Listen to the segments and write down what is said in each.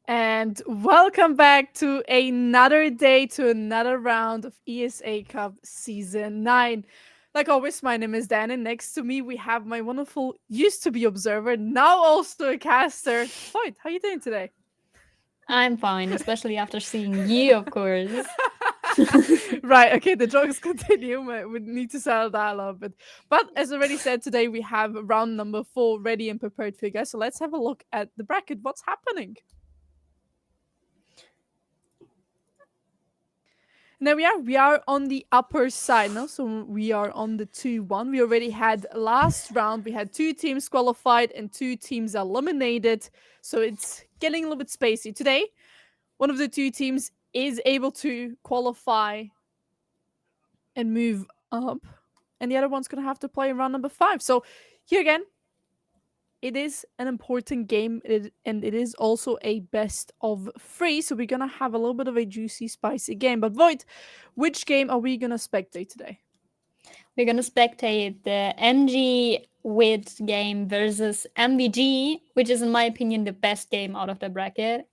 And welcome back to another day, to another round of ESA Cup Season 9. Like always, my name is Dan, and next to me we have my wonderful used to be observer, now also a caster. Void, how you doing today? I'm fine, especially after seeing you, of course. Right, okay, the jokes continue. We need to settle that a little bit. But as already said, today we have round number 4 ready and prepared for you guys. So let's have a look at the bracket. What's happening? Now we are on the upper side now, so we are on the 2-1. We already had last round, we had 2 teams qualified and 2 teams eliminated, so it's getting a little bit spacey. Today, one of the 2 teams is able to qualify and move up, and the other one's gonna have to play in round number 5. So here again, it is an important game, and it is also a best of 3, so we're gonna have a little bit of a juicy, spicy game. But Void, which game are we gonna spectate today? We're gonna spectate the NG WiT game versus MVG, which is, in my opinion, the best game out of the bracket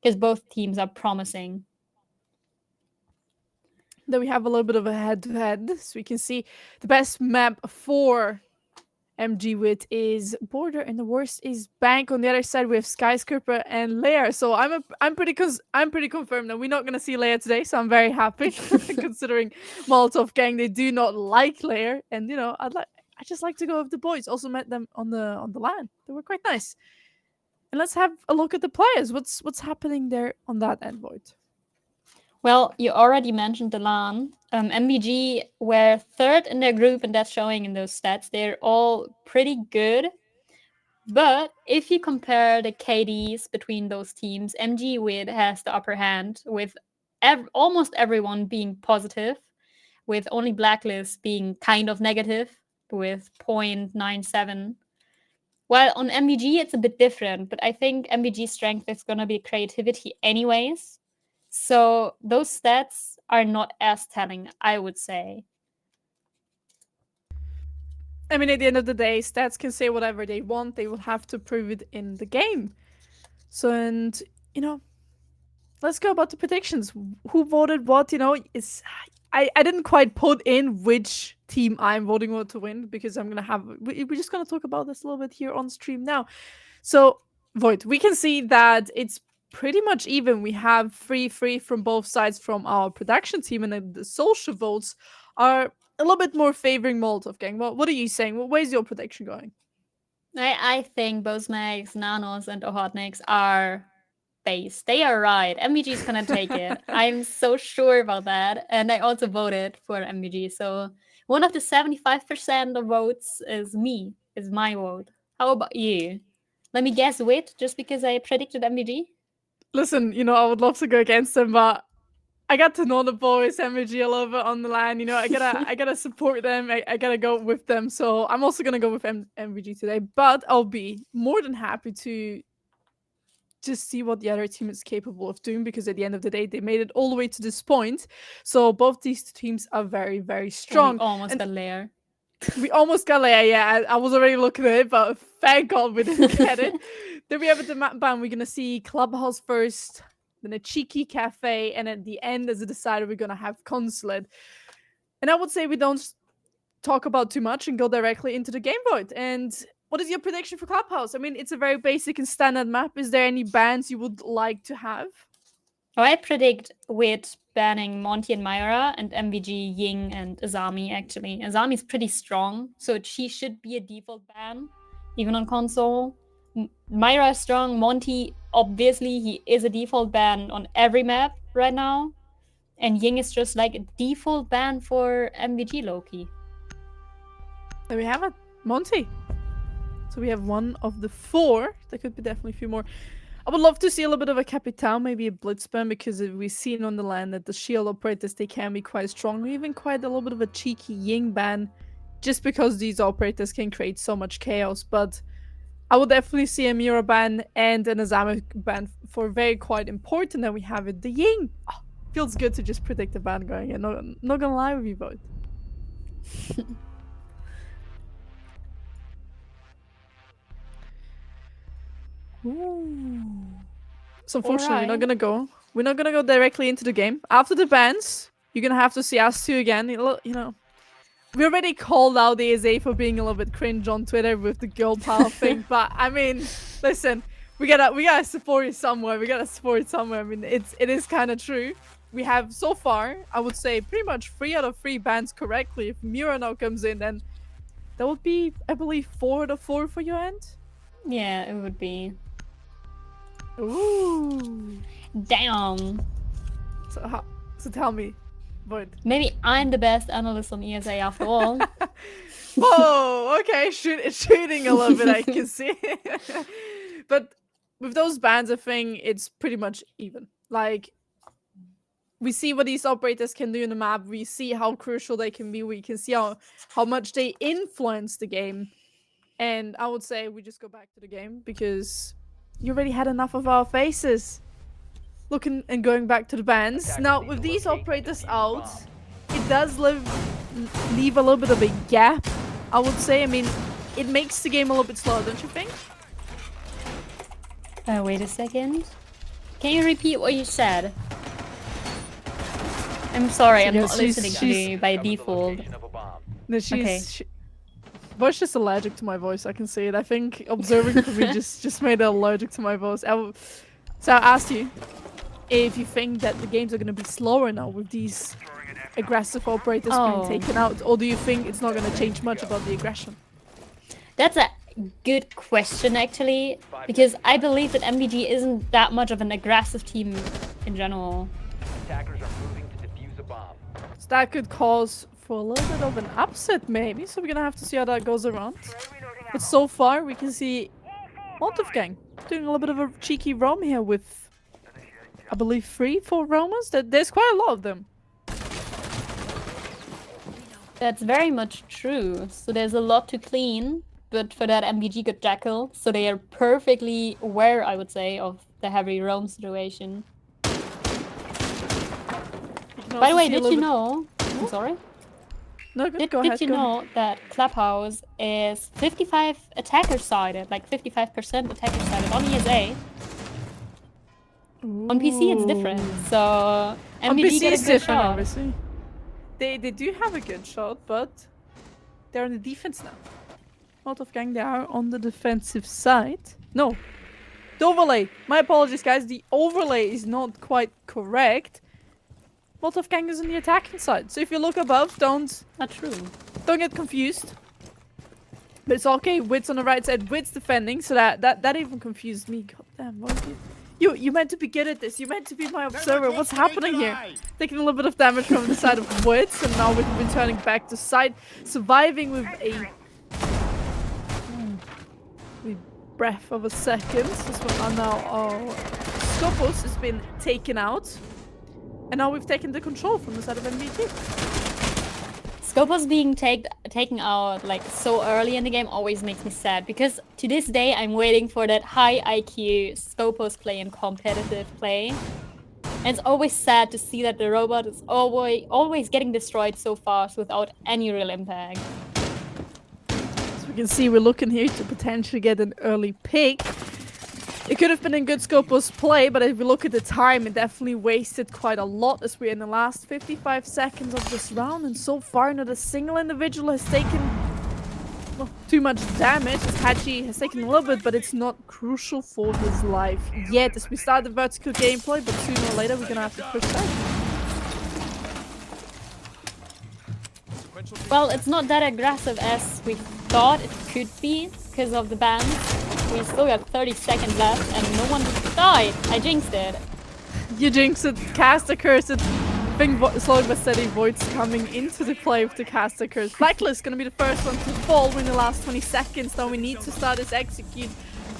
because both teams are promising. Then we have a little bit of a head-to-head, so we can see the best map for MG WiT is Border, and the worst is Bank. On the other side, we have Skyscraper and Lair. So I'm pretty confirmed that we're not gonna see Lair today. So I'm very happy, considering MolotovGang they do not like Lair, and I just like to go with the boys. Also met them on the LAN. They were quite nice. And let's have a look at the players. What's happening there on that end, Void? Well, you already mentioned the LAN. MVG were third in their group, and that's showing in those stats. They're all pretty good. But if you compare the KDs between those teams, MG WiT has the upper hand with almost everyone being positive, with only Blacklist being kind of negative with 0.97. While on MVG, it's a bit different, but I think MVG's strength is going to be creativity anyways. So those stats are not as telling, I would say. I mean, at the end of the day, stats can say whatever they want. They will have to prove it in the game. So, and you know, let's go about the predictions. Who voted what? Is I didn't quite put in which team I'm voting for to win, because I'm gonna have we're just gonna talk about this a little bit here on stream now. So, Void, we can see that it's pretty much even. We have free from both sides from our production team, and then the social votes are a little bit more favoring MolotovGang. What are you saying? Where's your prediction going? I think both Mags, Nanos, and Ohotniks are base. They are right. MVG is gonna take it. I'm so sure about that. And I also voted for MVG. So one of the 75% of votes is me, is my vote. How about you? Let me guess WiT, just because I predicted MVG. Listen, I would love to go against them, but I got to know the boys, MG, a little bit on the line. I gotta support them. I gotta go with them. So I'm also gonna go with MVG today. But I'll be more than happy to just see what the other team is capable of doing, because at the end of the day, they made it all the way to this point. So both these teams are very, very We strong. almost And got Lair. we almost got Leia. Yeah, I was already looking at it, but thank God we didn't get it. Then we have at the map ban, we're gonna see Clubhouse first, then a cheeky cafe, and at the end, as a decider, we're gonna have Consulate. And I would say we don't talk about too much and go directly into the game void. And what is your prediction for Clubhouse? I mean, it's a very basic and standard map. Is there any bans you would like to have? Oh, I predict WiT banning Monty and Myra, and MVG Ying and Azami, actually. Azami's pretty strong, so she should be a default ban, even on console. Myra is strong. Monty, obviously, he is a default ban on every map right now. And Ying is just like a default ban for MVG Loki. There we have it. Monty. So we have one of the 4. There could be definitely a few more. I would love to see a little bit of a Capital, maybe a Blitz ban, because we've seen on the land that the shield operators, they can be quite strong. Even quite a little bit of a cheeky Ying ban, just because these operators can create so much chaos. But I would definitely see a Mira ban and an Azami ban for very quite important. And we have it, the Ying. Oh, feels good to just predict the ban going in. Not gonna lie with you both. Ooh. So unfortunately, Alright. we're not gonna go directly into the game. After the bans, you're gonna have to see us two again. You know, we already called out the ESA for being a little bit cringe on Twitter with the girl power thing, but I mean, listen, we gotta support it somewhere. We gotta support it somewhere. I mean, it is kind of true. We have so far, I would say, pretty much 3 out of 3 bans correctly. If Mira now comes in, then that would be, I believe, 4 out of 4 for your end. Yeah, it would be. Ooh. Damn. So tell me, what? Maybe I'm the best analyst on ESA after all. Whoa, okay, shooting a little bit, I can see. But with those bans, I think it's pretty much even. Like, we see what these operators can do in the map. We see how crucial they can be. We can see how much they influence the game. And I would say we just go back to the game because you already had enough of our faces. Looking and going back to the bans. Now, with these operators out, it does leave a little bit of a gap, I would say. I mean, it makes the game a little bit slower, don't you think? Wait a second. Can you repeat what you said? I'm sorry, I'm not listening to you by default. No, Voice just allergic to my voice. I can see it. I think observing for me just made her allergic to my voice. So I asked you if you think that the games are going to be slower now with these aggressive operators being taken out, or do you think it's not going to change much about the aggression? That's a good question, actually, because I believe that MVG isn't that much of an aggressive team in general. Attackers are moving to defuse a bomb. So that could cause for a little bit of an upset, maybe. So we're going to have to see how that goes around. But so far, we can see MolotovGang doing a little bit of a cheeky roam here with, I believe, 3-4 roamers. There's quite a lot of them. That's very much true. So there's a lot to clean, but for that MVG got Jackal, so they are perfectly aware, I would say, of the heavy roam situation. By the way, did you know? I'm sorry. No, go ahead. Did you know that Clubhouse is 55 attacker sided, like 55% attacker sided on ESA? On PC it's different, so On MVG PC get a it's good different, shot. obviously. They do have a good shot, but they're on the defense now. MolotovGang, they are on the defensive side. No, the overlay. My apologies, guys. The overlay is not quite correct. MolotovGang is on the attacking side. So if you look above, don't get confused. But it's okay. WiT's on the right side. WiT's defending, so that even confused me. God damn, what you meant to be good at this. You meant to be my observer. What's happening here? Taking a little bit of damage from the side of WiT, and now we've been turning back to side, surviving with a breath of a second. This one are now Skopos has been taken out. And now we've taken the control from the side of MVG. Skopos being taken out like so early in the game always makes me sad, because to this day I'm waiting for that high IQ Skopos play and competitive play. And it's always sad to see that the robot is always getting destroyed so fast without any real impact. As we can see, we're looking here to potentially get an early pick. It could have been a good Skopos play, but if we look at the time, it definitely wasted quite a lot as we're in the last 55 seconds of this round. And so far, not a single individual has taken too much damage. As Hachi has taken a little bit, but it's not crucial for his life yet. As we start the vertical gameplay, but sooner or later, we're going to have to push back. Well, it's not that aggressive as we thought it could be because of the bans. We still got 30 seconds left and no one died. I jinxed it. You jinxed it. Cast a curse. I think slowly but steady Void's coming into the play with the cast a curse. Blacklist gonna be the first one to fall in the last 20 seconds. Now we need to start this execute.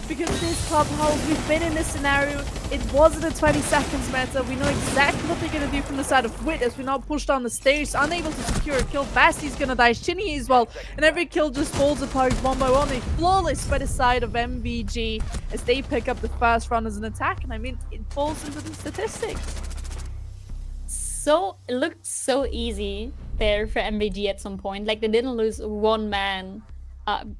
Because this Clubhouse, we've been in this scenario. It wasn't a 20 seconds matter. We know exactly what they're gonna do from the side of WiT as we now push down the stairs, unable to secure a kill. Basti's gonna die, Shinny as well, and every kill just falls apart one by one. They flawless by the side of MVG as they pick up the first round as an attack, and I mean, it falls into the statistics. So it looked so easy there for MVG at some point. Like they didn't lose one man.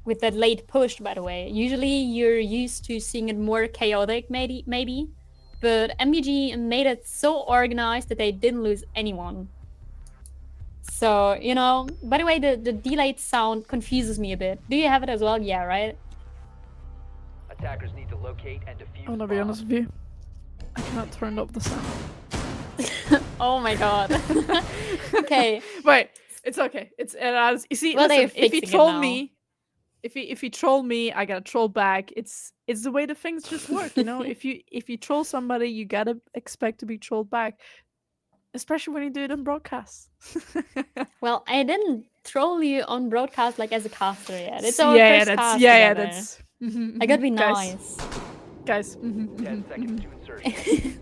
With that late push, by the way. Usually you're used to seeing it more chaotic, maybe. but MBG made it so organized that they didn't lose anyone. So, you know, by the way, the delayed sound confuses me a bit. Do you have it as well? Yeah, right? Attackers need to locate and defuse I'm gonna the be bomb. honest with you. I cannot turn up the sound. Oh my god. Okay. Wait, it's okay. It's you see. Well, they're listen, if he fixing it troll now. me, if he troll me, I gotta troll back. It's the way the things just work, you know. if you troll somebody, you gotta expect to be trolled back, especially when you do it on broadcast. Well, I didn't troll you on broadcast like as a caster yet. It's our yeah, first that's cast yeah, together. that's. I gotta be guys, nice. guys. 10 seconds to insertion.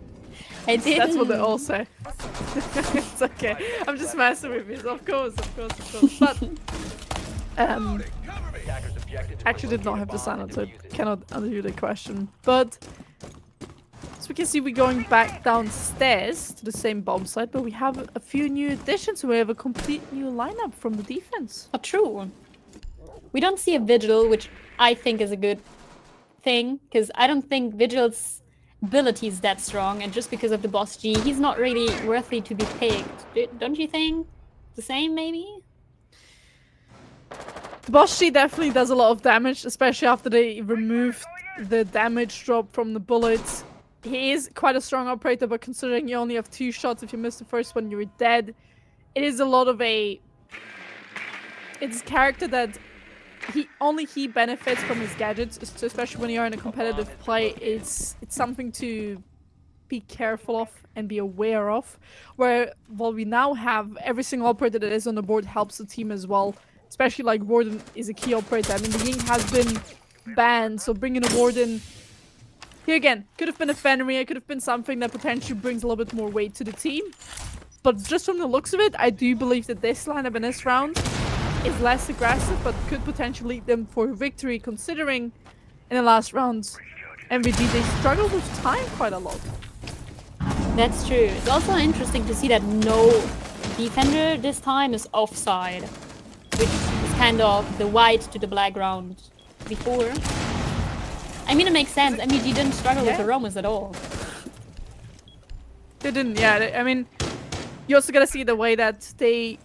I didn't. That's what they all say. It's okay. I'm just messing with you. Of course. But Attackers objective is to actually did not locate a have the bomb sound, and so I defuse it. cannot answer the question. But as we can see, we're going back downstairs to the same bomb site, but we have a few new additions. We have a complete new lineup from the defense. Not true. We don't see a Vigil, which I think is a good thing, because I don't think Vigil's ability is that strong, and just because of the boss G, he's not really worthy to be picked. Don't you think? The same, maybe? The boss G definitely does a lot of damage, especially after they removed the damage drop from the bullets. He is quite a strong operator, but considering you only have 2 shots, if you miss the first one, you're dead. It is a lot of a... It's a character that he benefits from his gadgets, especially when you're in a competitive play. It's something to be careful of and be aware of. Where while we now have every single operator that is on the board helps the team as well. Especially like Warden is a key operator. I mean, the Ying has been banned, so bringing a Warden here again could have been a Fenrir, could have been something that potentially brings a little bit more weight to the team. But just from the looks of it, I do believe that this lineup in this round is less aggressive, but could potentially lead them for victory, considering in the last rounds, MVG, they struggled with time quite a lot. That's true. It's also interesting to see that no defender this time is offside, which is kind of the white to the black round before. I mean, it makes sense. MVG didn't struggle with the Romans at all. They didn't, yeah. I mean, you also gotta see the way that they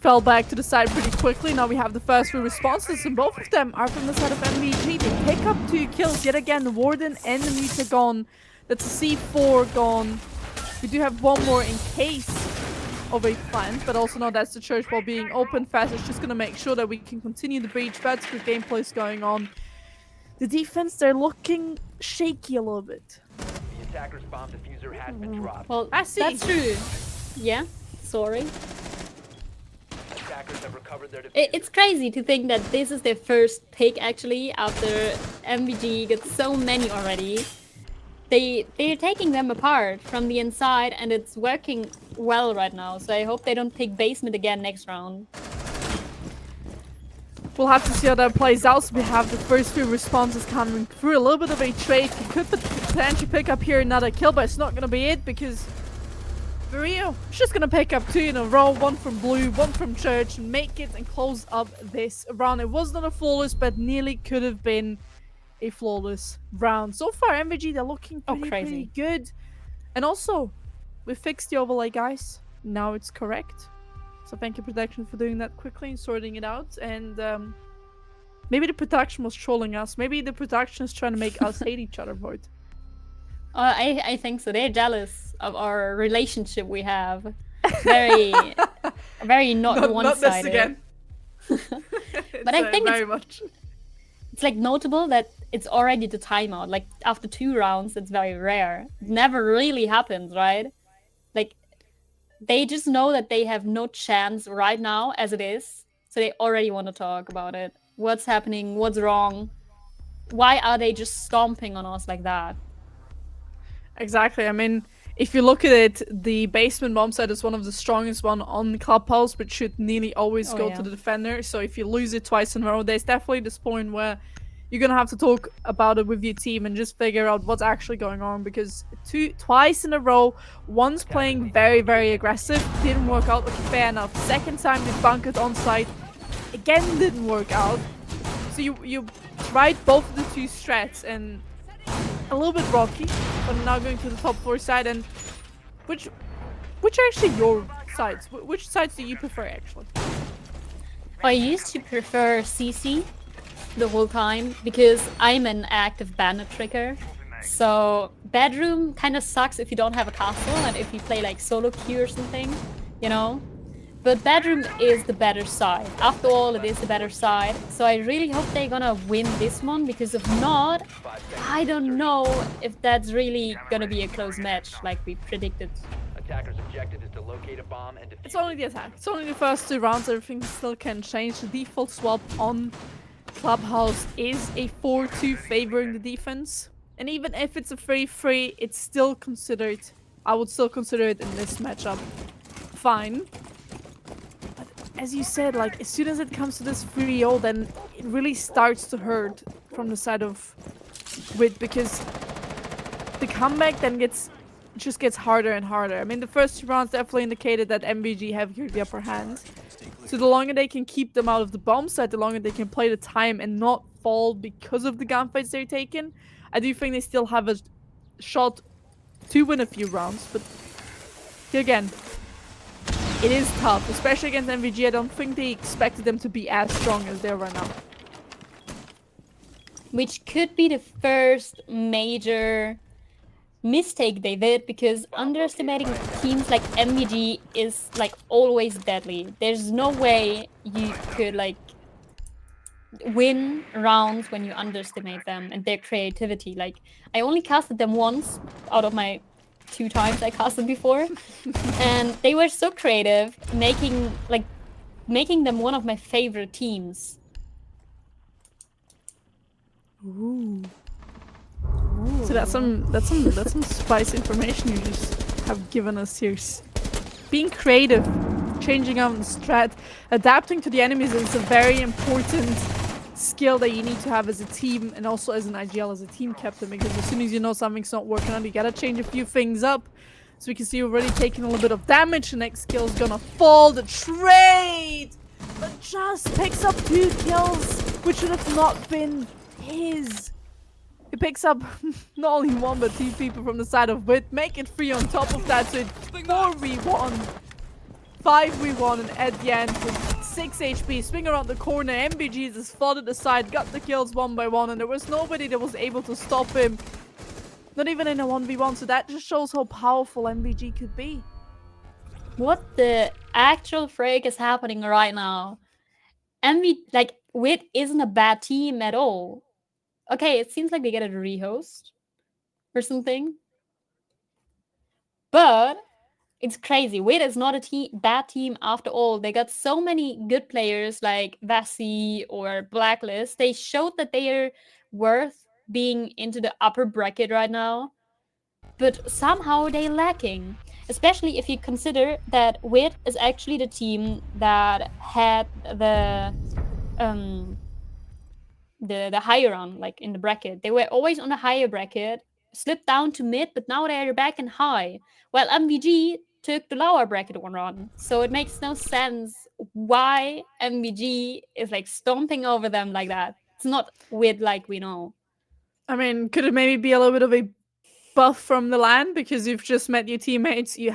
fell back to the side pretty quickly. Now we have the first 3 responses, and both of them are from the side of MVG. They pick up 2 kills yet again. The Warden and the Muta gone. That's a C4 gone. We do have one more in case of a plant, but also know that's the church wall being open fast. It's just gonna make sure that we can continue the breach. That's good gameplay is going on. The defense, they're looking shaky a little bit. The attacker's bomb diffuser has been dropped. Well, I see. that's true. Yeah, sorry. Attackers have recovered their diffuser. It's crazy to think that this is their first pick, actually, after MVG got so many already. They're taking them apart from the inside, and it's working well right now. So I hope they don't pick basement again next round. We'll have to see how that plays out. So we have the first 3 responses coming through. A little bit of a trade. He could potentially pick up here another kill, but it's not going to be it because Rio is just going to pick up 2 in a row. 1 from Blue, 1 from Church, and make it and close up this round. It was not a flawless, but nearly could have been a flawless round. So far, MVG, they're looking pretty good. And also, we fixed the overlay, guys. Now it's correct. So thank you, production, for doing that quickly and sorting it out. And maybe the production was trolling us. Maybe the production is trying to make us hate each other, Void. I think so. They're jealous of our relationship we have. Very, very not one-sided. Not this again. But I think very much. it's like notable that it's already the timeout. Like after 2 rounds, it's very rare. It never really happens, right? Like they just know that they have no chance right now as it is. So they already want to talk about it. What's happening? What's wrong? Why are they just stomping on us like that? Exactly. I mean, if you look at it, the basement bomb site is one of the strongest one on Clubhouse, but should nearly always go to the defender. So if you lose it twice in a row, there's definitely this point where you're gonna have to talk about it with your team and just figure out what's actually going on, because twice in a row, once playing very, very aggressive, didn't work out. Okay, fair enough. Second time they bunkered on site, again didn't work out. So you tried both of the 2 strats, and a little bit rocky, but now going to the top 4 side. And which which are actually your sides? Which sides do you prefer actually? I used to prefer CC the whole time because I'm an active bandit trigger. So bedroom kind of sucks if you don't have a castle and if you play like solo queue or something, you know? But bedroom is the better side. After all, it is the better side. So I really hope they're gonna win this one because if not, I don't know if that's really gonna be a close match like we predicted. Attacker's objective is to locate a bomb and It's defuse only it. the attack. It's only the first 2 rounds. Everything still can change. The default swap on Clubhouse is a 4-2 favoring the defense. And even if it's a 3-3, it's still considered. I would still consider it in this matchup fine. But as you said, like as soon as it comes to this 3-0, then it really starts to hurt from the side of WiT because the comeback then just gets harder and harder. I mean, the first 2 rounds definitely indicated that MVG have here the upper hand. So the longer they can keep them out of the bomb site, the longer they can play the time and not fall because of the gunfights they're taking. I do think they still have a shot to win a few rounds, but here again, it is tough, especially against MVG. I don't think they expected them to be as strong as they are right now. Which could be the first major mistake they did because underestimating teams like MVG is like always deadly. There's no way you could like win rounds when you underestimate them and their creativity. Like I only casted them once out of my 2 times I casted before, and they were so creative, making them one of my favorite teams. Ooh. So that's some spicy information you just have given us here. Being creative, changing out the strat, adapting to the enemies is a very important skill that you need to have as a team and also as an IGL, as a team captain, because as soon as you know something's not working out, you gotta change a few things up. So we can see we're already taking a little bit of damage. The next kill is gonna fall. The trade! But just picks up 2 kills, which should have not been his. He picks up not only 1 but 2 people from the side of WiT, make it 3 on top of that, so it's 4v1, 5v1, and at the end with 6 HP, swing around the corner, MBG just fought at the side, got the kills 1 by 1, and there was nobody that was able to stop him. Not even in a 1v1, so that just shows how powerful MBG could be. What the actual freak is happening right now? WiT isn't a bad team at all. Okay, it seems like they get a rehost or something. But it's crazy. WiT is not a bad team after all. They got so many good players like Vasi or Blacklist. They showed that they are worth being into the upper bracket right now. But somehow they're lacking. Especially if you consider that WiT is actually the team that had the higher run, like in the bracket. They were always on the higher bracket, slipped down to mid, but now they are back in high. While MVG took the lower bracket one run. So it makes no sense why MVG is like stomping over them like that. It's not WiT like we know. I mean, could it maybe be a little bit of a buff from the LAN because you've just met your teammates, you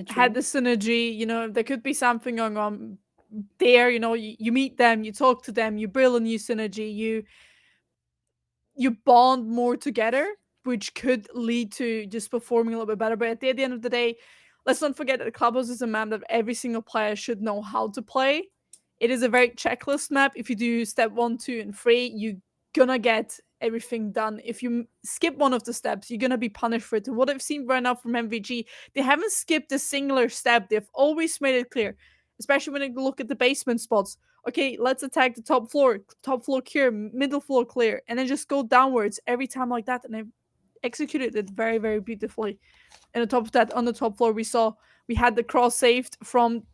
had the synergy, you know, there could be something going on there, you know, you meet them, you talk to them, you build a new synergy, you bond more together, which could lead to just performing a little bit better. But at the end of the day, let's not forget that the Clubhouse is a map that every single player should know how to play. It is a very checklist map. If you do step 1, 2, and 3, you're gonna get everything done. If you skip one of the steps, you're gonna be punished for it. And what I've seen right now from MVG, they haven't skipped a singular step. They've always made it clear, especially when you look at the basement spots. Okay, let's attack the top floor clear, middle floor clear, and then just go downwards every time like that. And they executed it very, very beautifully. And on top of that, on the top floor, we had the cross saved from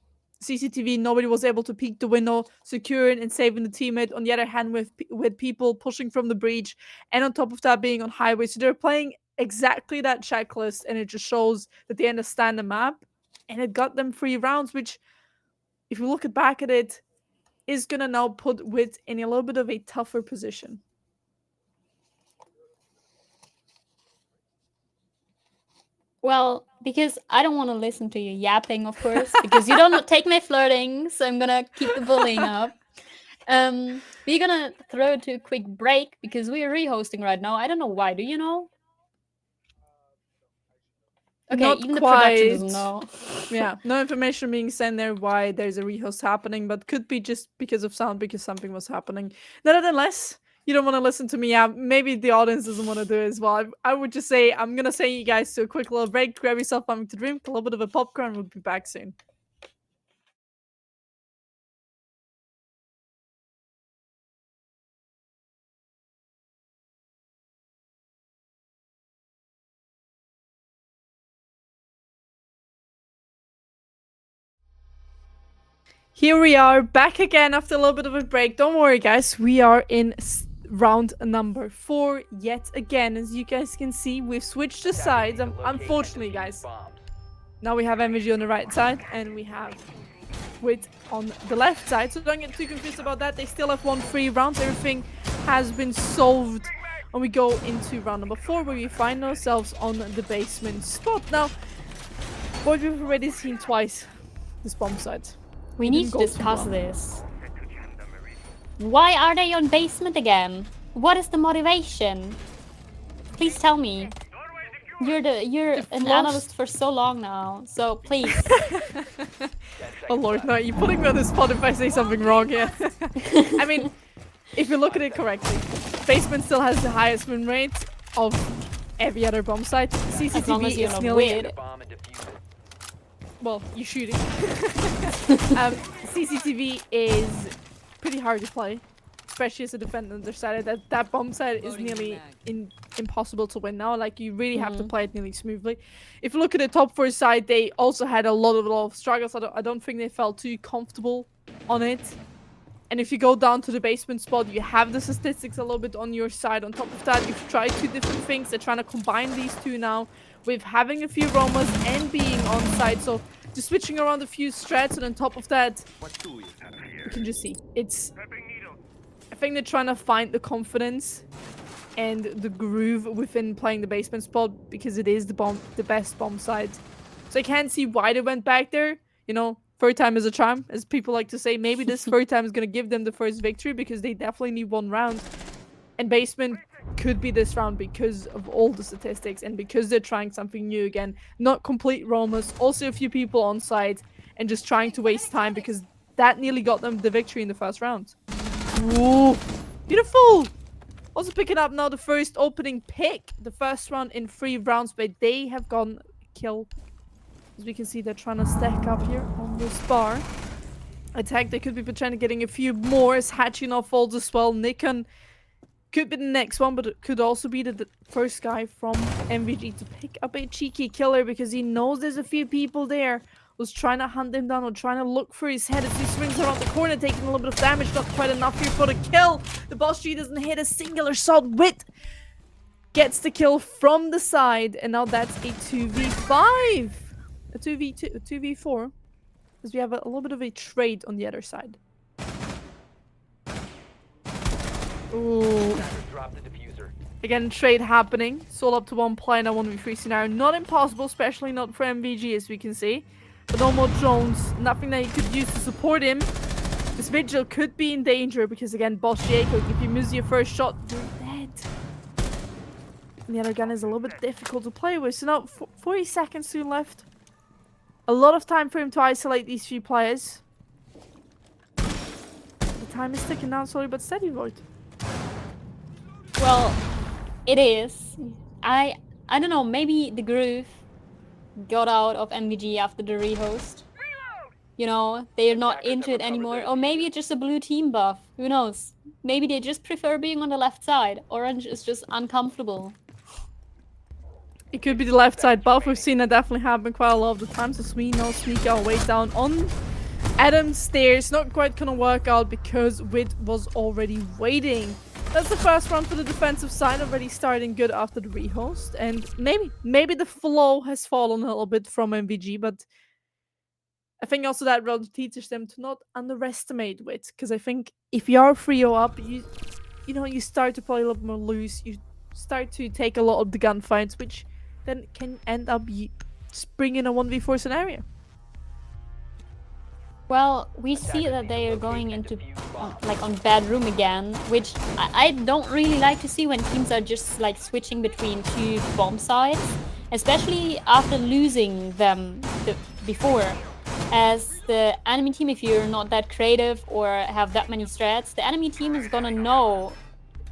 CCTV. Nobody was able to peek the window, securing and saving the teammate. On the other hand, with people pushing from the breach, and on top of that, being on highway. So they're playing exactly that checklist, and it just shows that they understand the map. And it got them 3 rounds, which, if you look back at it, is gonna now put WiT in a little bit of a tougher position. Well, because I don't want to listen to you yapping, of course, because you don't take my flirting, so I'm gonna keep the bullying up. We're gonna throw it to a quick break because we are rehosting right now. I don't know why. Do you know? Okay, Not even the production doesn't quite. know. Yeah, no information being sent there why there's a rehost happening, but could be just because of sound, because something was happening. Nevertheless, you don't want to listen to me. Yeah, maybe the audience doesn't want to do it as well. I would just say I'm gonna say you guys to a quick little break. Grab yourself something to drink, a little bit of a popcorn. We'll be back soon. Here we are back again after a little bit of a break. Don't worry, guys. We are in round number 4 yet again. As you guys can see, we've switched the sides. Unfortunately, guys. Now we have MVG on the right side and we have WiT on the left side. So don't get too confused about that. They still have 1 free round. Everything has been solved. And we go into round number 4 where we find ourselves on the basement spot. Now, what we've already seen twice, this bomb site. We need to discuss this. Why are they on basement again? What is the motivation? Please tell me. You're an analyst for so long now, so please. Oh lord, no, you're putting me on the spot if I say something wrong here. I mean, if you look at it correctly, basement still has the highest win rate of every other bomb site. As long as CCTV you're is not nearly... weird. Well, you're shooting. CCTV is pretty hard to play, especially as a defender on their side. That bomb side is nearly impossible to win now. Like, you really have to play it nearly smoothly. If you look at the top 4 side, they also had a lot of struggles. I don't think they felt too comfortable on it. And if you go down to the basement spot, you have the statistics a little bit on your side. On top of that, you've tried 2 different things. They're trying to combine these 2 now with having a few roamers and being on site. So just switching around a few strats, and on top of that, you can just see it's... I think they're trying to find the confidence and the groove within playing the basement spot, because it is the best bomb site. So I can't see why they went back there. You know, third time is a charm, as people like to say. Maybe this third time is gonna give them the first victory, because they definitely need 1 round. And basement could be this round because of all the statistics and because they're trying something new again. Not complete roamers, also a few people on site, and just trying to waste time, because that nearly got them the victory in the first round. Ooh, beautiful! Also picking up now the first opening pick. The first round in 3 rounds, but they have gone kill. As we can see, they're trying to stack up here on this bar. Attack, they could be potentially getting a few more as Hachi now falls as well. Nikon could be the next one, but it could also be the first guy from MVG to pick up a cheeky killer, because he knows there's a few people there who's trying to hunt him down or trying to look for his head as he swings around the corner, taking a little bit of damage. Not quite enough here for the kill. The boss tree doesn't hit a singular shot. WiT gets the kill from the side, and now that's a 2v5. A 2v2, a 2v4. Because we have a little bit of a trade on the other side. Ooh. Again, trade happening. Soul up to 1 player, now 1v3 scenario. Not impossible, especially not for MVG, as we can see. But no more drones. Nothing that he could use to support him. This Vigil could be in danger, because again, Boss Jacob, if you miss your first shot, you're dead. And the other gun is a little bit difficult to play with. So now, 40 seconds soon left. A lot of time for him to isolate these 3 players. The time is ticking down slowly but steady, Void. Well, it is. I don't know, maybe the groove got out of MVG after the rehost. You know, they're not into it anymore. Or maybe it's just a blue team buff. Who knows? Maybe they just prefer being on the left side. Orange is just uncomfortable. It could be the left side buff. We've seen that definitely happen quite a lot of the time. So we now sneak our way down on Adam's stairs. Not quite gonna work out because WiT was already waiting. That's the first round for the defensive side, already starting good after the rehost. And maybe the flow has fallen a little bit from MVG, but I think also that round teaches them to not underestimate WiT. Because I think if you are 3-0 up, you know, you start to play a little more loose. You start to take a lot of the gunfights, which then can end up just bringing a 1v4 scenario. Well, we see that they are going into like on bedroom again, which I don't really like to see when teams are just like switching between two bomb sites, especially after losing them before. As the enemy team, if you're not that creative or have that many strats, the enemy team is gonna know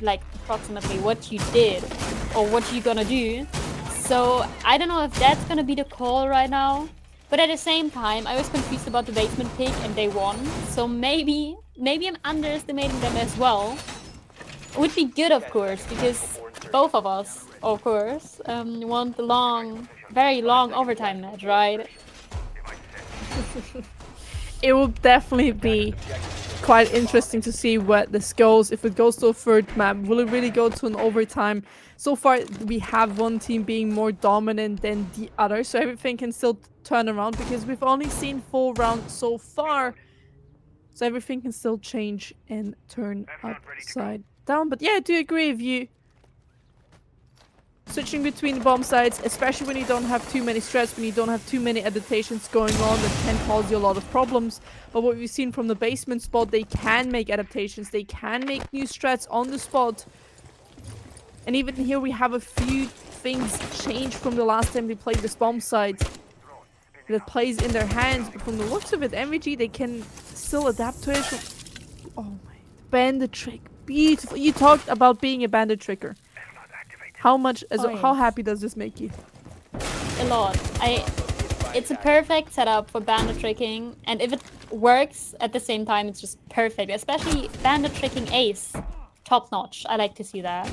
like approximately what you did or what you're gonna do. So I don't know if that's gonna be the call right now. But at the same time, I was confused about the basement pick and they won. So maybe I'm underestimating them as well. It would be good, of course, because both of us, of course, want the very long overtime match, right? It will definitely be quite interesting to see where this goes. If it goes to a third map, will it really go to an overtime? So far, we have one team being more dominant than the other, so everything can still turn around because we've only seen 4 rounds so far. So everything can still change and turn upside down. But yeah, I do agree with you. Switching between the bomb sites, especially when you don't have too many strats, when you don't have too many adaptations going on, that can cause you a lot of problems. But what we've seen from the basement spot, they can make adaptations, they can make new strats on the spot. And even here we have a few things changed from the last time they played this bomb site that plays in their hands. But from the looks of it, MVG, they can still adapt to it. Oh my, bandit trick, beautiful. You talked about being a bandit tricker. How happy does this make you? A lot. It's a perfect setup for bandit tricking, and if it works at the same time, it's just perfect. Especially bandit tricking ace, top notch. I like to see that.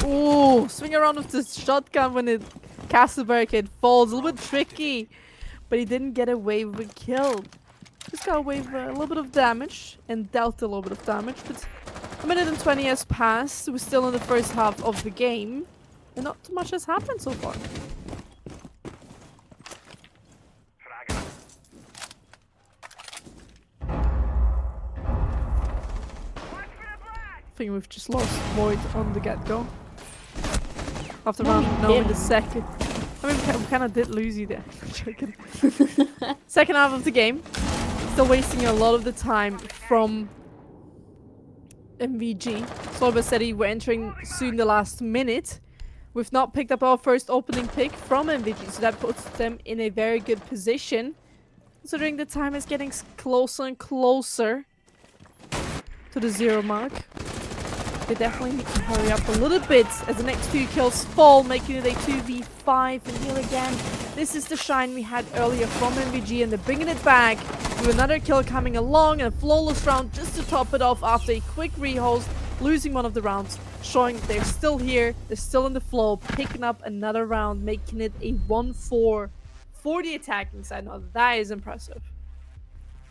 Ooh, swing around with this shotgun when it castle barricade falls. A little bit tricky, but he didn't get away with a kill. Just got away with a little bit of damage and dealt a little bit of damage, but a minute and 20 has passed. We're still in the first half of the game, and not too much has happened so far. I think we've just lost Void on the get-go. After round no in the second. I mean, we kind of did lose you there. Second half of the game. Still wasting a lot of the time from MVG. Sorba said we're entering soon the last minute. We've not picked up our first opening pick from MVG, so that puts them in a very good position. Considering the time is getting closer and closer to the 0 mark. They definitely need to hurry up a little bit as the next 2 kills fall, making it a 2v5. And here again, this is the shine we had earlier from MVG, and they're bringing it back with another kill coming along and a flawless round just to top it off after a quick rehost, losing one of the rounds, showing they're still here, they're still in the flow, picking up another round, making it a 1-4 for the attacking side. Now that is impressive.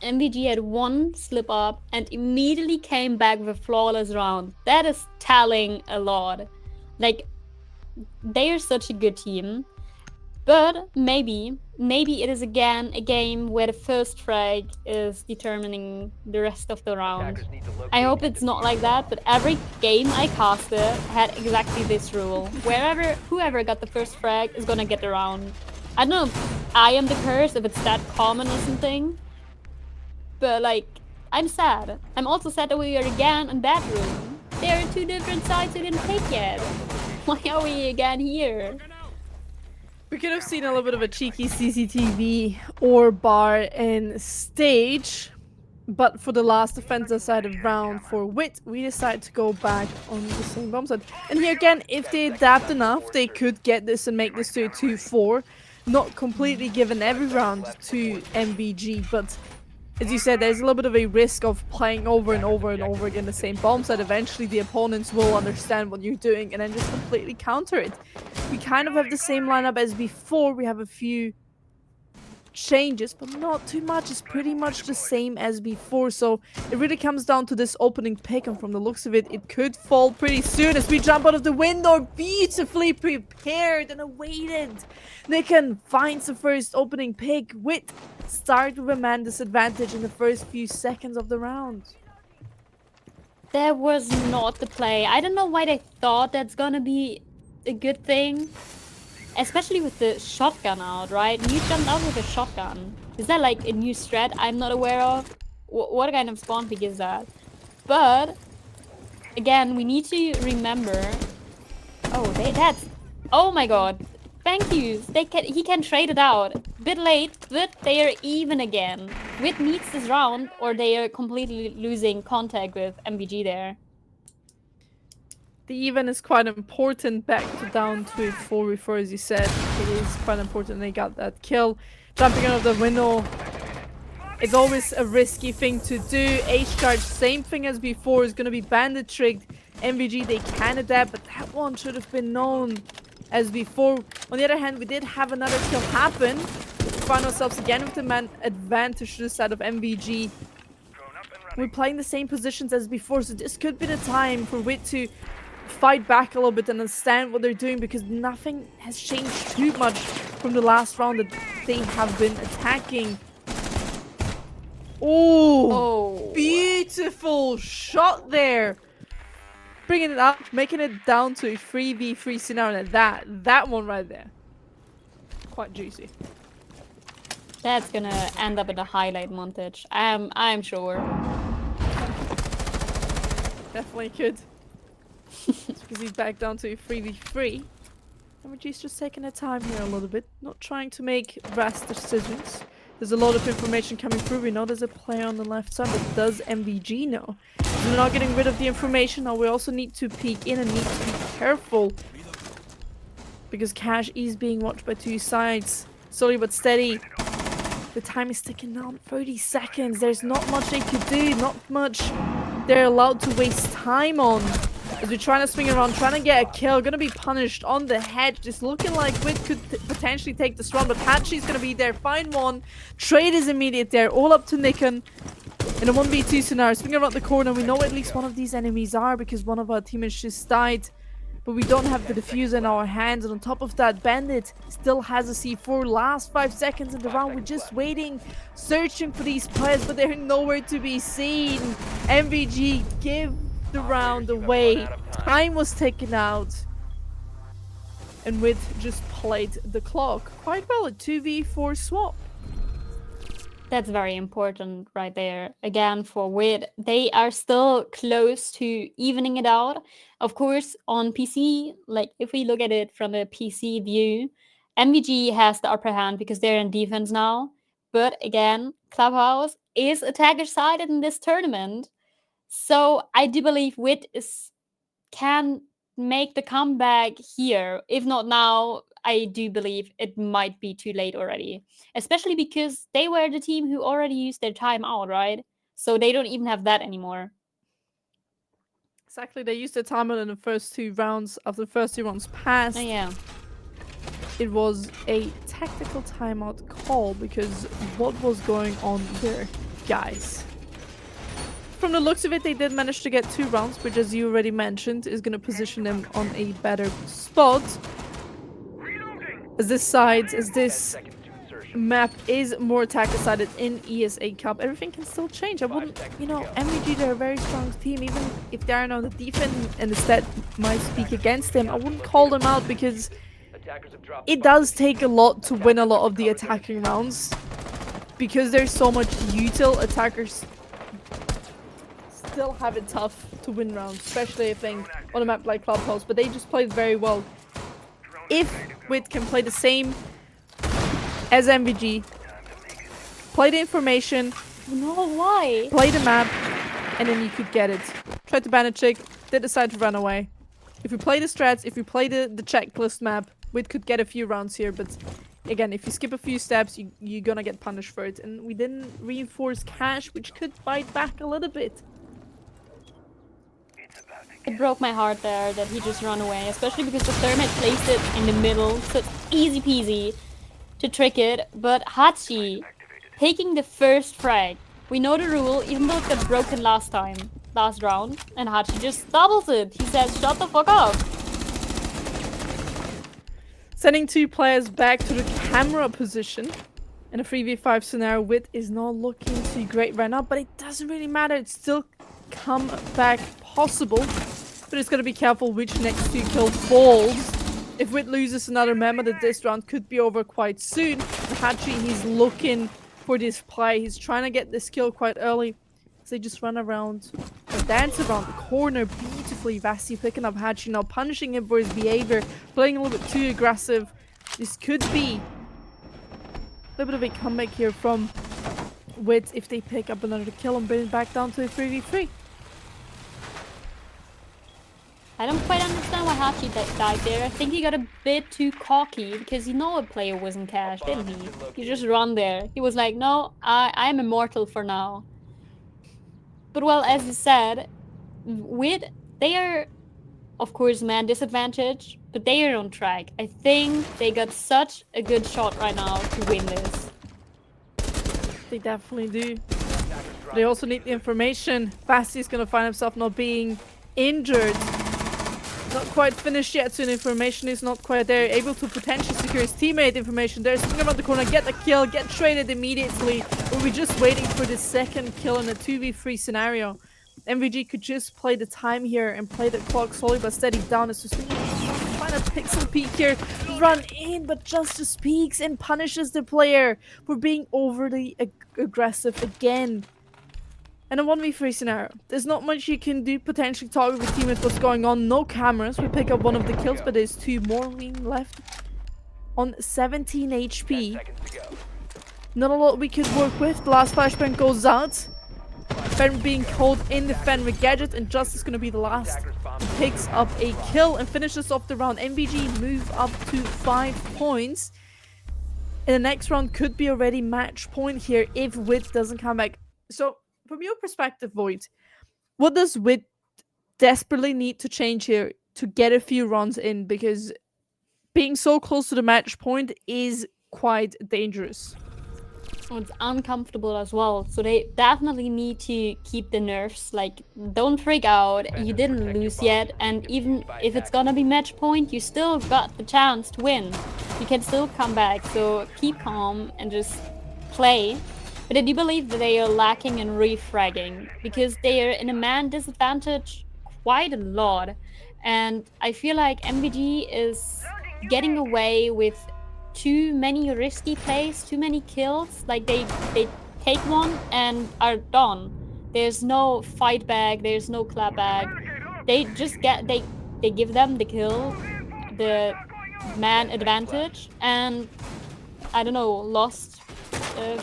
MVG had one slip up and immediately came back with a flawless round. That is telling a lot. Like, they are such a good team. But maybe it is again a game where the first frag is determining the rest of the round. I hope it's not like that, but every game I casted had exactly this rule. Whoever got the first frag is gonna get the round. I don't know if I am the curse, if it's that common or something. But like, I'm sad. I'm also sad that we are again in that room. There are 2 different sides we didn't pick yet. Why are we again here? We could have seen a little bit of a cheeky CCTV or bar and stage, but for the last offensive side of round for WiT, we decided to go back on the same bomb side. And here again, if they adapt enough, they could get this and make this to a 2-4. Not completely given every round to MVG, but as you said, there's a little bit of a risk of playing over and over and over again the same bomb site. Eventually the opponents will understand what you're doing and then just completely counter it. We kind of have the same lineup as before. We have a few changes, but not too much. It's pretty much the same as before. So it really comes down to this opening pick, and from the looks of it, it could fall pretty soon as we jump out of the window, beautifully prepared and awaited. Nikan finds the first opening pick. WiT start with a man disadvantage in the first few seconds of the round. That was not the play. I don't know why they thought that's gonna be a good thing. especially with the shotgun out, right? You jumped out with a shotgun. Is that like a new strat I'm not aware of? What kind of spawn pick is that? But again, we need to remember. Oh, that's. Oh my god. Thank you. He can trade it out. Bit late, but they are even again. WiT needs this round, or they are completely losing contact with MVG there. The even is quite important. Back to down to 4v4, as you said. It is quite important they got that kill. Jumping out of the window. It's always a risky thing to do. H-charge, same thing as before, is going to be bandit tricked. MVG, they can adapt, but that one should have been known as before. On the other hand, we did have another kill happen. We find ourselves again with the man advantage to the side of MVG. We're playing the same positions as before, so this could be the time for WiT to fight back a little bit and understand what they're doing, because nothing has changed too much from the last round that they have been attacking. Oh, beautiful shot there. Bringing it up, making it down to a 3v3 scenario. That one right there. Quite juicy. That's gonna end up in a highlight montage. I'm sure. Definitely could. Because he's back down to a 3v3. MVG's just taking their time here a little bit. Not trying to make rash decisions. There's a lot of information coming through. We know there's a player on the left side, but does MVG know? So we're not getting rid of the information. Now we also need to peek in and need to be careful. Because Cash is being watched by two sides. Slowly but steady. The time is ticking down. 30 seconds. There's not much they could do. Not much they're allowed to waste time on. As we're trying to swing around, trying to get a kill. Gonna be punished on the head. Just looking like WiT could potentially take this run. But Hachi's gonna be there. Find one. Trade is immediate there. All up to Nikon. In a 1v2 scenario. Swing around the corner. We know at least one of these enemies are, because one of our teammates just died. But we don't have the diffuser in our hands. And on top of that, Bandit still has a C4. Last 5 seconds in the round. We're just waiting. Searching for these players. But they're nowhere to be seen. MVG, give the round away. Time was taken out. And WiT just played the clock. Quite well, a 2v4 swap. That's very important right there. Again, for WiT, they are still close to evening it out. Of course, on PC, like if we look at it from a PC view, MVG has the upper hand because they're in defense now. But again, Clubhouse is attacker-sided in this tournament. So I do believe WiT can make the comeback here. If not now, I do believe it might be too late already. Especially because they were the team who already used their time out, right? So they don't even have that anymore. Exactly, they used their timer in the first 2 rounds. After the first 2 rounds passed, Oh, yeah. it was a tactical timeout call, because what was going on there, guys? From the looks of it, they did manage to get 2 rounds, which, as you already mentioned, is going to position them on a better spot. As this map is more attacker-sided in ESA Cup, everything can still change. I wouldn't, MVG, they're a very strong team. Even if they're on the defense and the stat might speak against them, I wouldn't call them out, because it does take a lot to win a lot of the attacking rounds. Because there's so much util, attackers still have it tough to win rounds, especially I think on a map like Clubhouse, but they just played very well. If WiT can play the same as MVG, play the information, play the map, and then you could get it. Tried to ban a chick, did decide to run away. If we play the strats, if we play the checklist map, WiT could get a few rounds here, but again, if you skip a few steps, you're gonna get punished for it. And we didn't reinforce Cash, which could bite back a little bit. It broke my heart there that he just ran away, especially because the Thermite placed it in the middle, so it's easy peasy to trick it. But Hachi taking the first frag. We know the rule, even though it got broken last round, and Hachi just doubles it. He says, shut the fuck up. Sending 2 players back to the camera position. In a 3v5 scenario, WiT is not looking too great right now, but it doesn't really matter. It's still comeback possible. But it's got to be careful which next 2 kill falls. If WiT loses another member, that this round could be over quite soon. Hatchy, he's looking for this play. He's trying to get this kill quite early. So they just run around and dance around the corner beautifully. Vasti picking up Hatchy now, punishing him for his behavior, playing a little bit too aggressive. This could be a little bit of a comeback here from WiT if they pick up another kill and bring it back down to a 3v3. I don't quite understand why Hachi died there. I think he got a bit too cocky because he know a player was in cash, didn't he? He just run there. He was like, no, I'm immortal for now. But well, as you said, WiT, they are, of course, man disadvantage, but they are on track. I think they got such a good shot right now to win this. They definitely do. They also need the information. Basti's gonna find himself not being injured. Not quite finished yet, so the information is not quite there. Able to potentially secure his teammate information. There's swing around the corner, get the kill, get traded immediately. But we're just waiting for the second kill in a 2v3 scenario. MVG could just play the time here and play the clock slowly but steady down. It's just trying to pixel peek here, run in, but Justice peeks and punishes the player for being overly aggressive again. And a 1v3 scenario. There's not much you can do. Potentially talk with the teammates what's going on. No cameras. We pick up one of the kills, but there's 2 more left. On 17 HP. Not a lot we could work with. The last flashbang goes out. Fen being called in the Fenwick gadget, and Justice gonna be the last. Picks up a kill and finishes off the round. MVG move up to 5 points. And the next round could be already match point here if WiT doesn't come back. So from your perspective, Void, what does WiT desperately need to change here to get a few runs in? Because being so close to the match point is quite dangerous. It's uncomfortable as well, so they definitely need to keep the nerves. Like, don't freak out, you didn't lose yet, and even if it's gonna be match point, you still got the chance to win. You can still come back, so keep calm and just play. But I do believe that they are lacking in refragging, because they are in a man disadvantage quite a lot. And I feel like MVG is getting away with too many risky plays, too many kills. Like they take one and are done. There's no fight back, there's no clap back. They just they give them the kill, the man advantage, and I don't know, lost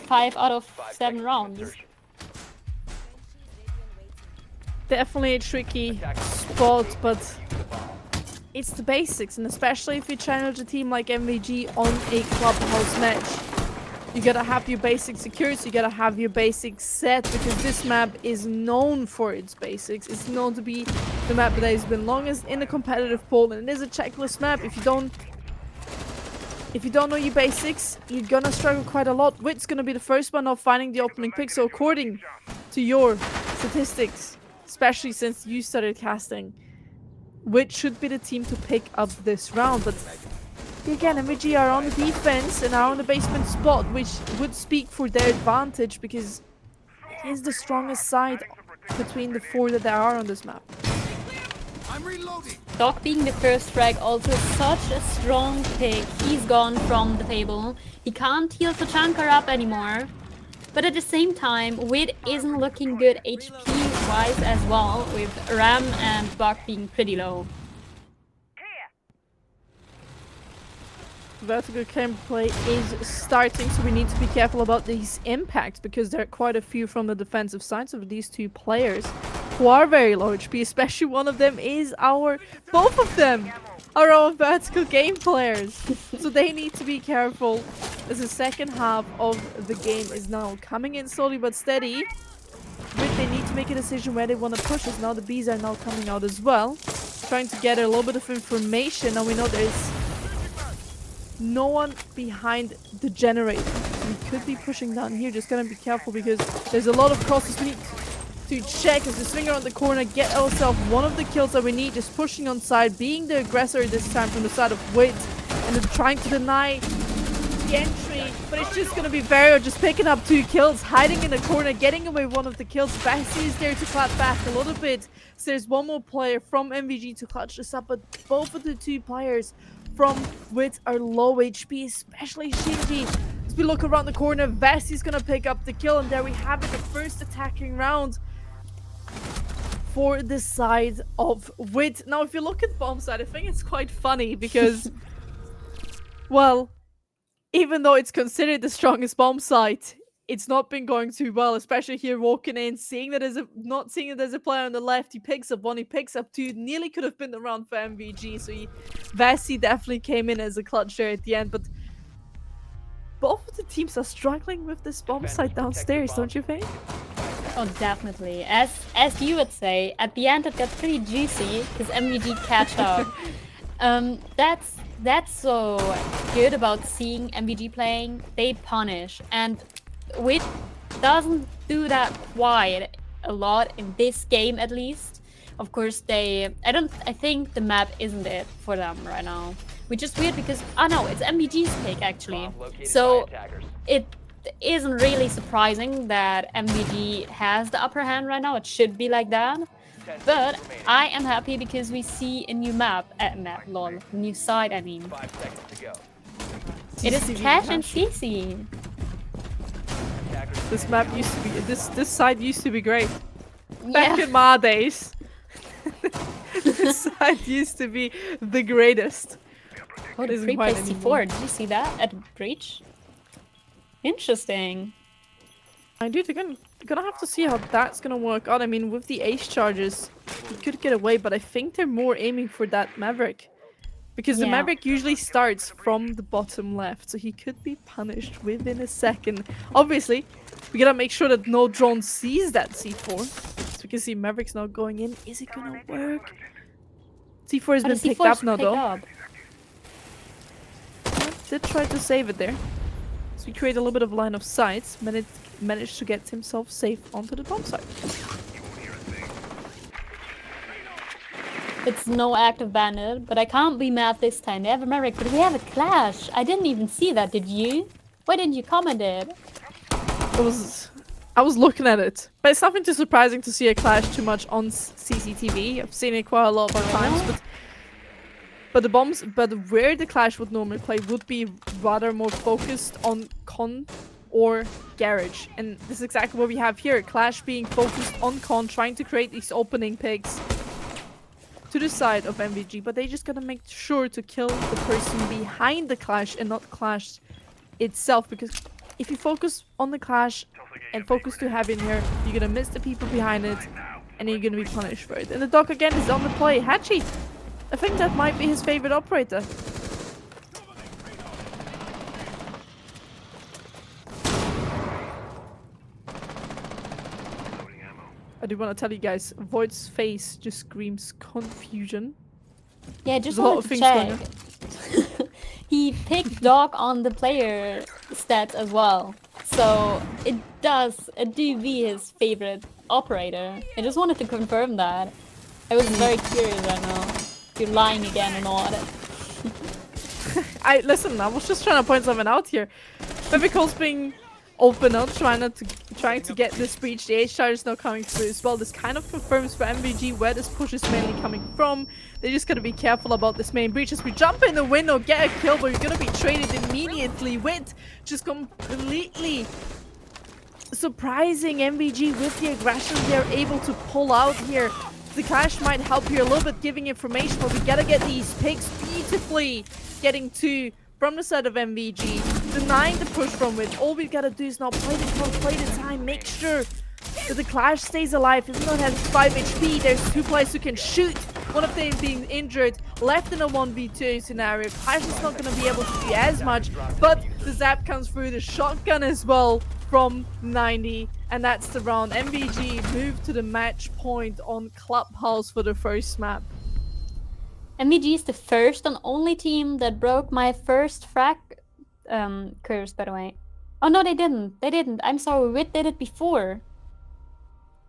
5 out of 7 rounds. Definitely a tricky spot, but it's the basics, and especially if you challenge a team like MVG on a clubhouse match, you gotta have your basic security, you gotta have your basics set, because this map is known for its basics. It's known to be the map that has been longest in a competitive pool, and it is a checklist map. If you don't know your basics, you're gonna struggle quite a lot. WiT's gonna be the first one of finding the opening pick, so according to your statistics, especially since you started casting, WiT should be the team to pick up this round. But again, MVG are on the defense and are on the basement spot, which would speak for their advantage, because it is the strongest side between the 4 that there are on this map. Doc being the first frag, also such a strong pick. He's gone from the table. He can't heal Tachanka up anymore. But at the same time, WiT isn't looking good HP-wise as well, with Ram and Buck being pretty low. Vertical gameplay is starting, so we need to be careful about these impacts, because there are quite a few from the defensive sides of these 2 players who are very low HP, especially one of them is both of them are our vertical game players. So they need to be careful, as the second half of the game is now coming in slowly but steady. But they need to make a decision where they want to push us. Now the Bees are now coming out as well, trying to gather a little bit of information. Now we know there's no one behind the generator. We could be pushing down here, just gonna be careful, because there's a lot of crosses we need to check as we swing around the corner, get ourselves one of the kills that we need, just pushing on side, being the aggressor this time from the side of WiT, and then trying to deny the entry, but it's just gonna be Vario just picking up 2 kills, hiding in the corner, getting away one of the kills. Bassi is there to clap back a little bit, so there's one more player from MVG to clutch this up, but both of the 2 players from WiT are low HP, especially Shinji. As we look around the corner, Vasi's gonna pick up the kill, and there we have it, the first attacking round for the side of WiT. Now, if you look at bomb side, I think it's quite funny because, well, even though it's considered the strongest bomb site, it's not been going too well, especially here walking in, seeing that not seeing that there's a player on the left. He picks up one, he picks up two, nearly could have been the round for MVG. So Vasi definitely came in as a clutch there at the end, but both of the teams are struggling with this bomb site downstairs, don't you think? Oh, definitely. As you would say, at the end it got pretty juicy because MVG catched up. That's so good about seeing MVG playing. They punish, and WiT doesn't do that quite a lot in this game, at least. Of course, I think the map isn't it for them right now, which is weird because no, it's MVG's pick actually. So it isn't really surprising that MVG has the upper hand right now. It should be like that. But I am happy because we see a new new side, I mean. 5 seconds to go. It is Cash and CC. This map used to be, this side used to be great. Back in my days. This side used to be the greatest. Oh, the free place C4. Did you see that at Breach? Interesting. I do. They're gonna have to see how that's gonna work out. I mean, with the ace charges, he could get away, but I think they're more aiming for that Maverick. Because the Maverick usually starts from the bottom left, so he could be punished within a second. Obviously, we gotta make sure that no drone sees that C4. So we can see Maverick's now going in. Is it gonna work? C4 has been picked up now, though. Did try to save it there. So he created a little bit of line of sight, managed to get himself safe onto the bomb site. It's no active bandit, but I can't be mad this time. They have a Maverick, but we have a clash. I didn't even see that, did you? Why didn't you comment it? I was looking at it, but it's nothing too surprising to see a clash too much on CCTV. I've seen it quite a lot of times, but where the clash would normally play would be rather more focused on con or garage, and this is exactly what we have here. Clash being focused on con, trying to create these opening picks to the side of MVG, but they just gotta make sure to kill the person behind the clash and not clash itself, because if you focus on the clash and focus too heavy in here, you're gonna miss the people behind it and you're gonna be punished for it. And the dog again is on the play. Hachi, I think that might be his favorite operator. I do want to tell you guys, Void's face just screams confusion. Yeah, just wanted to check. He picked dog on the player stats as well. So it do be his favorite operator. I just wanted to confirm that. I was very curious right now. If you're lying again or not. Listen, I was just trying to point something out here. Bevicle's being open up, trying to get this breach. The H charge is now coming through as well. This kind of confirms for MVG where this push is mainly coming from. They just gotta be careful about this main breach. As we jump in the window, get a kill, but you're gonna be traded immediately. WiT just completely surprising MVG with the aggression they're able to pull out here. The clash might help here a little bit, giving information, but we gotta get these picks beautifully. Getting two from the side of MVG, denying the push from WiT. All we gotta do is now play the clock, play the time, make sure that the clash stays alive. Even though it has 5 HP, there's two players who can shoot. One of them being injured, left in a 1v2 scenario. Clash is not gonna be able to do as much, but the zap comes through, the shotgun as well from 90, and that's the round. MVG moved to the match point on Clubhouse for the first map. MVG is the first and only team that broke my first frag curse, by the way. Oh no, they didn't. They didn't. I'm sorry, WiT did it before.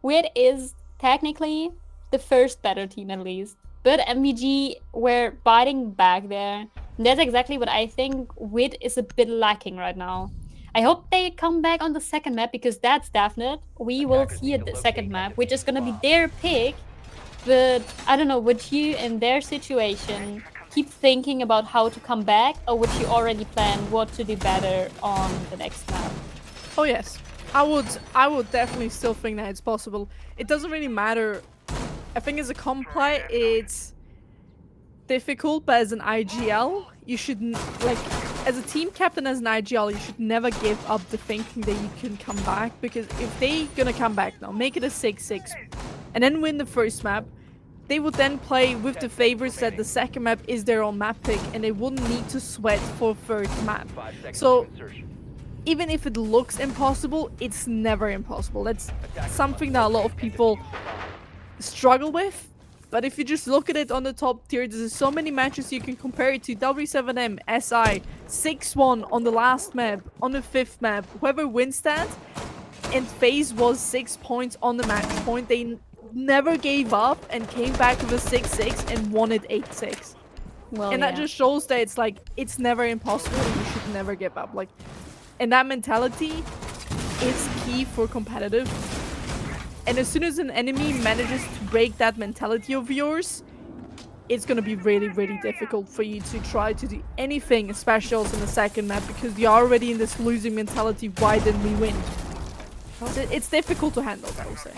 WiT is technically the first better team at least. But MVG were biting back there. And that's exactly what I think WiT is a bit lacking right now. I hope they come back on the second map, because that's definite. We will see at the second map, which is gonna be their pick. But I don't know, would you in their situation keep thinking about how to come back, or would you already plan what to do better on the next map? Oh yes, I would definitely still think that it's possible. It doesn't really matter. I think as a comp play, it's difficult, but as an IGL, you should like as a team captain as an IGL, you should never give up the thinking that you can come back, because if they gonna come back now, make it a 6-6, and then win the first map, they would then play with the favorites that the second map is their own map pick, and they wouldn't need to sweat for third map. 5 seconds So to insertion. even if it looks impossible, it's never impossible. That's something that a lot of people struggle with. But if you just look at it on the top tier, there's so many matches you can compare it to. W7M, SI, 6-1 on the last map, on the 5th map. Whoever wins that, and FaZe was 6 points on the match point. They never gave up and came back with a 6-6 and won it 8-6. Well, And that just shows that it's like, it's never impossible and you should never give up. Like, and that mentality is key for competitive. And as soon as an enemy manages to break that mentality of yours, it's gonna be really, really difficult for you to try to do anything, especially also in the second map, because you're already in this losing mentality. Why didn't we win? It's difficult to handle, I would say.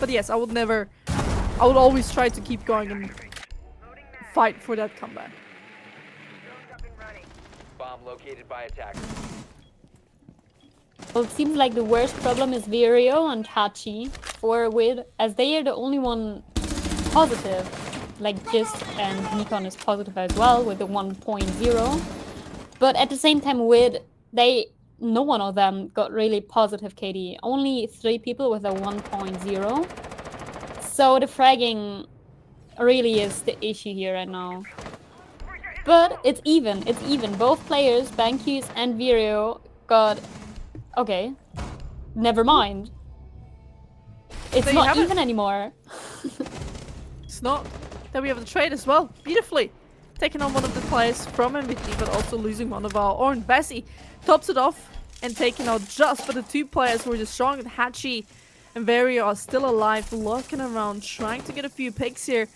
But yes, I would always try to keep going and fight for that comeback. Bomb located by attackers. Well, it seems like the worst problem is Virio and Hachi for WiT, as they are the only one positive. Like Gist and Nikon is positive as well with the 1.0. But at the same time, WiT, no one of them got really positive KD. Only 3 people with a 1.0. So the fragging really is the issue here right now. But it's even. Both players, Bankus and Virio, got... Okay, never mind. It's There you not have even anymore. It's not. Then we have the trade as well. Beautifully. Taking on one of the players from MVP, but also losing one of our own. Bessie tops it off and taking out just for the 2 players who are just strong. Hachi and Vario are still alive, looking around, trying to get a few picks here.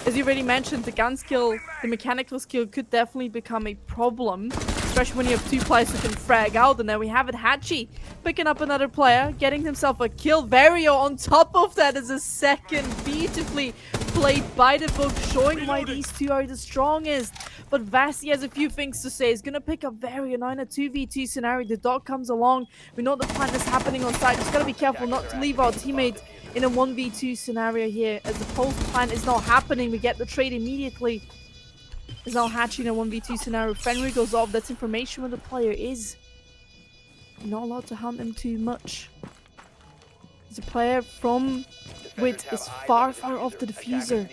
As you already mentioned, the gun skill, the mechanical skill could definitely become a problem, especially when you have 2 players who can frag out. And then we have it, Hachi picking up another player, getting himself a kill. Vario on top of that is a second, beautifully played by the book, showing why these 2 are the strongest. But Vasi has a few things to say. He's gonna pick up Vario now in a 2v2 scenario. The dog comes along. We know the plan is happening on side. Just gotta be careful not to leave our teammate in a 1v2 scenario here, as the post plan is not happening. We get the trade immediately. Is now hatching a 1v2 scenario. Fenrir goes off. That's information where the player is. You're not allowed to hunt him too much. The player from WiT is far off the diffuser.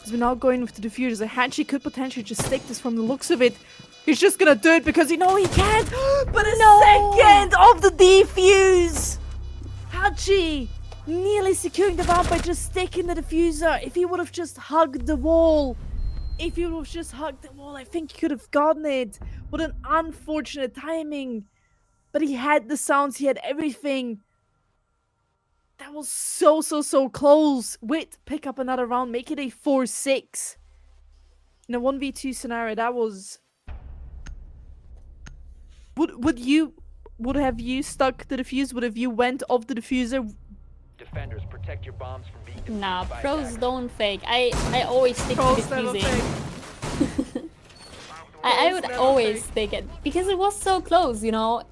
As we're now going with the diffuser, the Hachi could potentially just stick this from the looks of it. He's just gonna do it because he can't. But a second of the defuse! Hachi nearly securing the round by just sticking the diffuser. If he would have just hugged the wall, I think he could have gotten it. What an unfortunate timing. But he had the sounds, he had everything. That was so close. WiT pick up another round, make it a 4-6. In a 1v2 scenario, that was... Would have you stuck the defuse? Would have you went off the diffuser? Defenders, protect your bombs from being defused Nah, by pros attackers. don't fake. I always stick to Pros never defusing. I would never always fake. take it because it was so close, you know.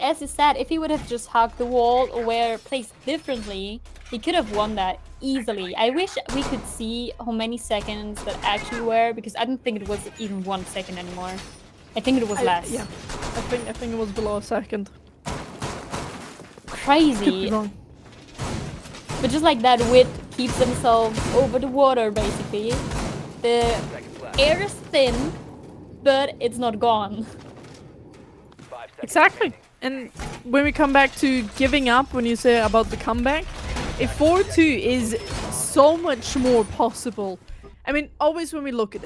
As you said, if he would have just hugged the wall or were placed differently, he could have won that easily. I wish we could see how many seconds that actually were, because I don't think it was even 1 second anymore. I think it was less. Yeah, I think it was below a second. Could be Crazy. wrong. But just like that, WiT keeps themselves over the water, basically. The Seconds left. air is thin, but it's not gone. 5 seconds Exactly. remaining. And when we come back to giving up, when you say about the comeback, a 4-2 is so much more possible. I mean, always when we look at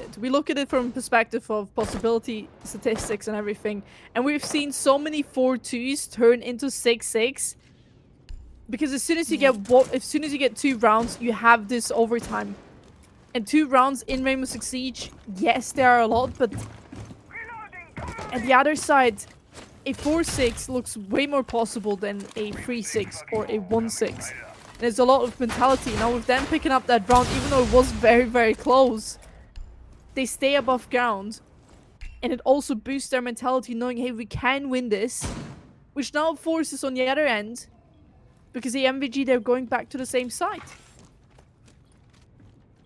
it from perspective of possibility, statistics and everything. And we've seen so many 4-2s turn into 6-6. Because as soon as you get 2 rounds, you have this overtime. And 2 rounds in Rainbow Six Siege, yes, there are a lot, but at the other side, a 4-6 looks way more possible than a 3-6 or a 1-6. There's a lot of mentality. Now with them picking up that round, even though it was very, very close, they stay above ground. And it also boosts their mentality knowing, hey, we can win this. Which now forces on the other end, because the MVG, they're going back to the same side.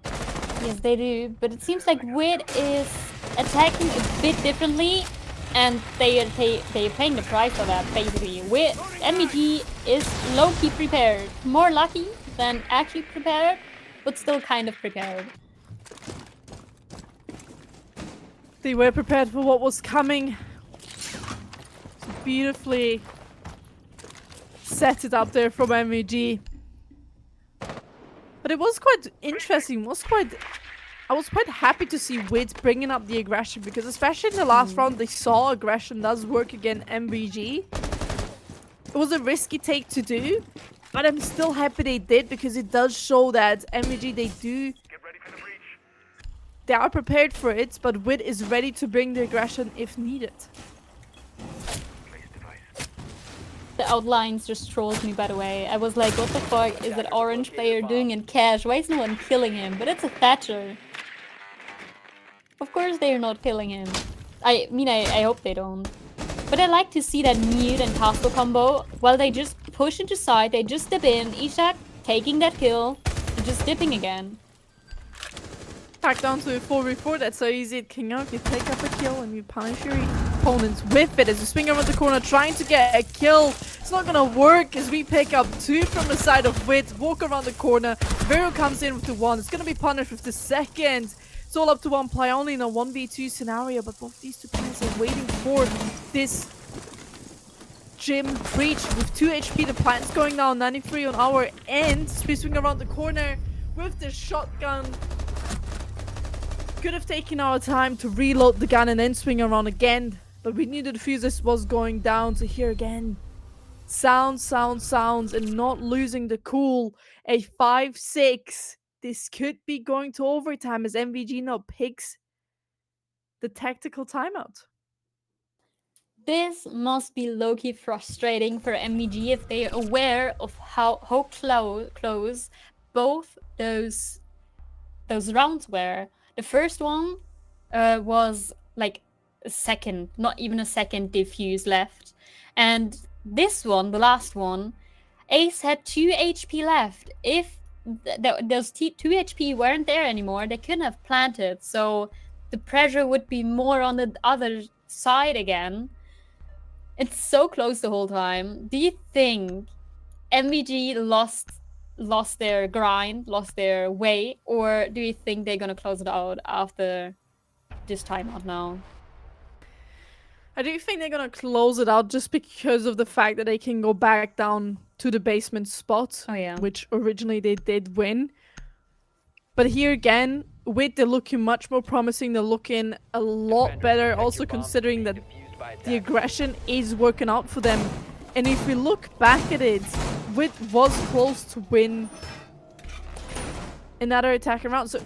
Yes, they do. But it seems like WiT is attacking a bit differently, and they're paying the price for that, basically. WiT, MVG is low-key prepared. More lucky than actually prepared, but still kind of prepared. They were prepared for what was coming. So beautifully set it up there from MVG. But it was quite interesting. I was quite happy to see WiT bringing up the aggression, because especially in the last round, they saw aggression does work against MVG. It was a risky take to do, but I'm still happy they did, because it does show that MVG, they are prepared for it, but WiT is ready to bring the aggression if needed. The outlines just trolled me, by the way. I was like, what the fuck is that orange player doing in cash? Why is no one killing him? But it's a Thatcher. Of course they're not killing him. I mean, I hope they don't. But I like to see that mute and castle combo. While they just push into side, they just dip in, Ishak taking that kill, and just dipping again. Back down to a 4v4, that's so easy at King Out. You take up a kill and you punish your opponents with it as you swing around the corner trying to get a kill. It's not gonna work as we pick up 2 from the side of WiT, walk around the corner. Vero comes in with the 1. It's gonna be punished with the 2nd. It's all up to 1 play only in a 1v2 scenario, but both these 2 players are waiting for this gym breach with 2 HP. The plant's going down, 93 on our end. We swing around the corner with the shotgun. Could have taken our time to reload the gun and then swing around again, but we knew the diffusers was going down. To hear again sounds, and not losing the cool. A 5-6. This could be going to overtime as MVG now picks the tactical timeout. This must be low-key frustrating for MVG if they're aware of how close both those rounds were. The first one was like a second, not even a second diffuse left. And this one, the last one, Ace had 2 HP left. If those 2 HP weren't there anymore, they couldn't have planted. So the pressure would be more on the other side again. It's so close the whole time. Do you think MVG lost their grind, lost their way, or do you think they're gonna close it out after this timeout now? I do think they're gonna close it out just because of the fact that they can go back down to the basement spot, which originally they did win. But here again, WiT, they're looking much more promising. They're looking a lot better, also considering that the aggression is working out for them. And if we look back at it, WiT was close to win another attacking round. So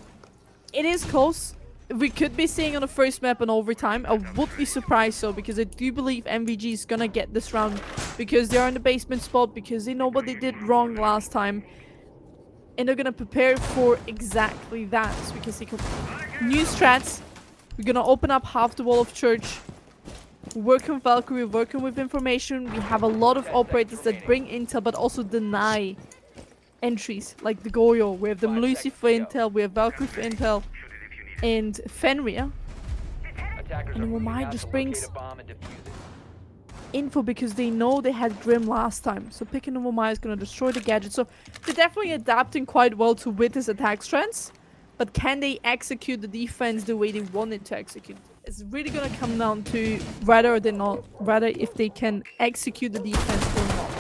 it is close. We could be seeing on the first map an overtime. I would be surprised though, because I do believe MVG is gonna get this round because they are in the basement spot, because they know what they did wrong last time. And they're gonna prepare for exactly that. Because they could new strats. We're gonna open up half the wall of church. We're working with Valkyrie, we're working with information. We have a lot of operators that bring intel but also deny entries, like the Goyo. We have the Melusi for intel, we have Valkyrie for intel, and Fenrir. And Womai just brings info because they know they had Grim last time. So picking the Womai is going to destroy the gadget. So they're definitely adapting quite well to WiT's attack strengths. But can they execute the defense the way they wanted to execute? It's really going to come down to whether if they can execute the defense or not.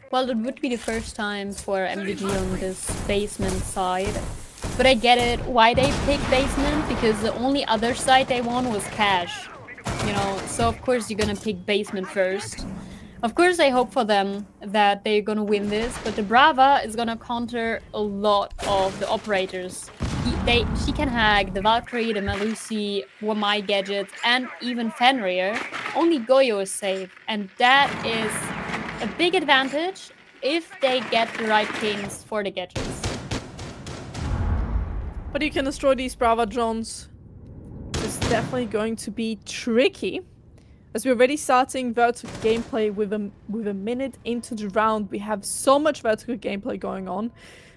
Well, it would be the first time for MVG on this basement side. But I get it, why they picked basement, because the only other side they won was cash. You know, so of course you're gonna pick basement first. Of course, I hope for them that they're gonna win this, but the Brava is gonna counter a lot of the operators. She can hack the Valkyrie, the Melusi, Wamai gadgets, and even Fenrir. Only Goyo is safe, and that is a big advantage if they get the right pings for the gadgets. But you can destroy these Brava drones. It's definitely going to be tricky. As we're already starting vertical gameplay with a minute into the round, we have so much vertical gameplay going on.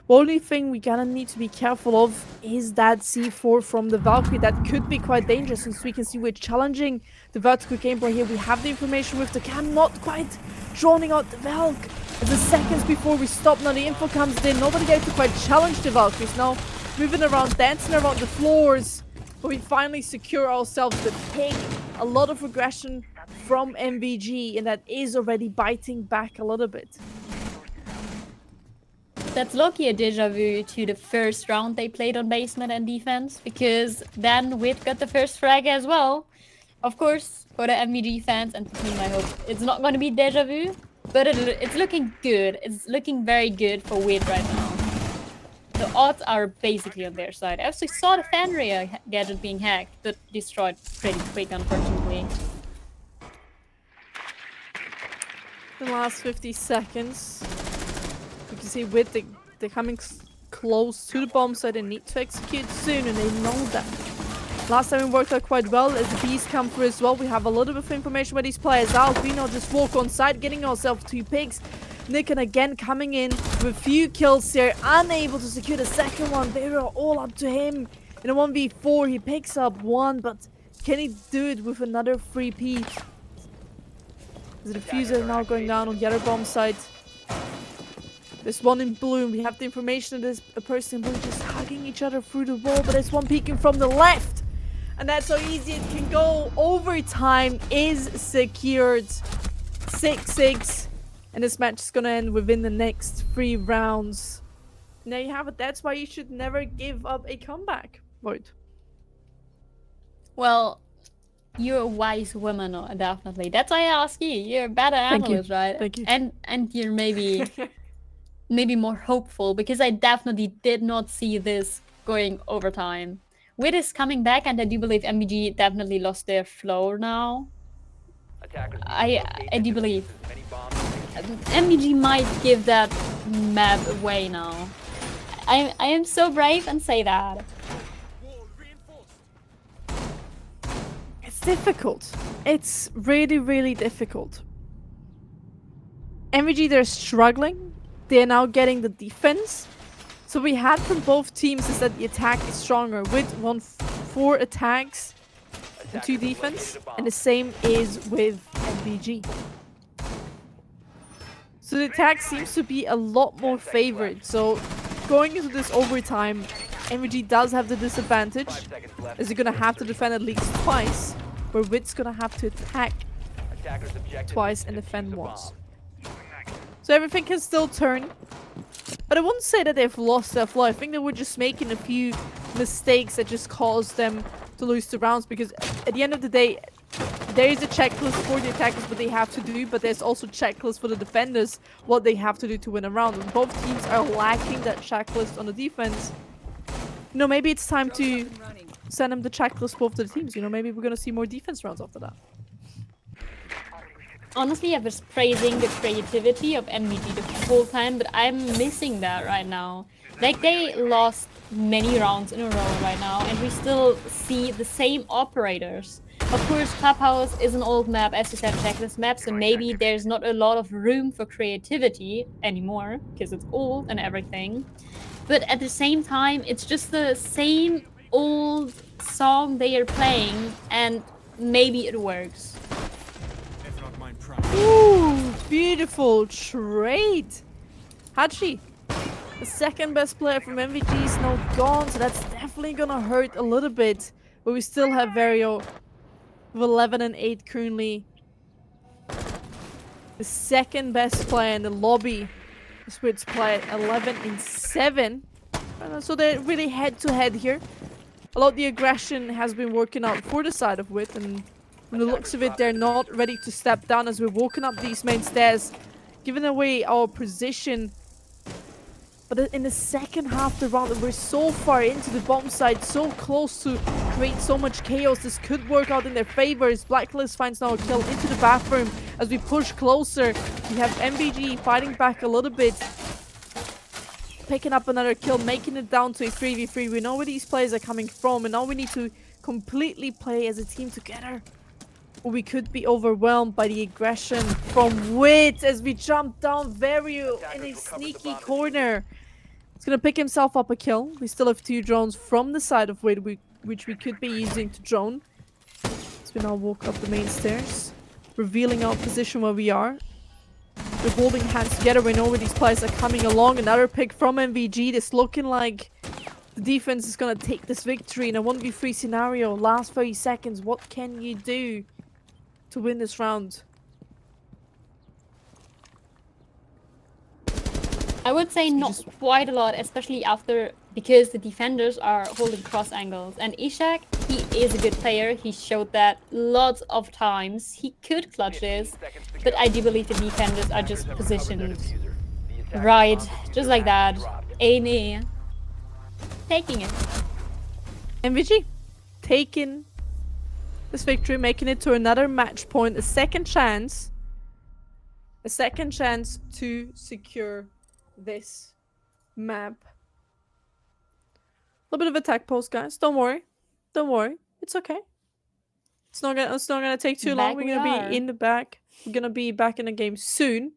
The only thing we gonna need to be careful of is that C4 from the Valkyrie. That could be quite dangerous, since we can see we're challenging the vertical gameplay here. We have the information with the cam, not quite droning out the Valk. As the seconds before we stop, now the info comes in. Nobody there to quite challenge the Valkyries. Now moving around, dancing around the floors. But we finally secure ourselves the pick. A lot of regression from MVG, and that is already biting back a little bit. That's lucky a deja vu to the first round they played on basement and defense, because then WiT got the first frag as well. Of course, for the MVG fans and the team, I hope it's not going to be deja vu, but it's looking good. It's looking very good for WiT right now. The odds are basically on their side. I actually saw the Fenrir gadget being hacked, but destroyed pretty quick, unfortunately. The last 50 seconds. You can see WiT, they're coming close to the bomb site. They need to execute soon, and they know that. Last time it worked out quite well as the bees come through as well. We have a little bit of information where these players are. We now just walk on site, getting ourselves 2 picks. Nicken again coming in with a few kills here, unable to secure the second one. They are all up to him. In a 1v4, he picks up 1, but can he do it with another 3P? The diffuser now going down on the other bomb site. There's one in blue. We have the information that there's a person in blue just hugging each other through the wall, but there's one peeking from the left. And that's how easy it can go. Overtime is secured. 6-6. And this match is gonna end within the next 3 rounds. And there you have it. That's why you should never give up a comeback, Void. Well, you're a wise woman, definitely. That's why I ask you. You're a better analyst, right? Thank you. And you're maybe more hopeful, because I definitely did not see this going overtime. WiT is coming back, and I do believe MVG definitely lost their flow now. I do believe MVG might give that map away now. I am so brave and say that. It's difficult. It's really, really difficult. MVG, they're struggling. They're now getting the defense. So we had from both teams is that the attack is stronger. WiT won 4 attacks and 2 defense. And the same is with MVG. So the attack seems to be a lot more favored. So going into this overtime, MVG does have the disadvantage, as you're going to have to defend at least twice, where WiT's going to have to attack twice and defend once. So everything can still turn. But I wouldn't say that they've lost their flow. I think they were just making a few mistakes that just caused them to lose the rounds, because at the end of the day, there is a checklist for the attackers what they have to do, but there's also checklist for the defenders what they have to do to win a round. And both teams are lacking that checklist on the defense. You know, maybe it's time to send them the checklist for both the teams. You know, maybe we're gonna see more defense rounds after that. Honestly, I was praising the creativity of MVG the whole time, but I'm missing that right now. Like, they lost many rounds in a row right now, and we still see the same operators. Of course, Clubhouse is an old map, as you said, checklist map, so maybe there's not a lot of room for creativity anymore, because it's old and everything. But at the same time, it's just the same old song they are playing, and maybe it works. Ooh, beautiful trade. Hachi, the second best player from MVG is now gone, so that's definitely gonna hurt a little bit. But we still have Vario with 11 and 8 currently. The second best player in the lobby is WiT's player at 11 and 7. So they're really head to head here. A lot of the aggression has been working out for the side of WiT, and From the looks of it, they're not ready to step down as we're walking up these main stairs, giving away our position. But in the second half of the round, we're so far into the bomb site, so close to create so much chaos. This could work out in their favor as Blacklist finds now a kill into the bathroom. As we push closer, we have MBG fighting back a little bit, picking up another kill, making it down to a 3v3. We know where these players are coming from, and now we need to completely play as a team together. Or we could be overwhelmed by the aggression from WiT as we jump down very in a sneaky corner. He's gonna pick himself up a kill. We still have 2 drones from the side of WiT, which we could be using to drone. As we now walk up the main stairs, revealing our position where we are. We're holding hands together. We know where these players are coming along. Another pick from MVG. This looking like the defense is gonna take this victory in a 1v3 scenario. Last 30 seconds. What can you do to win this round? I would say not quite a lot, especially because the defenders are holding cross angles. And Ishak, he is a good player. He showed that lots of times. He could clutch this, but I do believe the defenders are just positioned right, just like that. Amy taking it. MVG taking this victory, making it to another match point, a second chance to secure this map. A little bit of attack pulse, guys. Don't worry, it's okay. It's not gonna take too long. We're gonna be in the back. We're gonna be back in the game soon,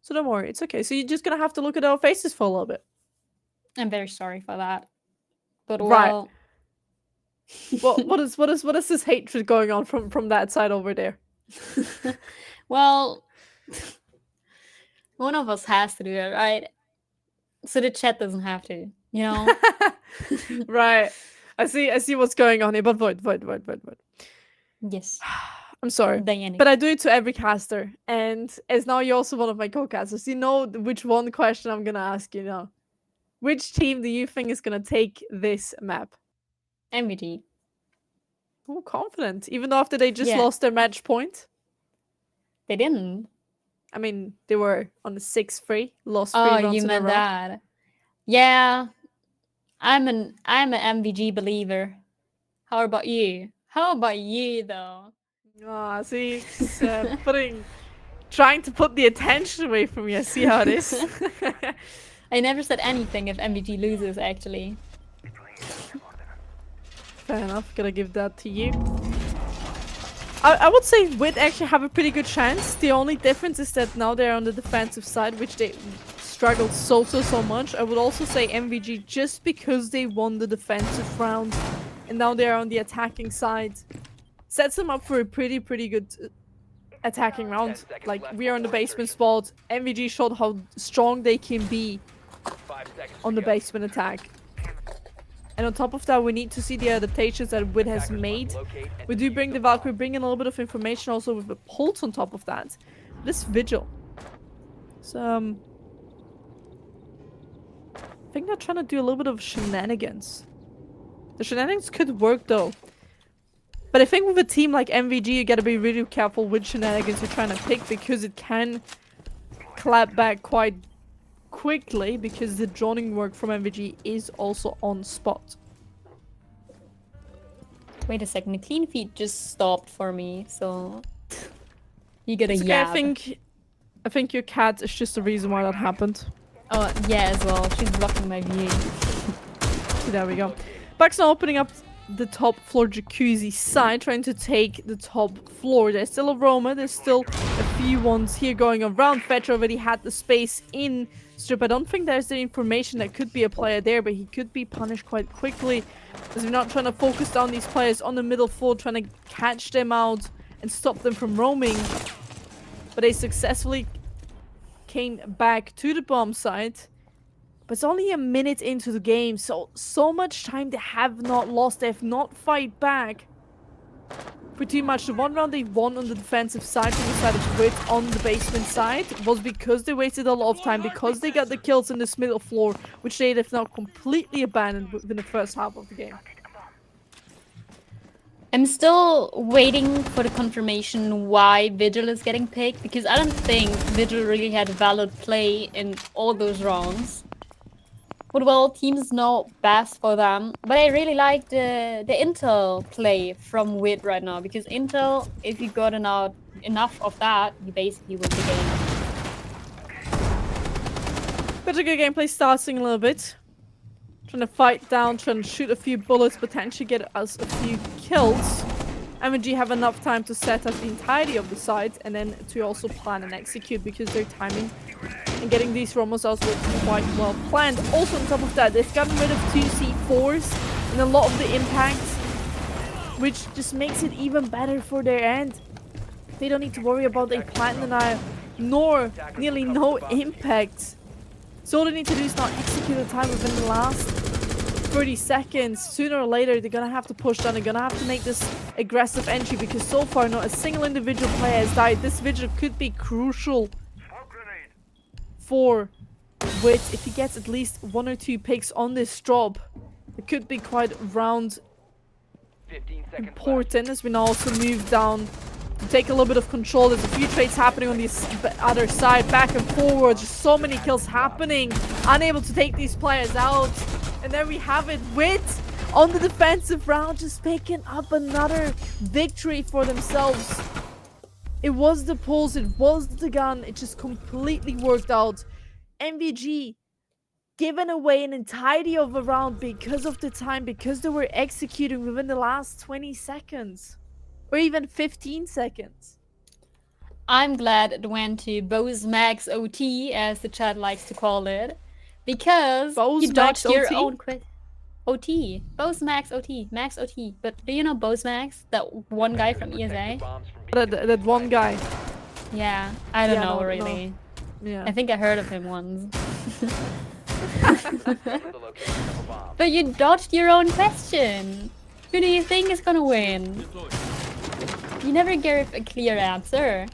so don't worry, it's okay. So you're just gonna have to look at our faces for a little bit. I'm very sorry for that, but Right. well. what is this hatred going on from that side over there? Well, one of us has to do it, right? So the chat doesn't have to, you know? Right. I see what's going on here, but void. Yes. I'm sorry. Dynamic. But I do it to every caster. And as now you're also one of my co-casters, you know which one question I'm gonna ask you now. Which team do you think is gonna take this map? MVG. Oh, confident. Even though after they just lost their match point. They didn't. I mean, they were on the 6-3, lost 3 Oh, rounds you in a meant row. that. Yeah. I'm an MVG believer. How about you? How about you though? Ah, see, trying to put the attention away from you. See how it is. I never said anything if MVG loses, actually. Fair enough. Gotta give that to you. I would say WiT actually have a pretty good chance. The only difference is that now they're on the defensive side, which they struggled so much. I would also say MVG, just because they won the defensive round and now they're on the attacking side, sets them up for a pretty good attacking round. Like, we are on the basement spot. MVG showed how strong they can be on the basement attack. And on top of that, we need to see the adaptations that WiT has made. We do bring the Valkyrie, bring in a little bit of information also with the pulse on top of that. This Vigil. So, I think they're trying to do a little bit of shenanigans. The shenanigans could work though. But I think with a team like MVG, you gotta be really careful which shenanigans you're trying to pick, because it can clap back quite quickly, because the droning work from MVG is also on spot. Wait a second, the clean feed just stopped for me, so you gotta yab. I think your cat is just the reason why that happened. Oh yeah, as well. She's blocking my view. So there we go. Buck's now opening up the top floor jacuzzi side, trying to take the top floor. There's still a roamer, there's still a few ones here going around. Fetch already had the space in strip. I don't think there's the information that could be a player there, but he could be punished quite quickly, as we're not trying to focus down these players on the middle floor, trying to catch them out and stop them from roaming. But they successfully came back to the bomb site. But it's only a minute into the game, so much time they have not lost. They have not fight back pretty much. The one round they won on the defensive side from the side of WiT on the basement side was because they wasted a lot of time, because they got the kills in this middle floor, which they have now completely abandoned within the first half of the game. I'm still waiting for the confirmation why Vigil is getting picked, because I don't think Vigil really had valid play in all those rounds. But well, teams know best for them. But I really like the Intel play from WiT right now, because Intel, if you got enough of that, you basically win the game. Better good gameplay starting a little bit. Trying to fight down, trying to shoot a few bullets, potentially get us a few kills. MG have enough time to set up the entirety of the site and then to also plan and execute, because their timing and getting these Romos out was quite well planned. Also on top of that, they've gotten rid of 2 C4s and a lot of the impacts, which just makes it even better for their end. They don't need to worry about a plant denial, nor nearly no impact. So all they need to do is not execute the time within the last 30 seconds. Sooner or later, they're gonna have to push down. They're gonna have to make this aggressive entry, because so far not a single individual player has died. This vigil could be crucial for WiT. If he gets at least 1 or 2 picks on this drop, it could be quite round 15 seconds important, as we now also move down to take a little bit of control. There's a few trades happening on the other side, back and forward, just so many kills happening, unable to take these players out. And there we have it, WiT on the defensive round, just picking up another victory for themselves. It was the pulse, it was the gun, it just completely worked out. MVG given away an entirety of a round because of the time, because they were executing within the last 20 seconds. Or even 15 seconds. I'm glad it went to Bo's Max OT, as the chat likes to call it, because Bo's you dodged Max your OT? own OT. Bo's Max OT. Max OT. But do you know Bo's Max? That one guy from ESA? That one guy. Yeah, I don't Yeah, know no, really. Yeah. I think I heard of him once. But you dodged your own question. Who do you think is gonna win? You never gave a clear answer.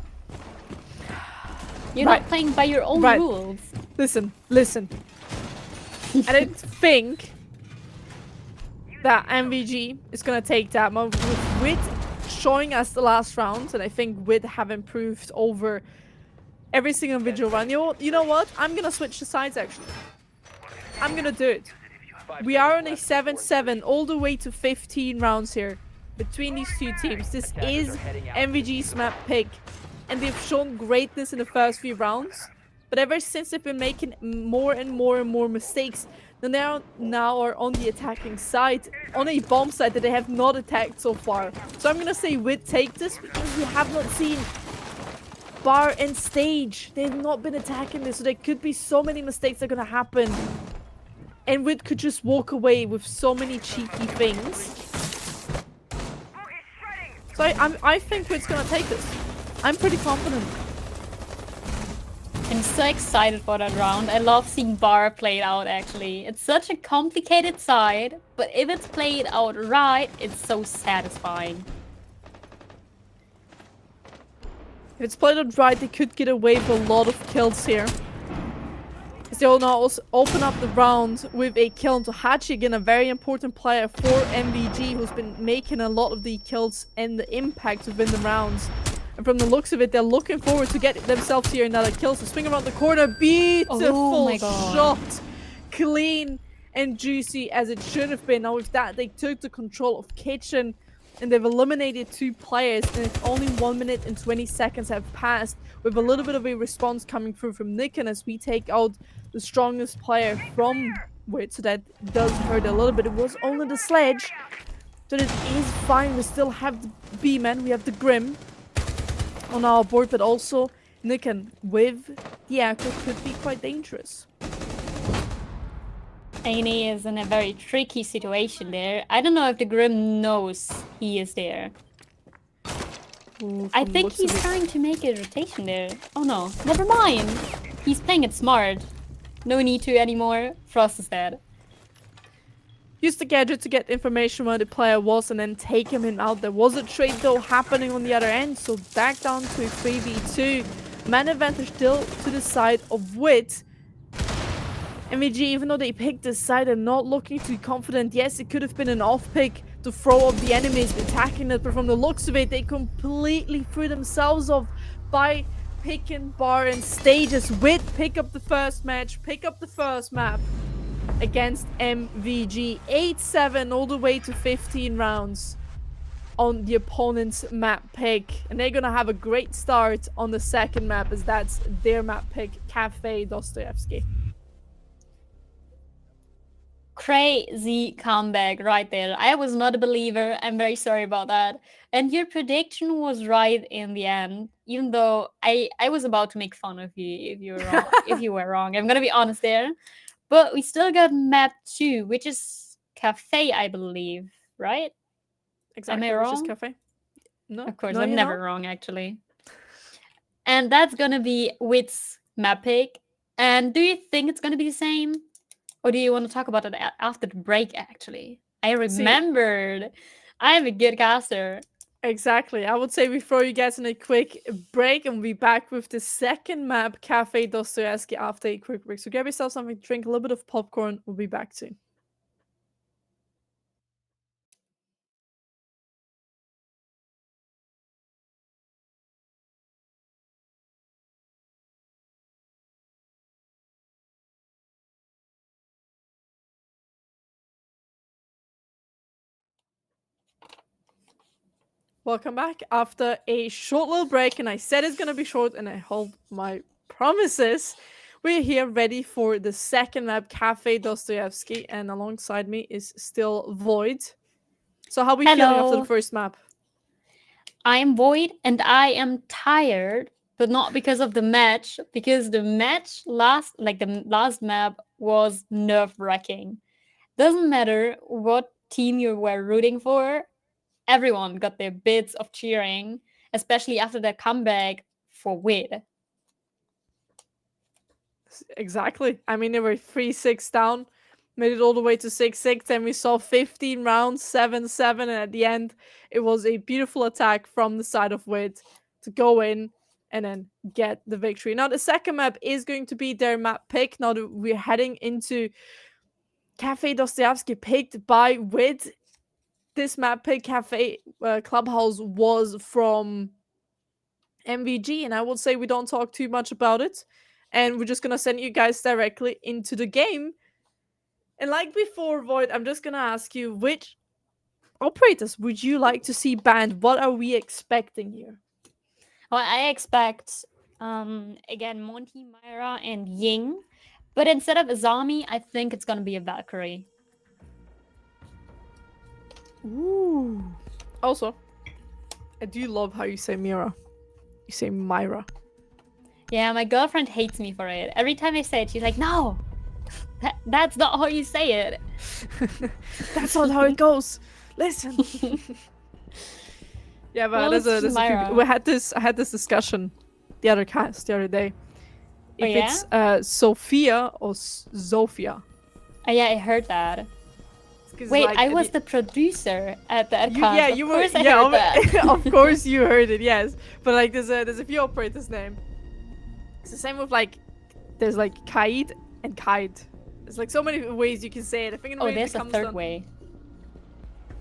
You're Right. not playing by your own Right. rules. Listen. I didn't think that MVG is gonna take that move with WiT showing us the last round, and I think WiT have improved over every single individual round. You know what? I'm gonna switch the sides actually. I'm gonna do it. We are on a 7-7 all the way to 15 rounds here between these two teams. This is MVG's map pick, and they've shown greatness in the first few rounds. But ever since they've been making more and more mistakes, then they now are on the attacking side, on a bomb side that they have not attacked so far. So I'm gonna say WiT take this, because we have not seen bar and stage. They've not been attacking this, so there could be so many mistakes that are gonna happen. And WiT could just walk away with so many cheeky things. So I think WiT's gonna take this. I'm pretty confident. I'm so excited for that round. I love seeing bar played out actually. It's such a complicated side, but if it's played out right, it's so satisfying. If it's played out right, they could get away with a lot of kills here. As they will now also open up the round with a kill into Hachi, again a very important player for MVG, who's been making a lot of the kills and the impact within the rounds. And from the looks of it, they're looking forward to get themselves here another kill. So swing around the corner, beautiful my God. shot, clean and juicy as it should have been. Now with that, they took the control of Kitchen, and they've eliminated 2 players, and it's only 1 minute and 20 seconds have passed, with a little bit of a response coming through from Nikan as we take out the strongest player from WiT, so that does hurt a little bit. It was only the sledge, but it is fine. We still have the B-man, we have the Grim on our board, but also Nikan with the Echo could be quite dangerous. Aine is in a very tricky situation there. I don't know if the Grim knows he is there. Ooh, I from the think looks of he's it. trying to make a rotation there. Oh no, never mind. He's playing it smart. No need to anymore. Frost is dead. Use the gadget to get information where the player was and then take him out. There was a trade though happening on the other end, so back down to a 3v2. Man advantage still to the side of WiT. MVG, even though they picked this side, are not looking too confident. Yes, it could have been an off pick to throw off the enemies attacking it, but from the looks of it, they completely threw themselves off by picking bar and stages. WiT pick up the first match, pick up the first map against MVG. 8-7 all the way to 15 rounds on the opponent's map pick. And they're gonna have a great start on the second map, as that's their map pick, Cafe Dostoevsky. Crazy comeback right there. I was not a believer. I'm very sorry about that. And your prediction was right in the end, even though I was about to make fun of you if you were wrong. If you were wrong, I'm gonna be honest there. But we still got map 2, which is Cafe, I believe, right? Exactly, Am I which is wrong? Cafe. No, Of course, no, I'm you're never not. wrong actually. And that's gonna be WiT's map pick. And do you think it's gonna be the same? Or do you want to talk about it after the break, actually? I remembered. I'm a good caster. Exactly. I would say before you get in a quick break, and we'll be back with the second map, Cafe Dostoevsky, after a quick break. So grab yourself something to drink, a little bit of popcorn. We'll be back soon. Welcome back after a short little break, and I said it's gonna be short, and I hold my promises. We're here ready for the second map, Cafe Dostoevsky, and alongside me is still Void. So how are we feeling after the Hello. first map? I am Void and I am tired, but not because of the match, because the match the last map was nerve-wracking. Doesn't matter what team you were rooting for, everyone got their bits of cheering, especially after their comeback for WiT. Exactly. I mean, they were 3-6 down, made it all the way to 6-6. Then we saw 15 rounds, 7-7, and at the end, it was a beautiful attack from the side of WiT to go in and then get the victory. Now, the second map is going to be their map pick. Now that we're heading into Cafe Dostoevsky, picked by WiT. This map pick, Cafe Clubhouse, was from MVG, and I will say we don't talk too much about it, and we're just gonna send you guys directly into the game. And like before, Void, I'm just gonna ask you, which operators would you like to see banned? What are we expecting here? Well, I expect again Monty, Myra, and Ying, but instead of Azami, I think it's gonna be a Valkyrie. Ooh. Also, I do love how you say Mira. You say Myra. Yeah, my girlfriend hates me for it. Every time I say it, she's like, "No, that's not how you say it." That's not how it goes. Listen. Yeah, but Well, there's it's a Myra. I had this discussion the other day. If yeah? it's Sophia or Zofia. Oh, yeah, I heard that. 'Cause, Wait, like, I was the producer at that you, cast. yeah, Of you course were. I Yeah, heard that. of course you heard it. Yes, but like there's a few operators' name. It's the same with like there's like Kaid and Kaid. There's like so many ways you can say it. I think it Oh, really there's a becomes third way.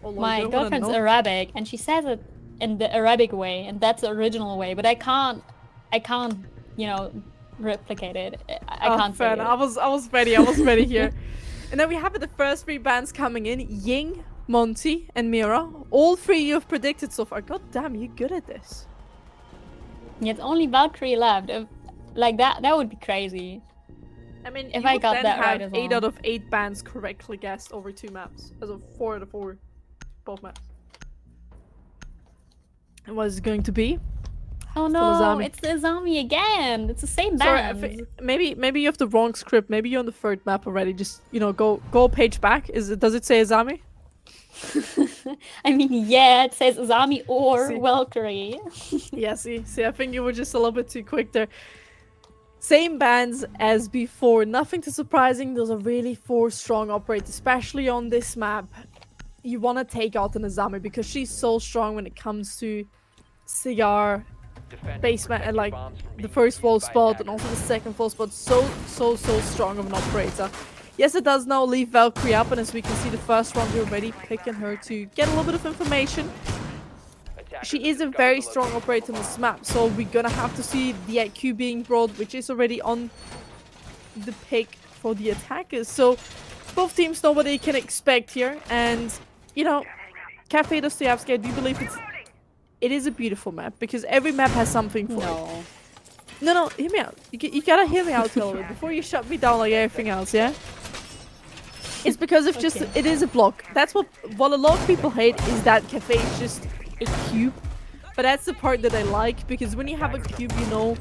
Oh, Lord, My you don't wanna girlfriend's know? Arabic, and she says it in the Arabic way, and that's the original way. But I can't, you know, replicate it. I Oh, can't fair say enough. it. I was ready. I was ready here. And then we have the first three bands coming in: Ying, Monty, and Mira. All three you've predicted so far. God damn, you're good at this. It's only Valkyrie left. Like that would be crazy. I mean, If you I would got then that right have as 8 well. out of 8 bands correctly guessed over 2 maps. As of 4 out of 4. Both maps. And what is it going to be? Oh Still no, Azami. it's the Azami again. It's the same Sorry, band. maybe you have the wrong script. Maybe you're on the third map already. Just, go a page back. Does it say Azami? I mean, yeah, it says Azami or See. Valkyrie. Yeah, see, I think you were just a little bit too quick there. Same bands as before. Nothing too surprising. Those are really 4 strong operators, especially on this map. You want to take out an Azami because she's so strong when it comes to CR, basement, and like the first full spot and also the second full spot. So strong of an operator. Yes, it does now leave Valkyrie up, and as we can see, the first round we're already picking her to get a little bit of information. She is a very strong operator on this map, so we're gonna have to see the IQ being brought, which is already on the pick for the attackers. So both teams know what they can expect here, and you know, Cafe Dostoyevsky, I do believe it is a beautiful map because every map has something for it. No, hear me out. You gotta hear me out a little bit before you shut me down like everything else, yeah? It's because of just, it is a block. That's what a lot of people hate, is that Cafe is just a cube. But that's the part that I like, because when you have a cube, you know,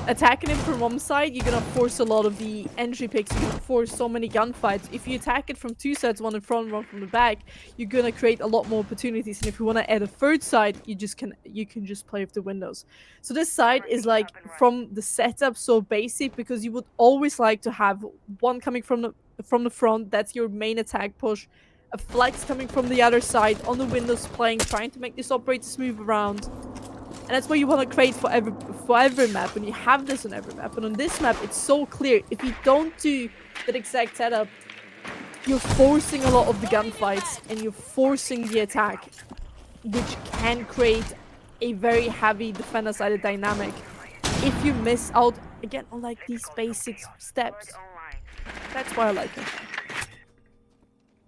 attacking it from one side, you're gonna force a lot of the entry picks. You're gonna force so many gunfights. If you attack it from two sides, one in front, one from the back, you're gonna create a lot more opportunities. And if you want to add a third side, you can just play with the windows. So this side is like from the setup so basic, because you would always like to have one coming from the front. That's your main attack push. A flex coming from the other side on the windows playing, trying to make these operators move around. And that's what you want to create for every map, and you have this on every map. And on this map, it's so clear. If you don't do that exact setup, you're forcing a lot of the gunfights, and you're forcing the attack, which can create a very heavy defender-sided dynamic if you miss out, again, on like these basic steps. That's why I like it.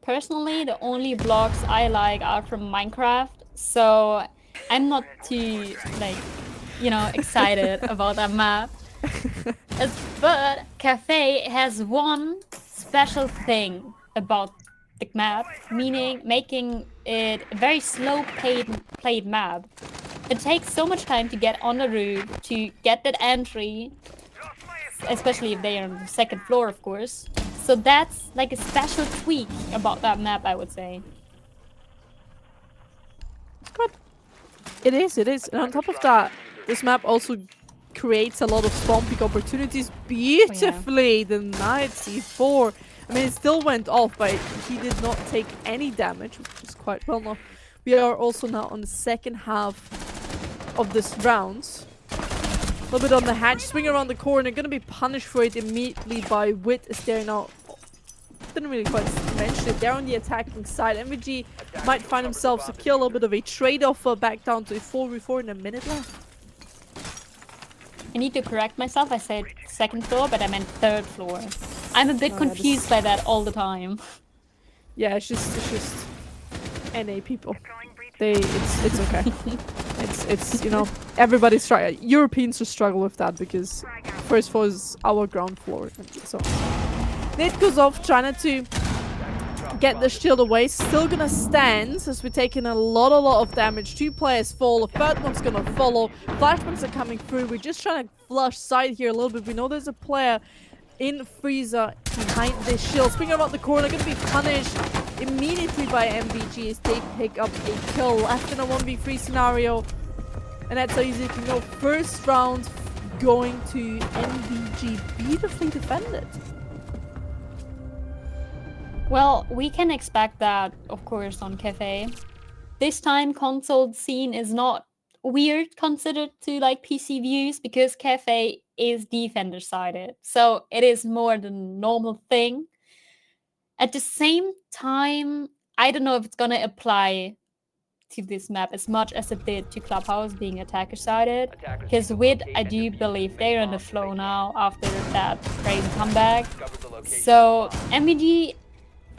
Personally, the only blocks I like are from Minecraft, so I'm not too, like, you know, excited about that map. But Cafe has one special thing about the map, meaning making it a very slow played map. It takes so much time to get on the roof, to get that entry, especially if they are on the second floor, of course. So that's like a special tweak about that map, I would say. Good. It is. And on top of that, this map also creates a lot of spawn pick opportunities beautifully. The knight C4. I mean, it still went off, but he did not take any damage, which is quite well known. We are also now on the second half of this round. A little bit on the hatch, swing around the corner, gonna be punished for it immediately by WiT, as they're now... Didn't really quite mention it. They're on the attacking side. MVG might find themselves a kill, a little bit of a trade-off back down to a 4v4 in a minute left. I need to correct myself. I said second floor, but I meant third floor. I'm a bit confused by that all the time. Yeah, it's just NA people. It's okay. it's you know, everybody's trying. Europeans just struggle with that because first floor is our ground floor, and so Nate goes off trying to get the shield away. Still gonna stand as we're taking a lot of damage. Two players fall. A third one's gonna follow. Flashbangs are coming through. We're just trying to flush side here a little bit. We know there's a player in freezer behind this shield. Swinging around the corner, gonna be punished immediately by MVG as they pick up a kill. Left in a 1v3 scenario. And that's how easy you can go. First round going to MVG. Beautifully defended. Well, we can expect that, of course, on Cafe. This time, console scene is not weird considered to like PC views because Cafe is defender-sided. So it is more the normal thing. At the same time, I don't know if it's gonna apply to this map as much as it did to Clubhouse being attacker-sided. Because WiT, I do believe they're in the flow now after that crazy comeback. So MVG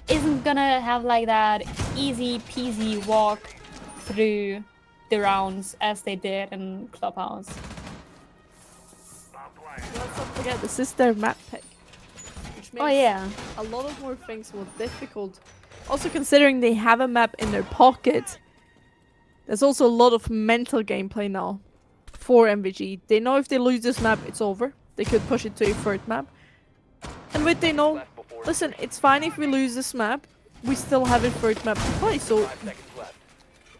isn't gonna have like that easy peasy walk through the rounds as they did in Clubhouse. Let's not forget, this is their map pick. Which makes a lot of more things more difficult. Also considering they have a map in their pocket, there's also a lot of mental gameplay now for MVG. They know if they lose this map, it's over. They could push it to a third map. And WiT, they know, listen, it's fine if we lose this map. We still have a third map to play, so...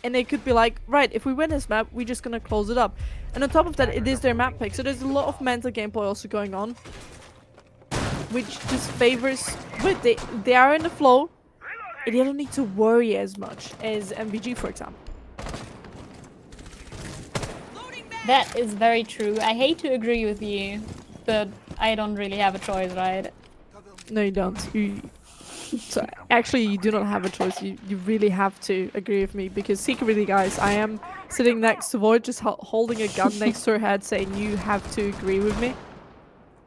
And they could be like, right, if we win this map, we're just gonna close it up. And on top of that, it is their map pick, so there's a lot of mental gameplay also going on. Which just favors WiT. They are in the flow, and they don't need to worry as much as MVG, for example. That is very true. I hate to agree with you, but I don't really have a choice, right? No, you don't. So actually, you do not have a choice. You really have to agree with me because secretly, guys, I am sitting next to Void, just holding a gun next to her head, saying you have to agree with me.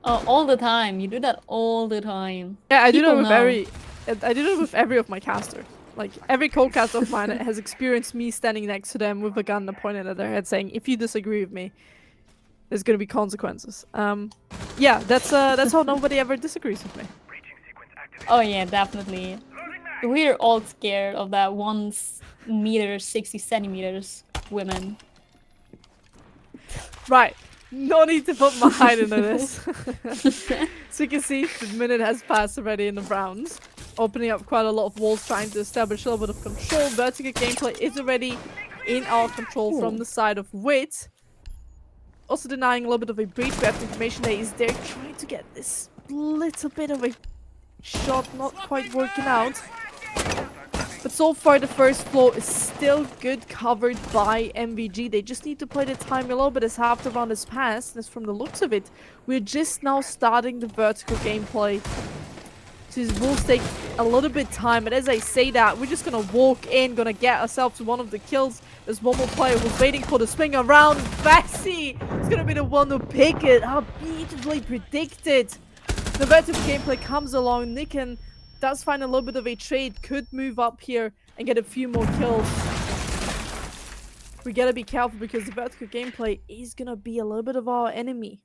Oh, all the time. You do that all the time. Yeah, I do People that with know. I do that with every of my caster. Like every co-caster of mine has experienced me standing next to them with a gun pointed at their head, saying, "If you disagree with me, there's gonna be consequences." Yeah, that's how nobody ever disagrees with me. Oh yeah, definitely. We're all scared of that 1 meter 60 centimeters women. Right. No need to put my height into this. So you can see the minute has passed already in the rounds, opening up quite a lot of walls, trying to establish a little bit of control. Vertical gameplay is already in our control from the side of WiT. Also denying a little bit of a breach. We have information that is there trying to get this little bit of a shot, not quite working out. But so far the first floor is still good covered by MVG. They just need to play the time a little bit as half the round has passed. And from the looks of it, we're just now starting the vertical gameplay. So this will take a little bit time. But as I say that, we're just gonna walk in, gonna get ourselves to one of the kills. There's one more player who's waiting for the swing around. Vassi is gonna be the one who pick it. How beautifully predicted. The vertical gameplay comes along. Nicken does find a little bit of a trade, could move up here and get a few more kills. We gotta be careful because the vertical gameplay is gonna be a little bit of our enemy.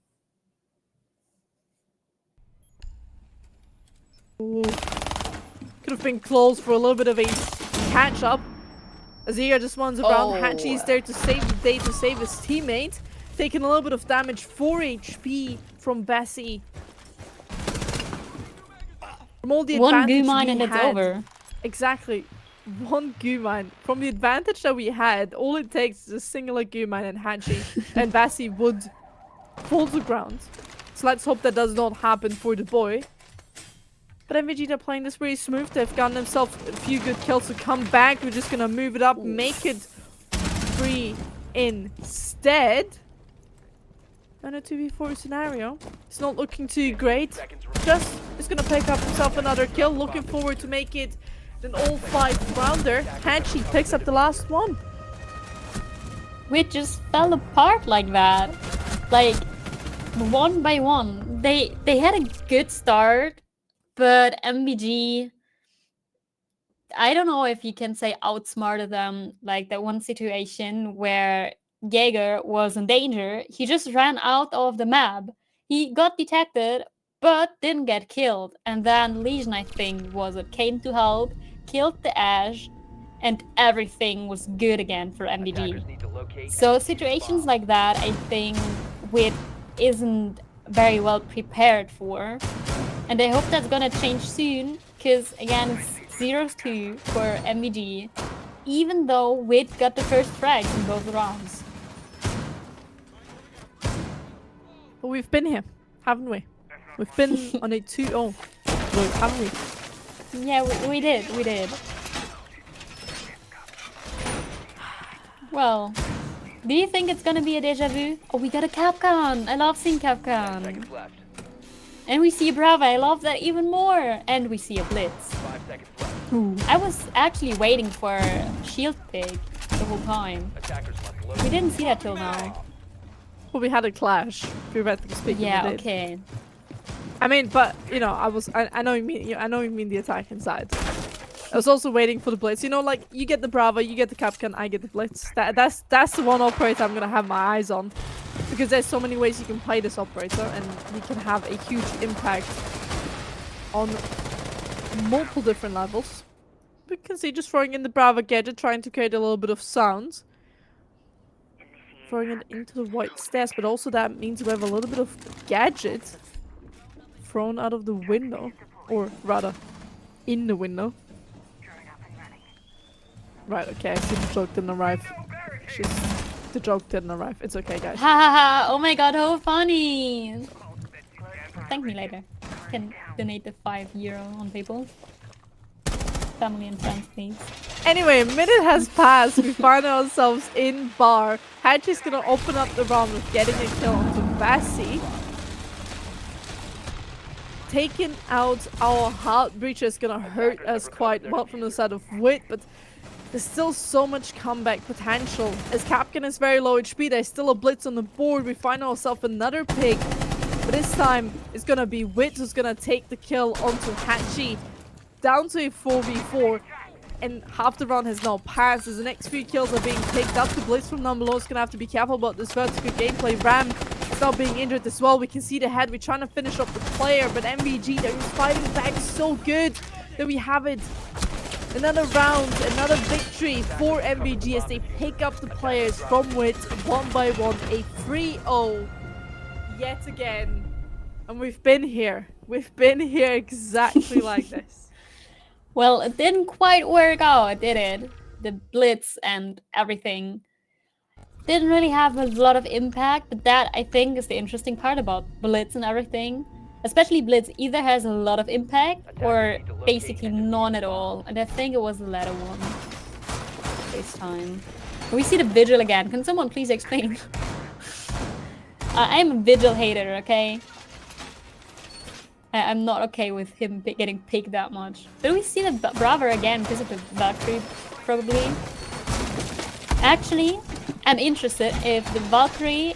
Ooh. Could have been close for a little bit of a catch-up. Azir just runs around. Hachi is there to save the day, to save his teammate. Taking a little bit of damage, 4 HP from Vassi. From all the One advantage goo mine we and it's had. over. Exactly. One goo mine. From the advantage that we had, all it takes is a singular goo mine and Hachi, and Vassi would fall to ground. So let's hope that does not happen for the boy. But MVG, they're playing this very smooth. They've gotten themselves a few good kills to come back. We're just gonna move it up, make it 3 instead. And a 2v4 scenario. It's not looking too great. Just is gonna pick up himself another kill. Looking forward to make it an all-5 rounder. Hachi picks up the last one. We just fell apart like that. Like, one by one. They had a good start, but MVG, I don't know if you can say outsmarted them. Like that one situation where Jaeger was in danger, he just ran out of the map. He got detected, but didn't get killed. And then Legion, I think, came to help, killed the Ash, and everything was good again for MVG. So situations like that, I think WiT isn't very well prepared for. And I hope that's gonna change soon, because again, it's 0-2 for MVG, even though WiT got the first frags in both rounds. But we've been here, haven't we? We've been on a 2-0, haven't we? Yeah, we did. Well, do you think it's gonna be a deja vu? Oh, we got a Capcan! I love seeing Capcan. And we see a Brava, I love that even more! And we see a Blitz. Ooh. I was actually waiting for a shield pick the whole time. We didn't see that till now. Well, we had a clash, theoretically speaking. Yeah, okay. I mean, but you know, I know you mean I know you mean the attacking side. I was also waiting for the Blitz. You know, like you get the Brava, you get the Capcan, I get the Blitz. That's the one operator I'm gonna have my eyes on, because there's so many ways you can play this operator, and you can have a huge impact on multiple different levels. We can see just throwing in the Brava gadget, trying to create a little bit of sound. Throwing it into the white stairs, but also that means we have a little bit of gadget thrown out of the window, or rather, in the window. Right, okay, I see the joke didn't arrive. The joke didn't arrive. It's okay, guys. Ha ha ha! Oh my god, how funny! Thank me later. Can donate the €5 on PayPal. Family and friends, please. Anyway, a minute has passed. We find ourselves in bar. Hachi's gonna open up the round with getting a kill onto Vassi. taking out our heart breacher is gonna hurt us quite well from the side of WiT, but there's still so much comeback potential. As Capcan is very low HP, there's still a blitz on the board. We find ourselves another pick, but this time it's gonna be WiT who's gonna take the kill onto Hachi, down to a 4v4. And half the round has now passed as the next few kills are being picked up. The blitz from down below is gonna have to be careful about this vertical gameplay. Ram is now being injured as well. We can see the head. We're trying to finish off the player, but MVG, they're just fighting back so good that we have it. Another round, another victory for MVG as they pick up the players from WiT one by one. A 3-0 yet again. And we've been here. We've been here exactly like this. Well, it didn't quite work out, did it? The blitz and everything didn't really have a lot of impact, but that, I think, is the interesting part about blitz and everything. Especially blitz either has a lot of impact or basically none at all. And I think it was the latter one this time. We see the vigil again. Can someone please explain? I'm a vigil hater, okay? I'm not okay with him getting picked that much. But we see the Brava again because of the Valkyrie, probably. Actually, I'm interested if the Valkyrie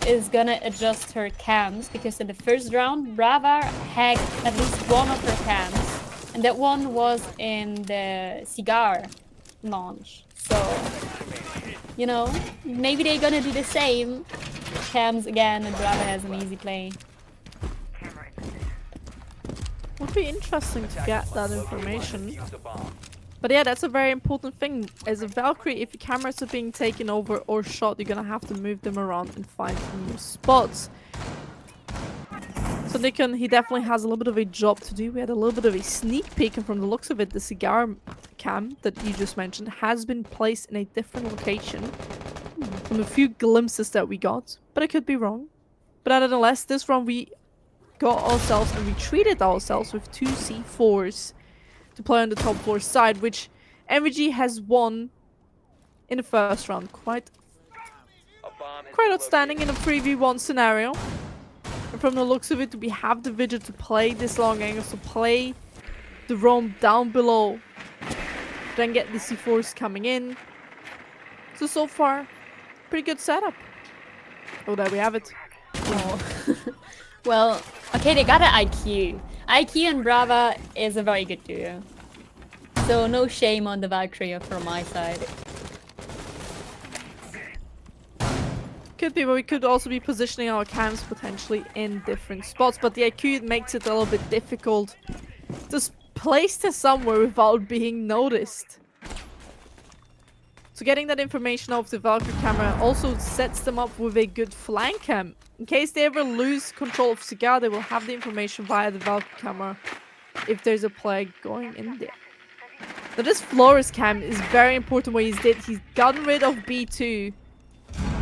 is gonna adjust her cams, because in the first round, Brava hacked at least one of her cams. And that one was in the cigar launch. So, you know, maybe they're gonna do the same cams again and Brava has an easy play. Would be interesting to get that information. But yeah, that's a very important thing. As a Valkyrie, if your cameras are being taken over or shot, you're gonna have to move them around and find new spots. So he definitely has a little bit of a job to do. We had a little bit of a sneak peek, and from the looks of it, the cigar cam that you just mentioned has been placed in a different location. From a few glimpses that we got, but I could be wrong. But nonetheless, this round we got ourselves and we treated ourselves with 2 C4s to play on the top floor side, which MVG has won in the first round. Quite outstanding in a 3v1 scenario. And from the looks of it, we have the vigil to play this long angle, to play the roam down below, then get the C4s coming in. So far, pretty good setup. Oh, there we have it. Oh. Well, okay, they got an IQ. IQ and Brava is a very good duo. So no shame on the Valkyrie from my side. Could be, but we could also be positioning our cams potentially in different spots. But the IQ makes it a little bit difficult to place them somewhere without being noticed. So getting that information off the Valkyrie camera also sets them up with a good flank cam. In case they ever lose control of Cigar, they will have the information via the Valkyrie camera if there's a plague going in there. Now this Flores cam is very important what he's gotten rid of B2,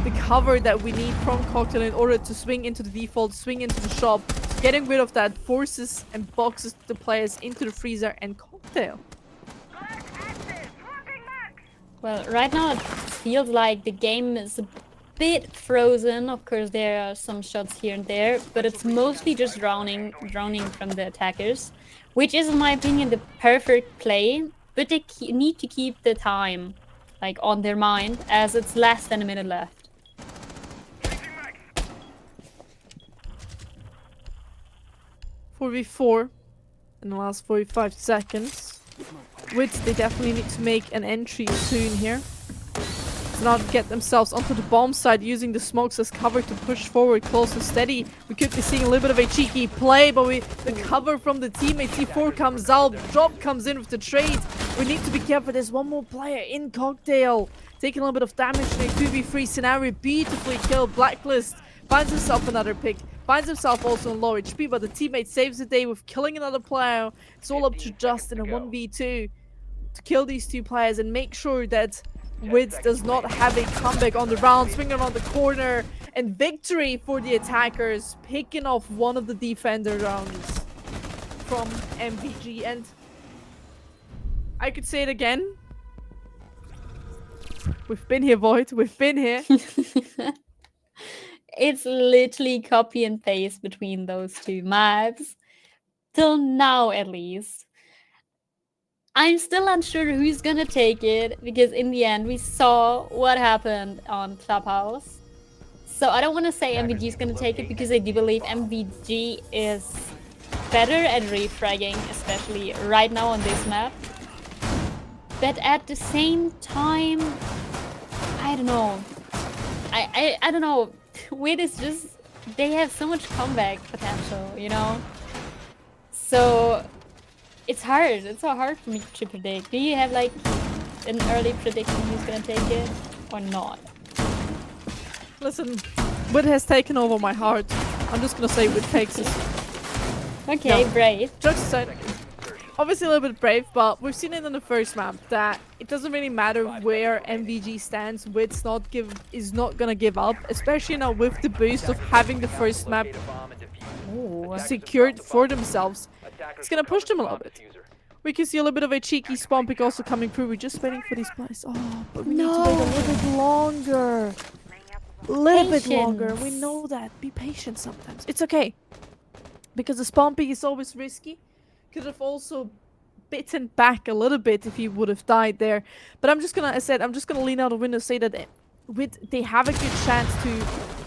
the cover that we need from Cocktail in order to swing into the default, swing into the shop. So getting rid of that forces and boxes the players into the freezer and Cocktail. Well, right now it feels like the game is a bit frozen. Of course, there are some shots here and there, but it's mostly just drowning from the attackers, which is, in my opinion, the perfect play. But they need to keep the time, like, on their mind, as it's less than a minute left. 4v4 in the last 45 seconds. WiT, they definitely need to make an entry soon here. To not get themselves onto the bomb side, using the smokes as cover to push forward close and steady. We could be seeing a little bit of a cheeky play, but the cover from the teammate C4 comes out, drop comes in with the trade. We need to be careful. There's one more player in Cocktail, taking a little bit of damage in a 2v3 scenario. Beautifully killed. Blacklist finds himself another pick, finds himself also in low HP, but the teammate saves the day with killing another player. It's all up to Justin, a 1v2 to kill these two players and make sure that WiT does not have a comeback on the round. Swinging around the corner, and victory for the attackers, picking off one of the defender rounds from MVG. And I could say it again. We've been here, Void. We've been here. It's literally copy and paste between those two maps. till now at least. I'm still unsure who's gonna take it because in the end we saw what happened on Clubhouse. So I don't want to say MVG is gonna take it because I do believe MVG is better at refragging, especially right now on this map. But at the same time, I don't know. I don't know. WiT is just, they have so much comeback potential, you know? So it's hard. It's so hard for me to predict. Do you have like an early prediction who's gonna take it or not? Listen, WiT has taken over my heart. I'm just gonna say WiT takes it. Okay, No. brave. Jokes aside, obviously a little bit brave, but we've seen it in the first map that it doesn't really matter where MVG stands. WiT's is not gonna give up, especially now with the boost of having the first map secured for themselves. It's gonna push them a little bit. We can see a little bit of a cheeky spawn pick also coming through. We're just waiting for these plays. Oh, but we need to wait a little bit longer. A little bit longer. We know that. Be patient sometimes. It's okay. Because the spawn pick is always risky. Could have also bitten back a little bit if he would have died there. But I'm just gonna, as I said, I'm just gonna lean out the window and say that they have a good chance to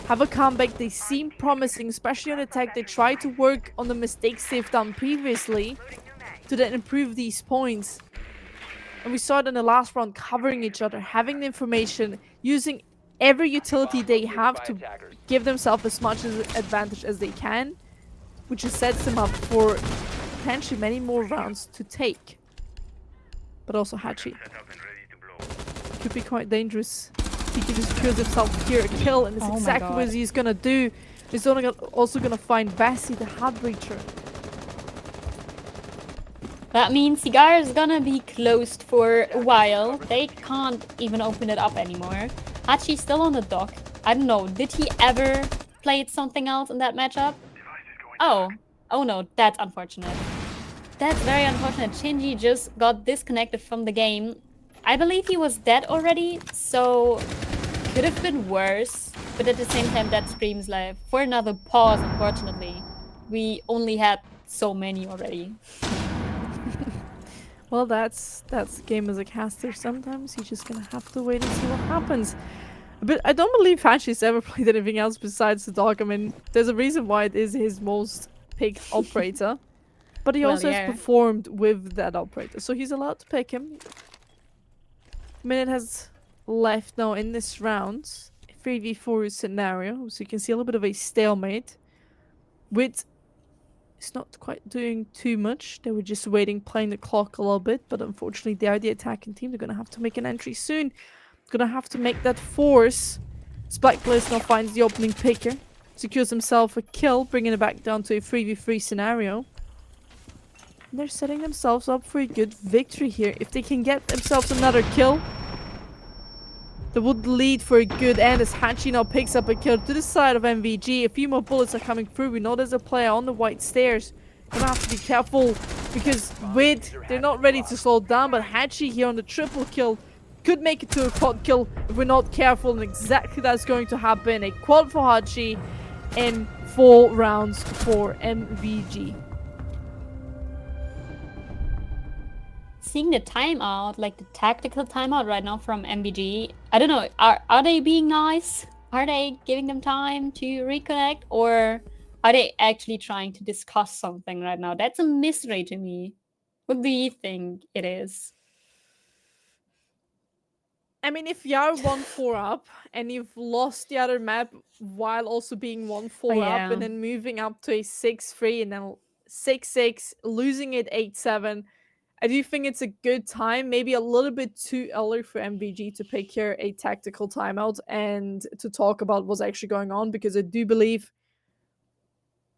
have a comeback. They seem promising, especially on attack. They try to work on the mistakes they've done previously to then improve these points. And we saw it in the last round, covering each other, having the information, using every utility they have to give themselves as much advantage as they can, which just sets them up for potentially many more rounds to take. But also Hachi could be quite dangerous. He can just secure himself here a kill, and it's exactly what he's gonna do. He's also gonna find Bassi, the Heartbreacher. That means Cigar is gonna be closed for a while. They can't even open it up anymore. Hachi's still on the dock. I don't know, did he ever play something else in that matchup? Oh no, that's unfortunate. That's very unfortunate. Shinji just got disconnected from the game. I believe he was dead already, so could have been worse. But at the same time, that screams like for another pause, unfortunately. We only had so many already. Well, that's the game as a caster. Sometimes you're just gonna have to wait and see what happens. But I don't believe Hachi's ever played anything else besides the dog. I mean, there's a reason why it is his most picked operator. But he also has performed with that operator, so he's allowed to pick him. A minute has left now in this round. 3v4 scenario, so you can see a little bit of a stalemate. WiT is not quite doing too much. They were just waiting, playing the clock a little bit, but unfortunately they are the attacking team. They're gonna have to make an entry soon. Gonna have to make that force. Spikeblitz now finds the opening picker. Secures himself a kill, bringing it back down to a 3v3 scenario. And they're setting themselves up for a good victory here. If they can get themselves another kill, that would lead for a good end as Hachi now picks up a kill to the side of MVG. A few more bullets are coming through. We know there's a player on the white stairs. Gonna have to be careful because WiT, they're not ready to slow down, but Hachi here on the triple kill could make it to a quad kill if we're not careful, and exactly that's going to happen. A quad for Hachi and 4 rounds for MVG. Seeing the timeout, like the tactical timeout right now from MVG, I don't know, are they being nice? Are they giving them time to reconnect, or are they actually trying to discuss something right now? That's a mystery to me. What do you think it is? I mean, if you're 1-4 up and you've lost the other map while also being 1-4 up and then moving up to a 6-3 and then 6-6, losing it 8-7, I do think it's a good time, maybe a little bit too early for MVG to pick here a tactical timeout and to talk about what's actually going on, because I do believe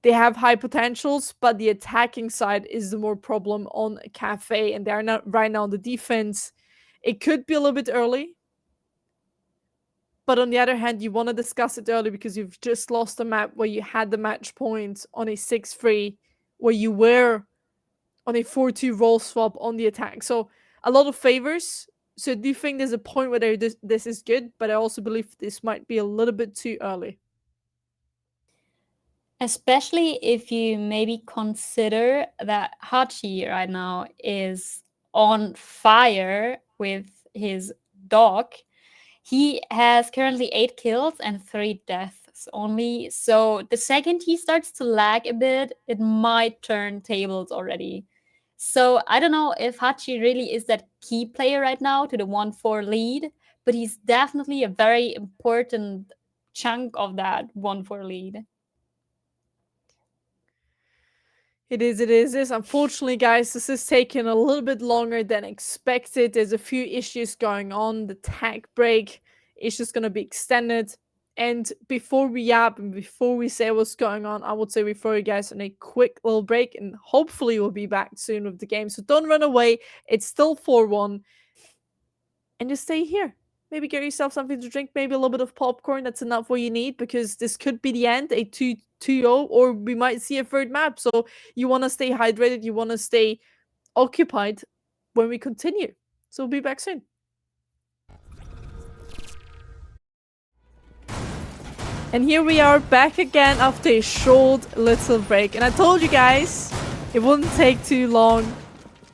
they have high potentials, but the attacking side is the more problem on Cafe, and they're not right now on the defense. It could be a little bit early, but on the other hand, you want to discuss it early because you've just lost a map where you had the match point on a 6-3, where you were on a 4-2 roll swap on the attack. So a lot of favors. So I do think there's a point where this is good, but I also believe this might be a little bit too early. Especially if you maybe consider that Hachi right now is on fire with his dog. He has currently 8 kills and 3 deaths only. So the second he starts to lag a bit, it might turn tables already. So I don't know if Hachi really is that key player right now to the 1-4 lead, but he's definitely a very important chunk of that 1-4 lead. It is. Unfortunately, guys, this is taking a little bit longer than expected. There's a few issues going on. The tag break is just going to be extended. And before we yap and before we say what's going on, I would say we throw you guys on a quick little break and hopefully we'll be back soon with the game. So don't run away. It's still 4-1. And just stay here. Maybe get yourself something to drink, maybe a little bit of popcorn. That's enough what you need because this could be the end, a 2-0, or we might see a third map. So you want to stay hydrated, you want to stay occupied when we continue. So we'll be back soon. And here we are back again after a short little break. And I told you guys it wouldn't take too long.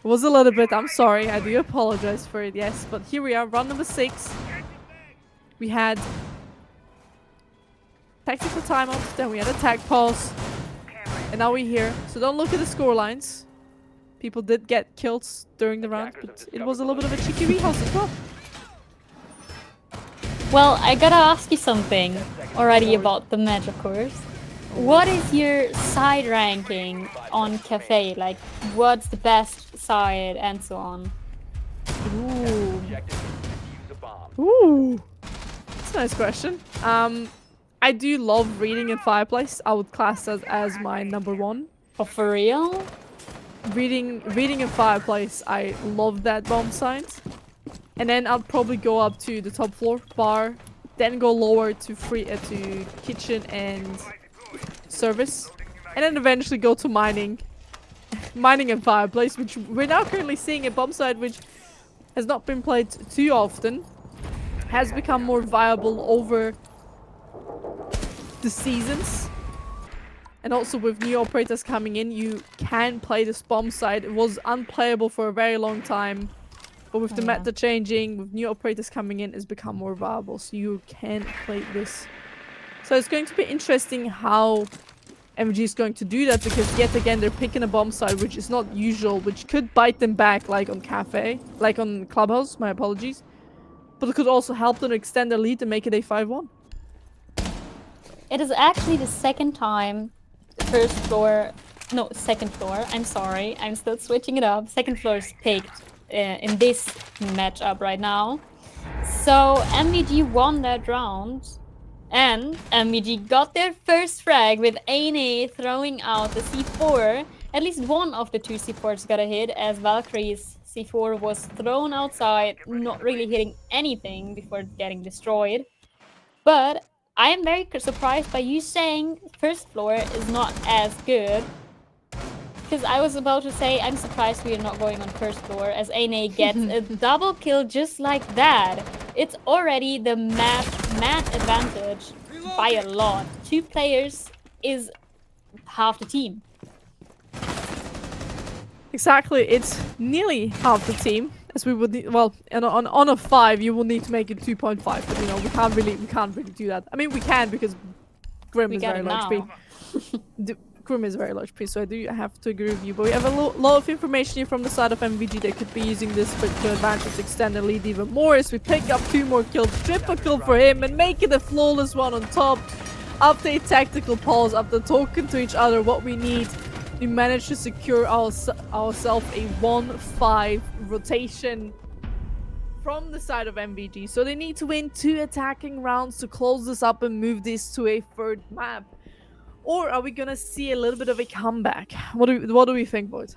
It was a little bit, I'm sorry, I do apologize for it, yes. But here we are, round number 6. We had tactical timeout, then we had attack pause, and now we're here. So don't look at the score lines. People did get killed during the round, but it was a little bit of a cheeky rehouse as well. Well, I gotta ask you something already about the match, of course. What is your side ranking on Cafe? Like, what's the best side and so on? Ooh. Objective is to defuse a bomb. Ooh. That's a nice question. I do love reading in Fireplace. I would class that as my number 1. Oh, for real? Reading in Fireplace, I love that bomb site. And then I'll probably go up to the top floor, bar, then go lower to to kitchen and service, and then eventually go to mining. Mining and Fireplace, which we're now currently seeing a bomb site which has not been played too often, has become more viable over the seasons. And also with new operators coming in, you can play this bomb site. It was unplayable for a very long time. But with the meta changing, with new operators coming in, it's become more viable. So you can play this. So it's going to be interesting how MG is going to do that. Because yet again, they're picking a bomb site, which is not usual. Which could bite them back, like on Cafe. Like on Clubhouse, my apologies. But it could also help them extend their lead and make it a 5-1. It is actually the second time first floor... No, second floor. I'm sorry. I'm still switching it up. Second floor is picked in this matchup right now. So MVG won that round. And MVG got their first frag with ANA throwing out the C4. At least one of the 2 C4s got a hit as Valkyrie's C4 was thrown outside, not really hitting anything before getting destroyed. But I am very surprised by you saying first floor is not as good. Because I was about to say, I'm surprised we are not going on first floor as ANA gets a double kill just like that. It's already the map advantage by a lot. 2 players is half the team. Exactly, it's nearly half the team. As we would need, well, on a 5, you will need to make it 2.5. But you know, we can't really do that. I mean, we can because Grim is very large P. Grim is very large P, so I do have to agree with you. But we have a lot of information here from the side of MVG. They could be using this particular advantage to extend the lead even more as we pick up 2 more kills. Triple kill for him and make it a flawless one on top. After a tactical pause, after talking to each other what we need, we managed to secure ourselves a 1-5 rotation from the side of MVG. So they need to win 2 attacking rounds to close this up and move this to a 3rd map. Or are we gonna see a little bit of a comeback? What do we think, boys?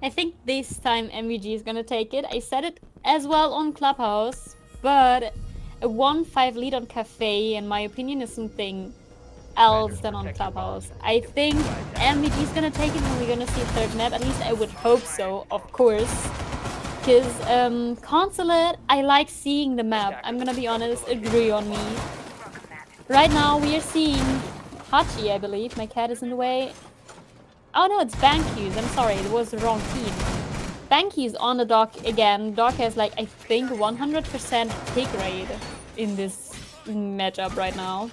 I think this time MVG is gonna take it. I said it as well on Clubhouse, but a 1-5 lead on Cafe, in my opinion, is something else than on Clubhouse. I think MVG is gonna take it and we're gonna see a 3rd map. At least I would hope so, of course. Because Consulate, I like seeing the map. I'm gonna be honest, agree on me. Right now we are seeing Hachi, I believe. My cat is in the way. Oh no, it's Banky's. I'm sorry, it was the wrong team. Banky's on the dock again. Dock has like, I think, 100% pick rate in this matchup right now.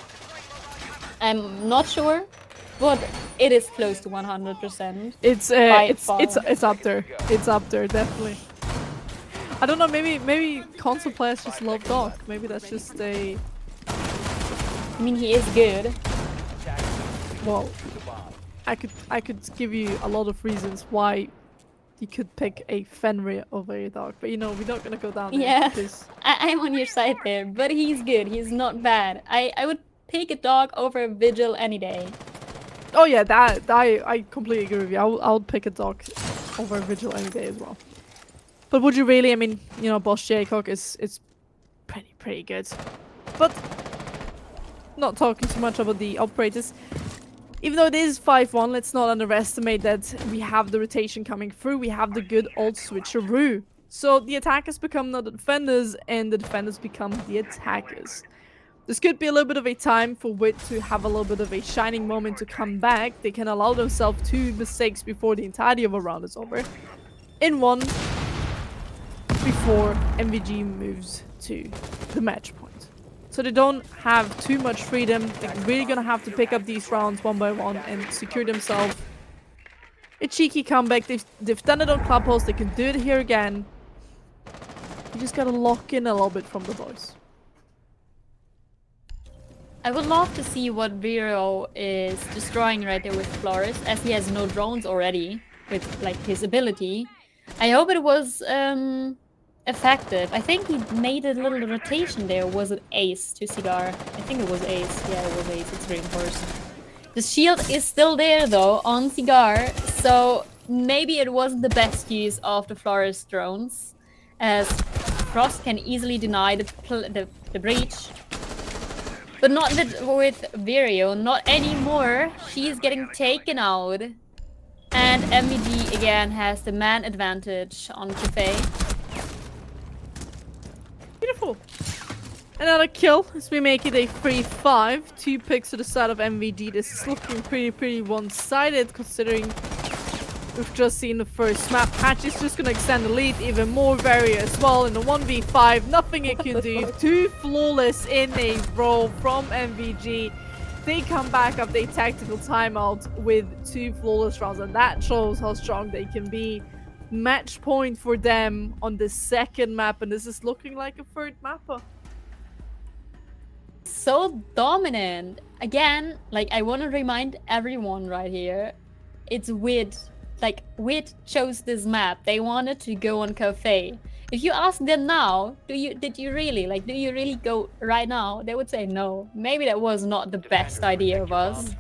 I'm not sure, but it is close to 100%. It's up there. It's up there, definitely. I don't know, maybe console players just love Doc. Maybe that's just a... I mean, he is good. Well, I could give you a lot of reasons why you could pick a Fenrir over a Doc, but you know, we're not gonna go down there. Yeah, Because... I'm on your side there, but he's good. He's not bad. I would pick a dog over a Vigil any day. Oh yeah, that I completely agree with you. I would pick a Doc over a Vigil any day as well. But would you really? I mean, you know, Boss Jaycock is pretty good. But not talking too much about the operators. Even though it is 5-1, let's not underestimate that we have the rotation coming through. We have the good old switcheroo. So the attackers become now the defenders, and the defenders become the attackers. This could be a little bit of a time for WiT to have a little bit of a shining moment to come back. They can allow themselves 2 mistakes before the entirety of a round is over. In one, before MVG moves to the match point. So they don't have too much freedom. They're really gonna have to pick up these rounds one by one and secure themselves a cheeky comeback. They've done it on Clubhouse. They can do it here again. You just gotta lock in a little bit from the boys. I would love to see what Vero is destroying right there with Flores, as he has no drones already with like his ability. I hope it was effective. I think he made a little rotation there. Was it Ace to Cigar? I think it was Ace. Yeah, it was Ace. It's reinforced. The shield is still there though on Cigar, so maybe it wasn't the best use of the Flores drones, as Frost can easily deny the breach. But not with Vireo, not anymore. She's getting taken out. And MVG again has the man advantage on Cafe. Beautiful. Another kill as we make it a 3-5. 2 picks to the side of MVG. This is looking pretty one-sided considering we've just seen the first map. Hatch is just gonna extend the lead even more. Very as well in the 1v5. Nothing it can do. 2 flawless in a row from MVG. They come back after a tactical timeout with 2 flawless rounds, and that shows how strong they can be. Match point for them on the second map, and this is looking like a third mapper. So dominant. Again, like I want to remind everyone right here, it's WiT. Like WiT chose this map. They wanted to go on Cafe. If you ask them now, do you really go right now? They would say no. Maybe that was not the best idea of us.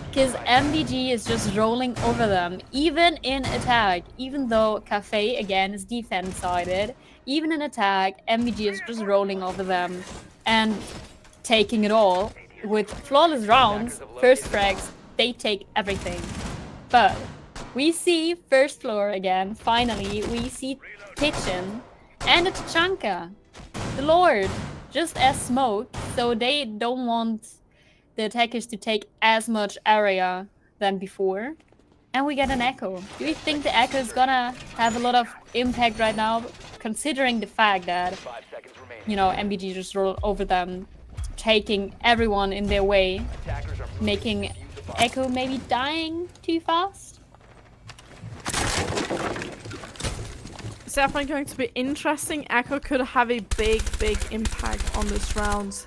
Because MVG is just rolling over them, even in attack. Even though Cafe again is defense-sided, even in attack, MVG is just rolling over them and taking it all. With flawless rounds, first frags, they take everything. But we see first floor again. Finally, we see kitchen and a Tachanka. The Lord, just as smoke, so they don't want the attackers to take as much area than before. And we get an Echo. Do you think the Echo is gonna have a lot of impact right now, considering the fact that, you know, MVG just rolled over them, taking everyone in their way, making Echo maybe dying too fast? It's definitely going to be interesting. Echo could have a big impact on this round.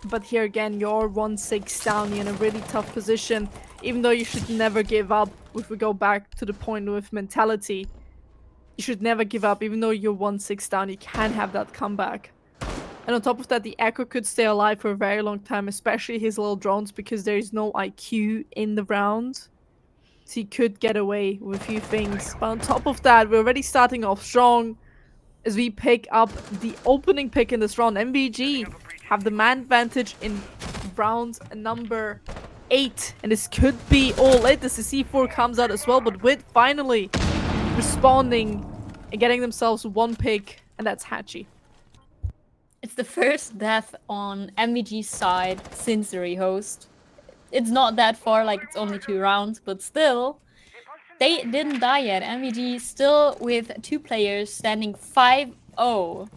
But here again, you're 1-6 down. You're in a really tough position. Even though you should never give up. If we go back to the point with mentality, you should never give up. Even though you're 1-6 down, you can have that comeback. And on top of that, the Echo could stay alive for a very long time, especially his little drones, because there is no IQ in the round. So he could get away with a few things. But on top of that, we're already starting off strong as we pick up the opening pick in this round. MVG have the man advantage in round number 8. And this could be all it as the C4 comes out as well. But WiT finally responding and getting themselves 1 pick. And that's Hachi. It's the first death on MVG's side since the rehost. it's not that far, like it's only 2 rounds, but still, they didn't die yet. MVG still with 2 players standing 5-0.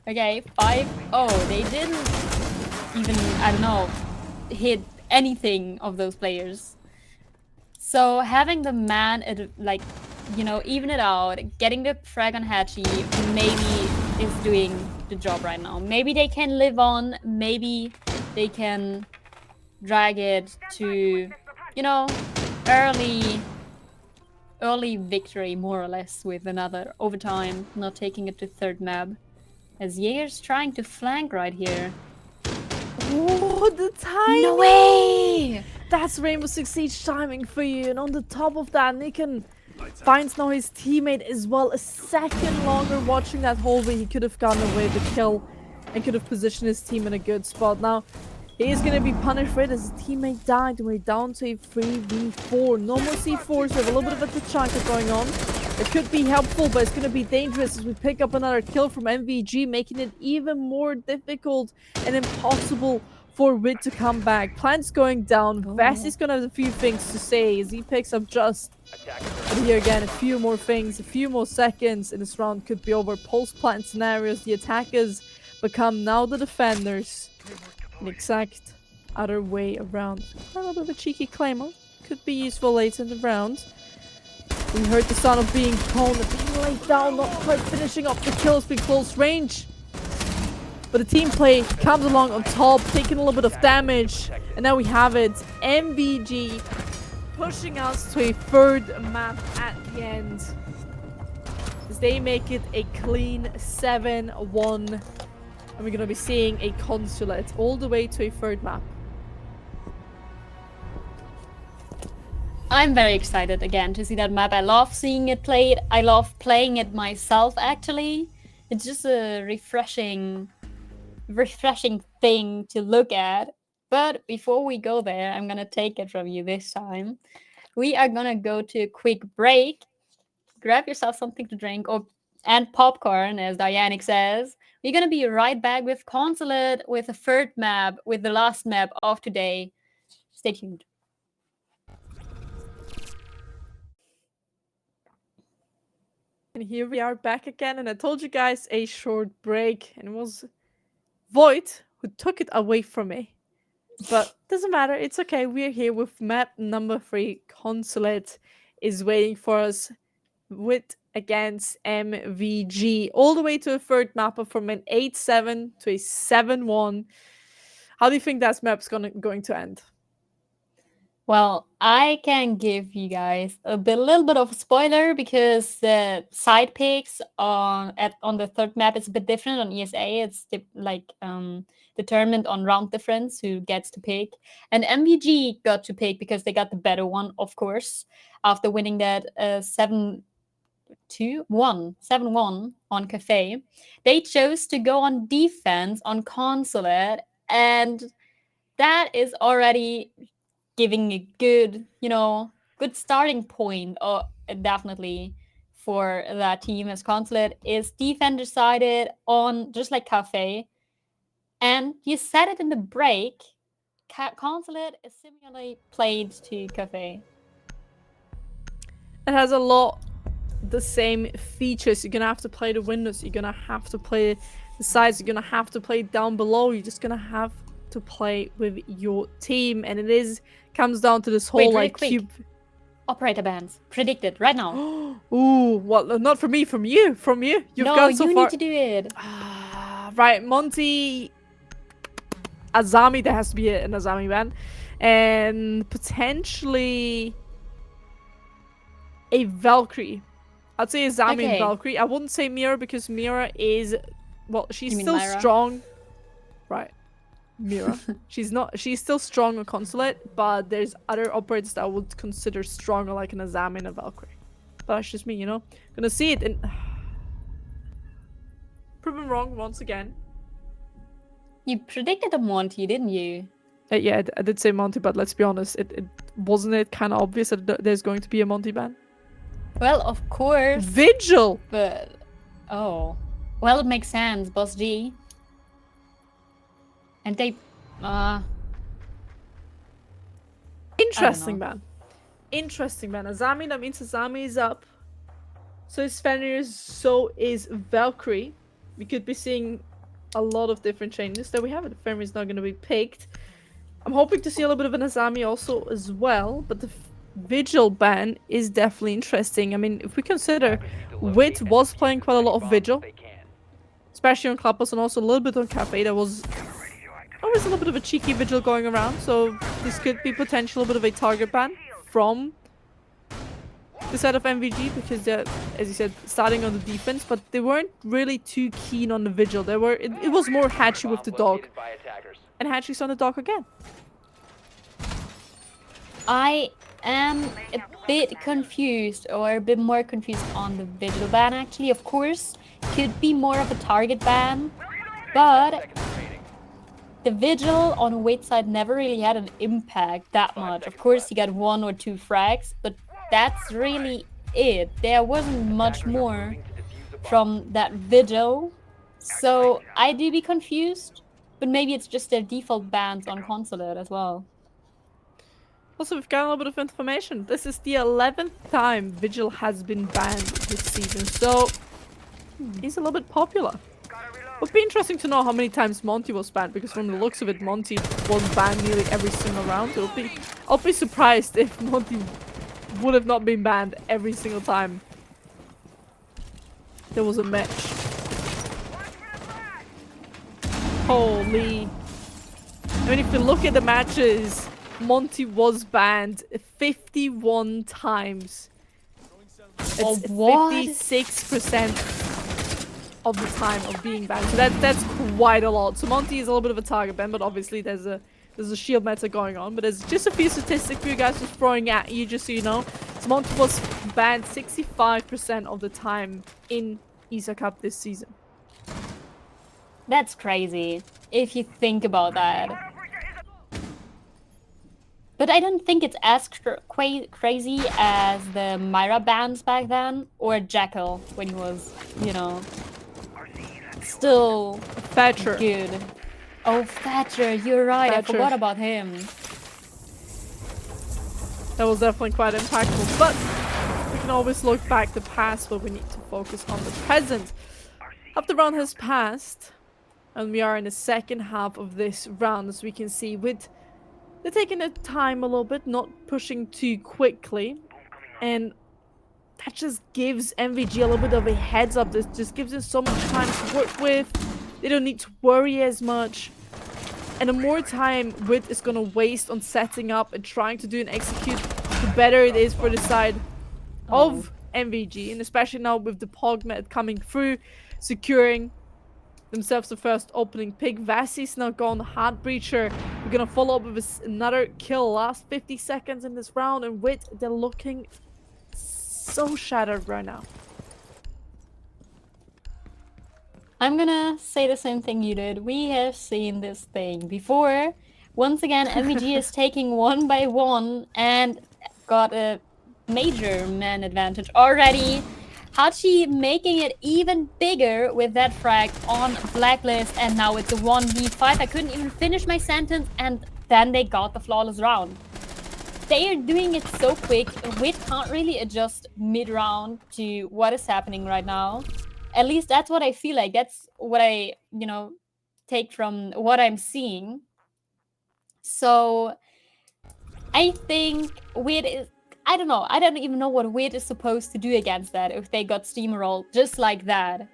Okay, 5-0. They didn't even, I don't know, hit anything of those players. So having the man, like, you know, even it out, getting the frag on Hatchie maybe is doing the job right now. Maybe they can live on, maybe they can drag it to, you know, early victory, more or less, with another overtime, not taking it to third map. As Jaeger's trying to flank right here. Oh, the timing! No way! That's Rainbow Six Siege timing for you. And on the top of that, Nikan finds now his teammate as well. A second longer watching that hallway. He could have gotten away with the kill and could have positioned his team in a good spot. Now, he is going to be punished for it as his teammate died. And we're down to a 3v4. No more C4s. We have a little bit of a tachanka going on. It could be helpful, but it's going to be dangerous as we pick up another kill from MVG, making it even more difficult and impossible for WiT to come back. Plant's going down. Vess is going to have a few things to say as he picks up just. But here again, a few more things, a few more seconds, and this round could be over. Post-plant scenarios, the attackers become now the defenders. An exact other way around. A little bit of a cheeky claymore. Could be useful later in the round. We heard the sound of being prone, being laid down, not quite finishing off the kills, being close range. But the team play comes along on top, taking a little bit of damage. And now we have it. MVG pushing us to a third map at the end. As they make it a clean 7-1. And we're going to be seeing a consulate all the way to a third map. I'm very excited again to see that map. I love seeing it played. I love playing it myself, actually. It's just a refreshing thing to look at. But before we go there, I'm gonna take it from you this time. We are gonna go to a quick break. Grab yourself something to drink and popcorn, as Dianic says. We're gonna be right back with Consulate, with the third map, with the last map of today. Stay tuned. And here we are back again, and I told you guys a short break, and it was void who took it away from me. But doesn't matter, it's okay. We're here with map number 3. Consulate is waiting for us with against MVG. All the way to a third map from an 8-7 to a 7-1. How do you think that map's going to end? Well, I can give you guys a little bit of a spoiler because the side picks on the third map is a bit different on ESA. It's determined on round difference who gets to pick, and MVG got to pick because they got the better one, of course, after winning that 7-1 on Cafe. They chose to go on defense on Consulate, and that is already giving a good, good starting point, definitely for that team, as Consulate is defense decided on, just like Cafe. And you said it in the break, Consulate is similarly played to Cafe. It has a lot the same features. You're gonna have to play the windows, you're gonna have to play the sides, you're gonna have to play down below, you're just gonna have to play with your team, and it comes down to this whole cube. Operator bans predicted right now. Ooh, well, not from me, from you. You've gone so far. No, you need to do it. Right, Monty, Azami. There has to be an Azami ban, and potentially a Valkyrie. I'd say Azami and Valkyrie. I wouldn't say Mira because Mira is, well, she's still strong. Right. Mira. She's still strong on Consulate, but there's other operators that I would consider stronger, like an Azami and a Valkyrie. But that's just me, Gonna see it and proven wrong once again. You predicted a Monty, didn't you? Yeah, I did say Monty, but let's be honest, it wasn't it kind of obvious that there's going to be a Monty ban? Well, of course. Vigil! But, well, it makes sense, Boss G. And they, Interesting, man. Interesting, man. Azami, that means Azami is up. So is Fenrir, so is Valkyrie. We could be seeing a lot of different changes. There we have it. Fenrir is not going to be picked. I'm hoping to see a little bit of an Azami also as well, but the Vigil ban is definitely interesting. I mean, if we consider WiT was playing quite a lot of Vigil, especially on Clubhouse and also a little bit on Cafe, there was always a little bit of a cheeky Vigil going around, so this could be potentially a bit of a target ban from the side of MVG, because they're, as you said, starting on the defense, but they weren't really too keen on the Vigil. They were, it was more Hatchy with the dog, and Hatchy's on the dog again. I am a bit confused, or a bit more confused on the Vigil ban, actually. Of course, could be more of a target ban, but the Vigil on WiT side never really had an impact that much. Of course, he got 1 or 2 frags, but that's really it. There wasn't much more from that Vigil, so I do be confused, but maybe it's just their default bans on Consulate as well. Also, we've got a little bit of information. This is the 11th time Vigil has been banned this season, so he's a little bit popular. Would be interesting to know how many times Monty was banned, because from the looks of it, Monty was banned nearly every single round. I'll be surprised if Monty would have not been banned every single time there was a match. Holy. I mean, if you look at the matches, Monty was banned 51 times. It's 56% of the time of being banned. So that's quite a lot. So Monty is a little bit of a target ban, but obviously there's a shield meta going on. But there's just a few statistics for you guys just throwing at you, just so you know. So Monty was banned 65% of the time in ESA Cup this season. That's crazy, if you think about that. But I don't think it's as crazy as the Myra bans back then, or Jackal when he was, you know, still Thatcher. Good. Oh, Thatcher, you're right. Thatcher. I forgot about him. That was definitely quite impactful, but we can always look back the past, but we need to focus on the present. Half the round has passed, and we are in the second half of this round, as we can see, with they're taking their time a little bit, not pushing too quickly, and that just gives MVG a little bit of a heads up. This just gives us so much time to work with. They don't need to worry as much, and the more time WiT is gonna waste on setting up and trying to do and execute, the better it is for the side of MVG, and especially now with the Pogmet coming through, securing themselves the first opening pick. Vassi's now gone, Heart Breacher. We're gonna follow up with another kill. Last 50 seconds in this round, and WiT, they're looking so shattered right now. I'm gonna say the same thing you did. We have seen this thing before. Once again, MVG is taking 1 by 1 and got a major man advantage already. Hachi making it even bigger with that frag on Blacklist, and now it's a 1v5. I couldn't even finish my sentence, and then they got the flawless round. They are doing it so quick. WiT can't really adjust mid-round to what is happening right now. At least that's what I feel like. That's what I, you know, take from what I'm seeing. So I think WiT is, I don't know. I don't even know what WiT is supposed to do against that if they got steamrolled just like that.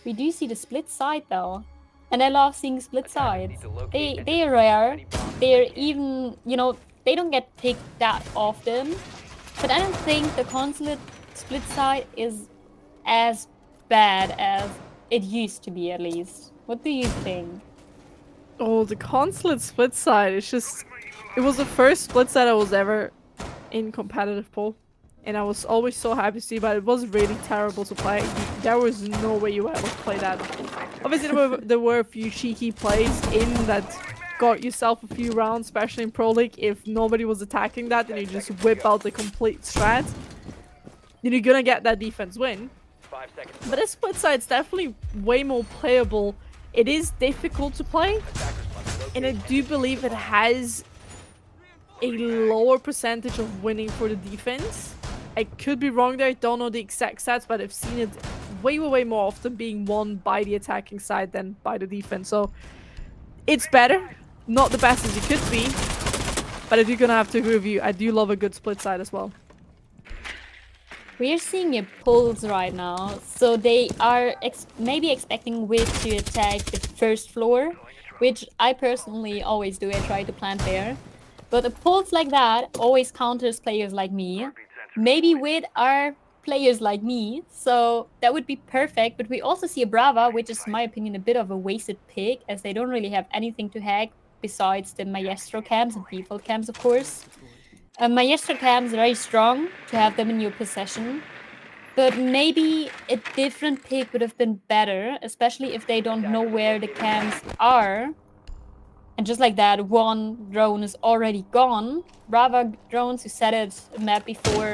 We do see the split side though. And I love seeing split sides. They are rare. They're even, you know, they don't get picked that often. But I don't think the Consulate split side is as bad as it used to be, at least. What do you think? Oh, the Consulate split side, it's just... It was the first split side I was ever in competitive pool. And I was always so happy to see, but it was really terrible to play. There was no way you ever play that. Obviously, there were a few cheeky plays in that got yourself a few rounds, especially in Pro League. If nobody was attacking that, then you just whip out the complete strat, then you're gonna get that defense win. But this split side's definitely way more playable. It is difficult to play, And I do believe it has a lower percentage of winning for the defense. I could be wrong there, I don't know the exact stats, but I've seen it way more often being won by the attacking side than by the defense. So it's better. Not the best as it could be, but I do gonna have to agree with you. I do love a good split side as well. We're seeing a pulse right now, so they are maybe expecting WiT to attack the first floor, which I personally always do. I try to plant there. But a pulse like that always counters players like me. Maybe WiT are players like me, so that would be perfect. But we also see a Brava, which is, in my opinion, a bit of a wasted pick, as they don't really have anything to hack besides the Maestro cams and default cams, of course. Maestro cams are very strong to have them in your possession, but maybe a different pick would have been better, especially if they don't know where the cams are. And just like that, one drone is already gone. Brava drones, who said it a map before,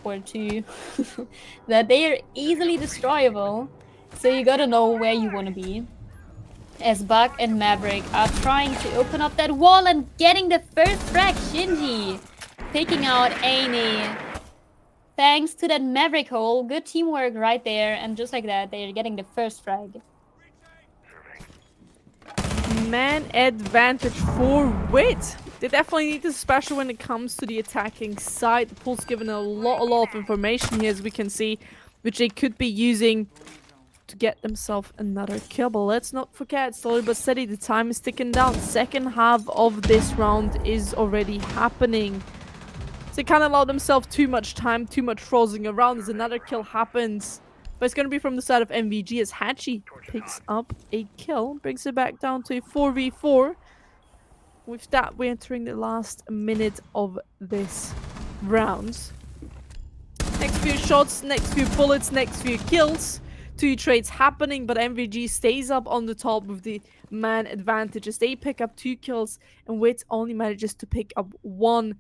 or two, that they are easily destroyable. So you gotta know where you wanna be. As Buck and Maverick are trying to open up that wall and getting the first frag, Shinji picking out Amy. Thanks to that Maverick hole, good teamwork right there, and just like that, they're getting the first frag. Man advantage for WiT. They definitely need this, especially when it comes to the attacking side. The pool's given a lot of information here, as we can see, which they could be using to get themselves another kill. But let's not forget, slowly but steady, the time is ticking down. Second half of this round is already happening. So they can't allow themselves too much time, too much frozen around as another kill happens. But it's going to be from the side of MVG as Hachi picks up a kill, brings it back down to a 4v4. With that, we're entering the last minute of this round. Next few shots, next few bullets, next few kills. Two trades happening, but MVG stays up on the top with the man advantage as they pick up 2 kills and WiT only manages to pick up 1.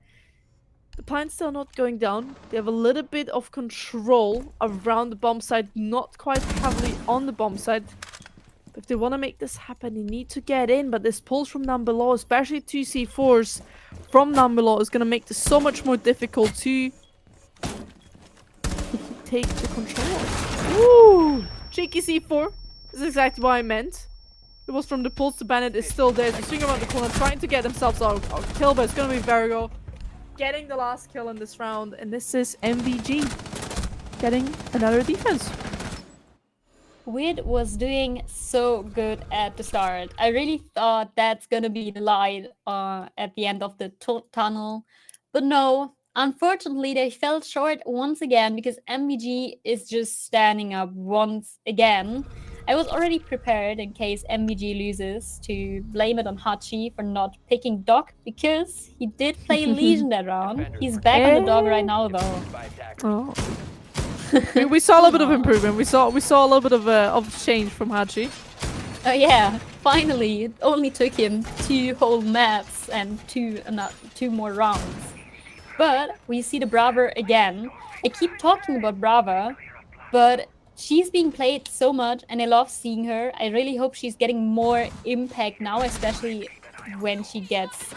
The plan's still not going down. They have a little bit of control around the bomb site, not quite heavily on the bomb site. But if they want to make this happen, they need to get in. But this pulse from down below, especially 2 C4s from down below, is going to make this so much more difficult to take the control. Ooh! Cheeky C4. This is exactly what I meant. It was from the pulse. The bandit is still there. They swing around the corner, trying to get themselves out of kill, but it's going to be Verigo getting the last kill in this round, and this is MVG getting another defense. WiT was doing so good at the start. I really thought that's gonna be the light at the end of the tunnel, but no. Unfortunately, they fell short once again because MVG is just standing up once again. I was already prepared in case MVG loses to blame it on Hachi for not picking Doc because he did play Legion that round. He's back on the dog right now though. Oh. we saw a little bit of improvement. We saw a little bit of change from Hachi. Oh yeah, finally. It only took him 2 whole maps and 2 more rounds. But we see the Brava again. I keep talking about Brava, but she's being played so much and I love seeing her. I really hope she's getting more impact now, especially when she gets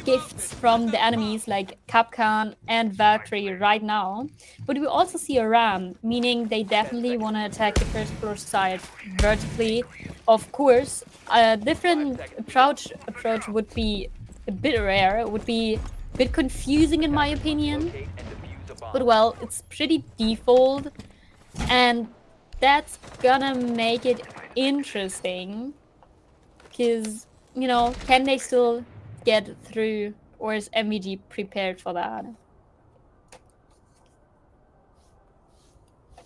gifts from the enemies like Kapkan and Valkyrie right now. But we also see a Ram, meaning they definitely want to attack the first floor side vertically. Of course, a different approach would be a bit rare. It would be a bit confusing in my opinion. But well, it's pretty default. And that's gonna make it interesting. Because, you know, can they still get through, or is MVG prepared for that?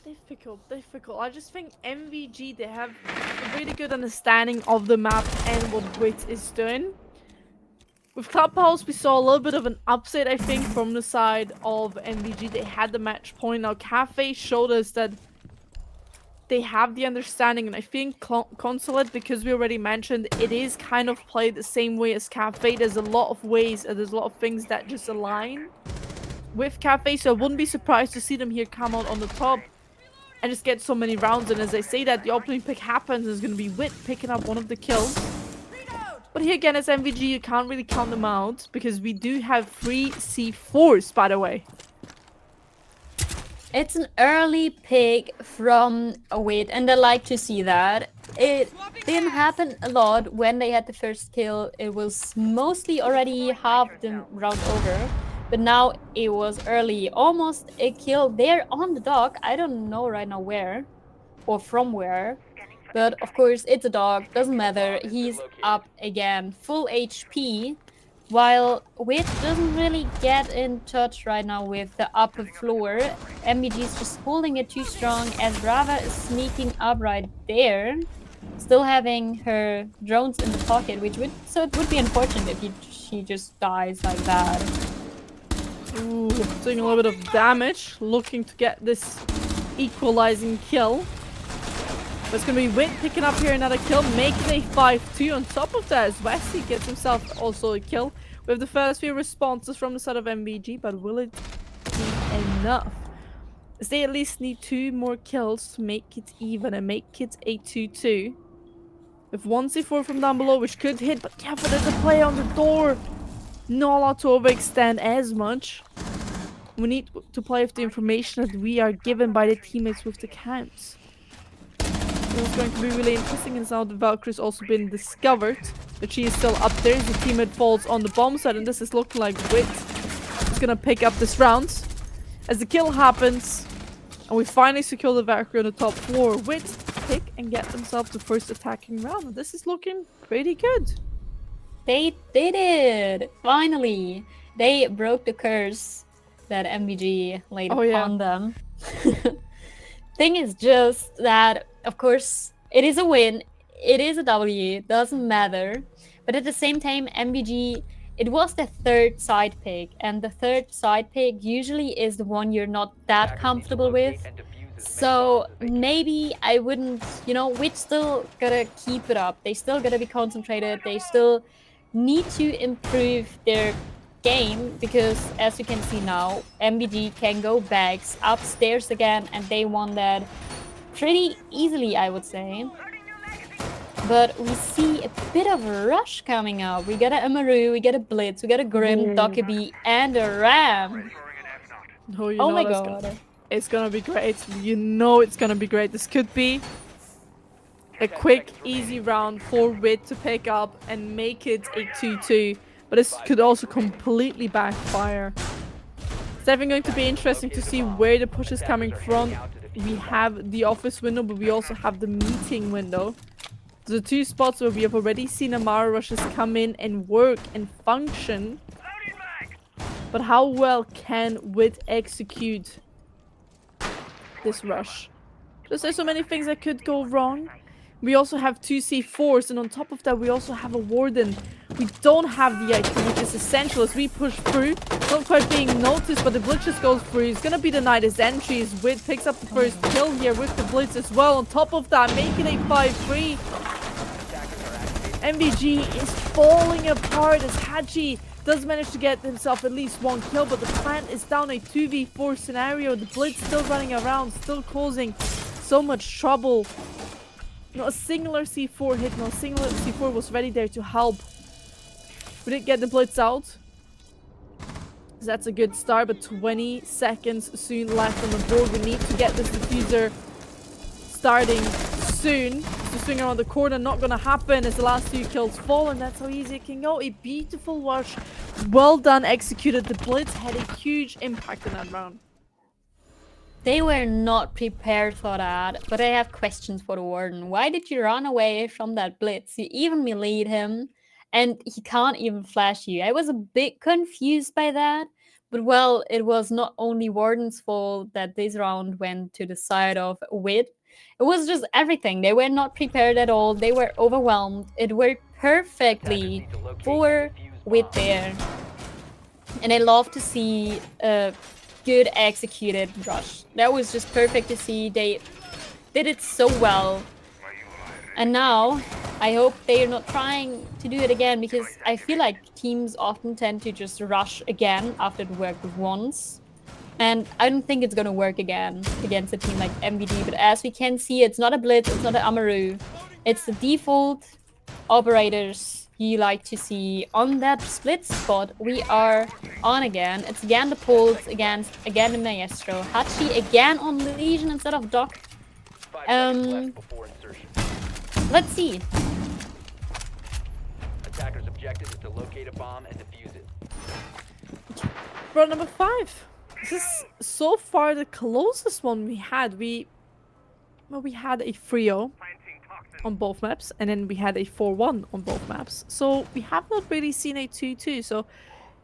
Difficult. I just think MVG, they have a really good understanding of the map and what WiT is doing. With Clubhouse, we saw a little bit of an upset, I think, from the side of MVG. They had the match point. Now, Cafe showed us that they have the understanding, and I think Consulate, because we already mentioned, it is kind of played the same way as Cafe. There's a lot of ways, and there's a lot of things that just align with Cafe, so I wouldn't be surprised to see them here come out on the top and just get so many rounds. And as I say that, the opening pick happens, it's going to be WiT picking up one of the kills. But here again, as MVG, you can't really count them out because we do have 3 C4s, by the way. It's an early pick from WiT, and I like to see that. It didn't happen a lot when they had the first kill. It was mostly already half the round over, but now it was early, almost a kill there on the dock. I don't know right now where or from where, but of course it's a dog, doesn't matter. He's up again, full HP. While WiT doesn't really get in touch right now with the upper floor, MBG is just holding it too strong as Brava is sneaking up right there, still having her drones in the pocket, so it would be unfortunate if she just dies like that. Ooh, doing a little bit of damage, looking to get this equalizing kill. But it's gonna be WiT picking up here another kill, making a 5-2. On top of that, as Wesley gets himself also a kill. We have the first few responses from the side of MVG, but will it be enough? As they at least need 2 more kills to make it even and make it a 2-2. With 1 C4 from down below, which could hit, but careful, there's a player on the door. Not allowed to overextend as much. We need to play with the information that we are given by the teammates with the counts. It's going to be really interesting, and now the Valkyrie's also been discovered, but she is still up there as the teammate falls on the bomb site, and this is looking like WiT is gonna pick up this round. As the kill happens, and we finally secure the Valkyrie on the top floor, WiT pick and get themselves the first attacking round, and this is looking pretty good. They did it! Finally! They broke the curse that MBG laid upon them. Thing is just that, of course, it is a win, it is a W, doesn't matter. But at the same time, MBG, it was the third side pick, and the third side pick usually is the one you're not that comfortable with. So maybe I wouldn't, WiT still gotta keep it up. They still gotta be concentrated. They still need to improve their game, because as you can see now, MBG can go backs upstairs again, and they won that pretty easily, I would say. But we see a bit of a rush coming up. We got a Amaru, we got a Blitz, we got a Grim, Dockerby, and a Ram. Oh my god. It's gonna be great. You know it's gonna be great. This could be a quick, easy round for WiT to pick up and make it a 2-2. But this could also completely backfire. It's definitely going to be interesting to see where the push is coming from. We have the office window, but we also have the meeting window. The 2 spots where we have already seen Amara rushes come in and work and function. But how well can WiT execute this rush? Because there's so many things that could go wrong. We also have 2 C4s, and on top of that we also have a Warden. We don't have the IQ, which is essential as we push through. Not quite being noticed, but the Blitz just goes through. It's gonna be the night as entry as WiT picks up the first kill here with the Blitz as well. On top of that, making a 5-3. MVG is falling apart as Hachi does manage to get himself at least 1 kill, but the plant is down a 2v4 scenario. The Blitz still running around, still causing so much trouble. Not a singular C4 hit, not a singular C4 was ready there to help. We did get the Blitz out. So that's a good start, but 20 seconds soon left on the board. We need to get this diffuser starting soon. To swing around the corner, not gonna happen as the last 2 kills fall, and that's how easy it can go. A beautiful rush, well done, executed. The Blitz had a huge impact in that round. They were not prepared for that, but I have questions for the Warden. Why did you run away from that Blitz? You even meleeed him, and he can't even flash you. I was a bit confused by that, but well, it was not only Warden's fault that this round went to the side of WiT. It was just everything. They were not prepared at all. They were overwhelmed. It worked perfectly for WiT there. And I love to see good executed rush. That was just perfect to see. They did it so well. And now I hope they are not trying to do it again, because I feel like teams often tend to just rush again after it worked once. And I don't think it's gonna work again against a team like MVD. But as we can see, it's not a Blitz, it's not an Amaru. It's the default operators you like to see. On that split spot, we are on again. It's again the Pulse against again the Maestro. Hachi again on Legion instead of Doc. 5 seconds left before insertion. Let's see. Attacker's objective is to locate a bomb and defuse it. Round number 5. This is so far the closest one we had. We had a 3-0 on both maps, and then we had a 4-1 on both maps. So we have not really seen a 2-2. So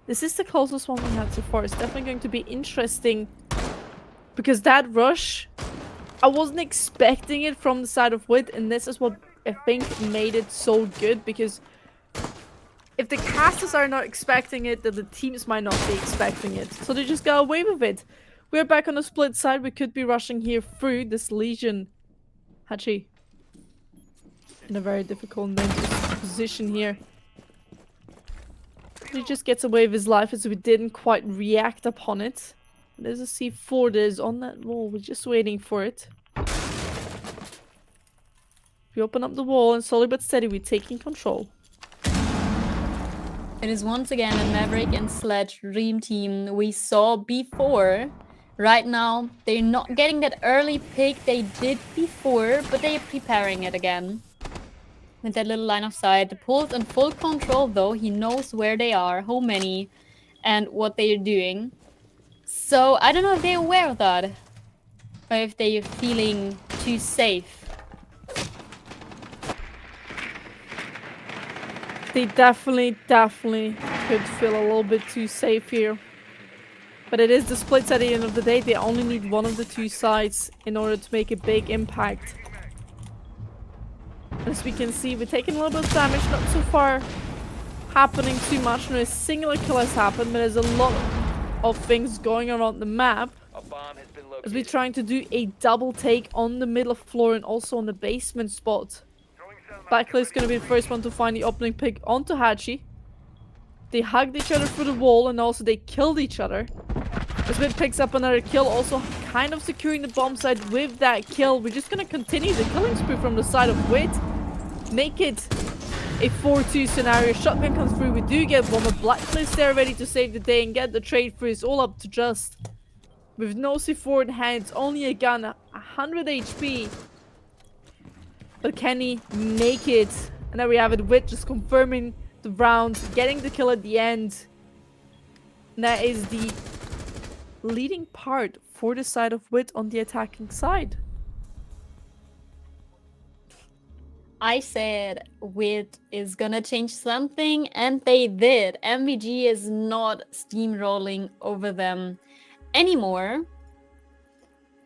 this is the closest one we had so far. It's definitely going to be interesting because that rush, I wasn't expecting it from the side of WiT, and this is what I think made it so good, because if the casters are not expecting it, then the teams might not be expecting it. So they just got away with it. We're back on the split side. We could be rushing here through this Legion. Hachi in a very difficult and dangerous position here. He just gets away with his life as we didn't quite react upon it. There's a C4 that is on that wall. We're just waiting for it. We open up the wall and slowly but steady we're taking control. It is once again a Maverick and Sledge Dream Team we saw before. Right now, they're not getting that early pick they did before, but they're preparing it again. With that little line of sight. The Pulse in full control though. He knows where they are, how many, and what they're doing. So, I don't know if they're aware of that. Or if they're feeling too safe. They definitely could feel a little bit too safe here. But it is the splits at the end of the day. They only need one of the two sides in order to make a big impact. As we can see, we're taking a little bit of damage, not so far happening too much. No, a singular kill has happened, but there's a lot of things going around the map. A bomb has been As we're located. trying to do a double take on the middle floor and also on the basement spot. Backler is going to be the first one to find the opening pick onto Hachi. They hugged each other through the wall and also they killed each other. As WiT picks up another kill, also kind of securing the bomb site with that kill. We're just going to continue the killing spree from the side of WiT. Make it a 4-2 scenario. Shotgun comes through. We do get one more Blacklist there ready to save the day and get the trade freeze all up to just. With no C4 in hand, only a gun, 100 HP. But can he make it? And there we have it, WiT just confirming the round, getting the kill at the end. And that is the leading part for the side of WiT on the attacking side. I said WiT is gonna change something, and they did. MVG is not steamrolling over them anymore.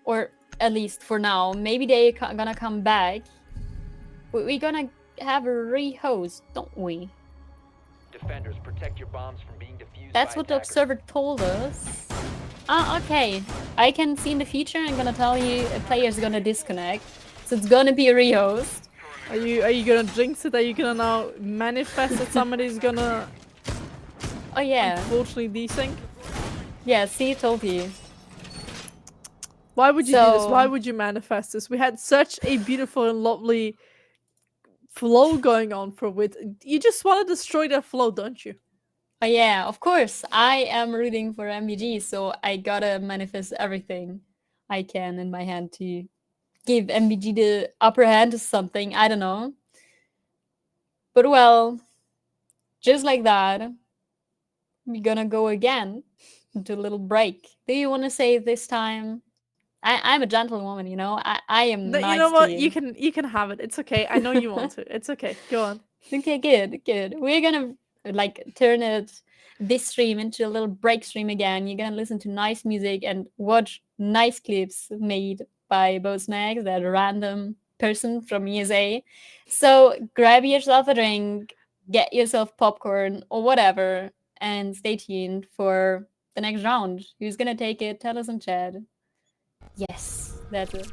Or at least for now. Maybe they're gonna come back. We're gonna have a rehost, don't we? Defenders, protect your bombs from being defused. That's by what the attackers. observer told us. Ah, okay. I can see in the future, I'm gonna tell you a player's gonna disconnect. So it's gonna be a rehost. Are you gonna jinx it? Are you gonna now manifest that somebody's gonna Oh yeah. unfortunately desync? Yeah, see, told you. Why would you do this? So- Why would you manifest this? We had such a beautiful and lovely flow going on for WiT. You just want to destroy that flow, don't you? Oh yeah, of course. I am rooting for MVG, so I gotta manifest everything I can in my hand to give MVG the upper hand to something. I don't know. But well, just like that, we're gonna go again into a little break. Do you want to say this time? I'm a gentlewoman, you know. I am nice You know to what? you. You can have it. It's okay. I know you want to. It's okay. Go on. Okay, good. We're gonna like turn this stream into a little break stream again. You're gonna listen to nice music and watch nice clips made by BO3, that random person from ESA. So grab yourself a drink, get yourself popcorn or whatever, and stay tuned for the next round. Who's gonna take it? Tell us in chat. Yes, that's it.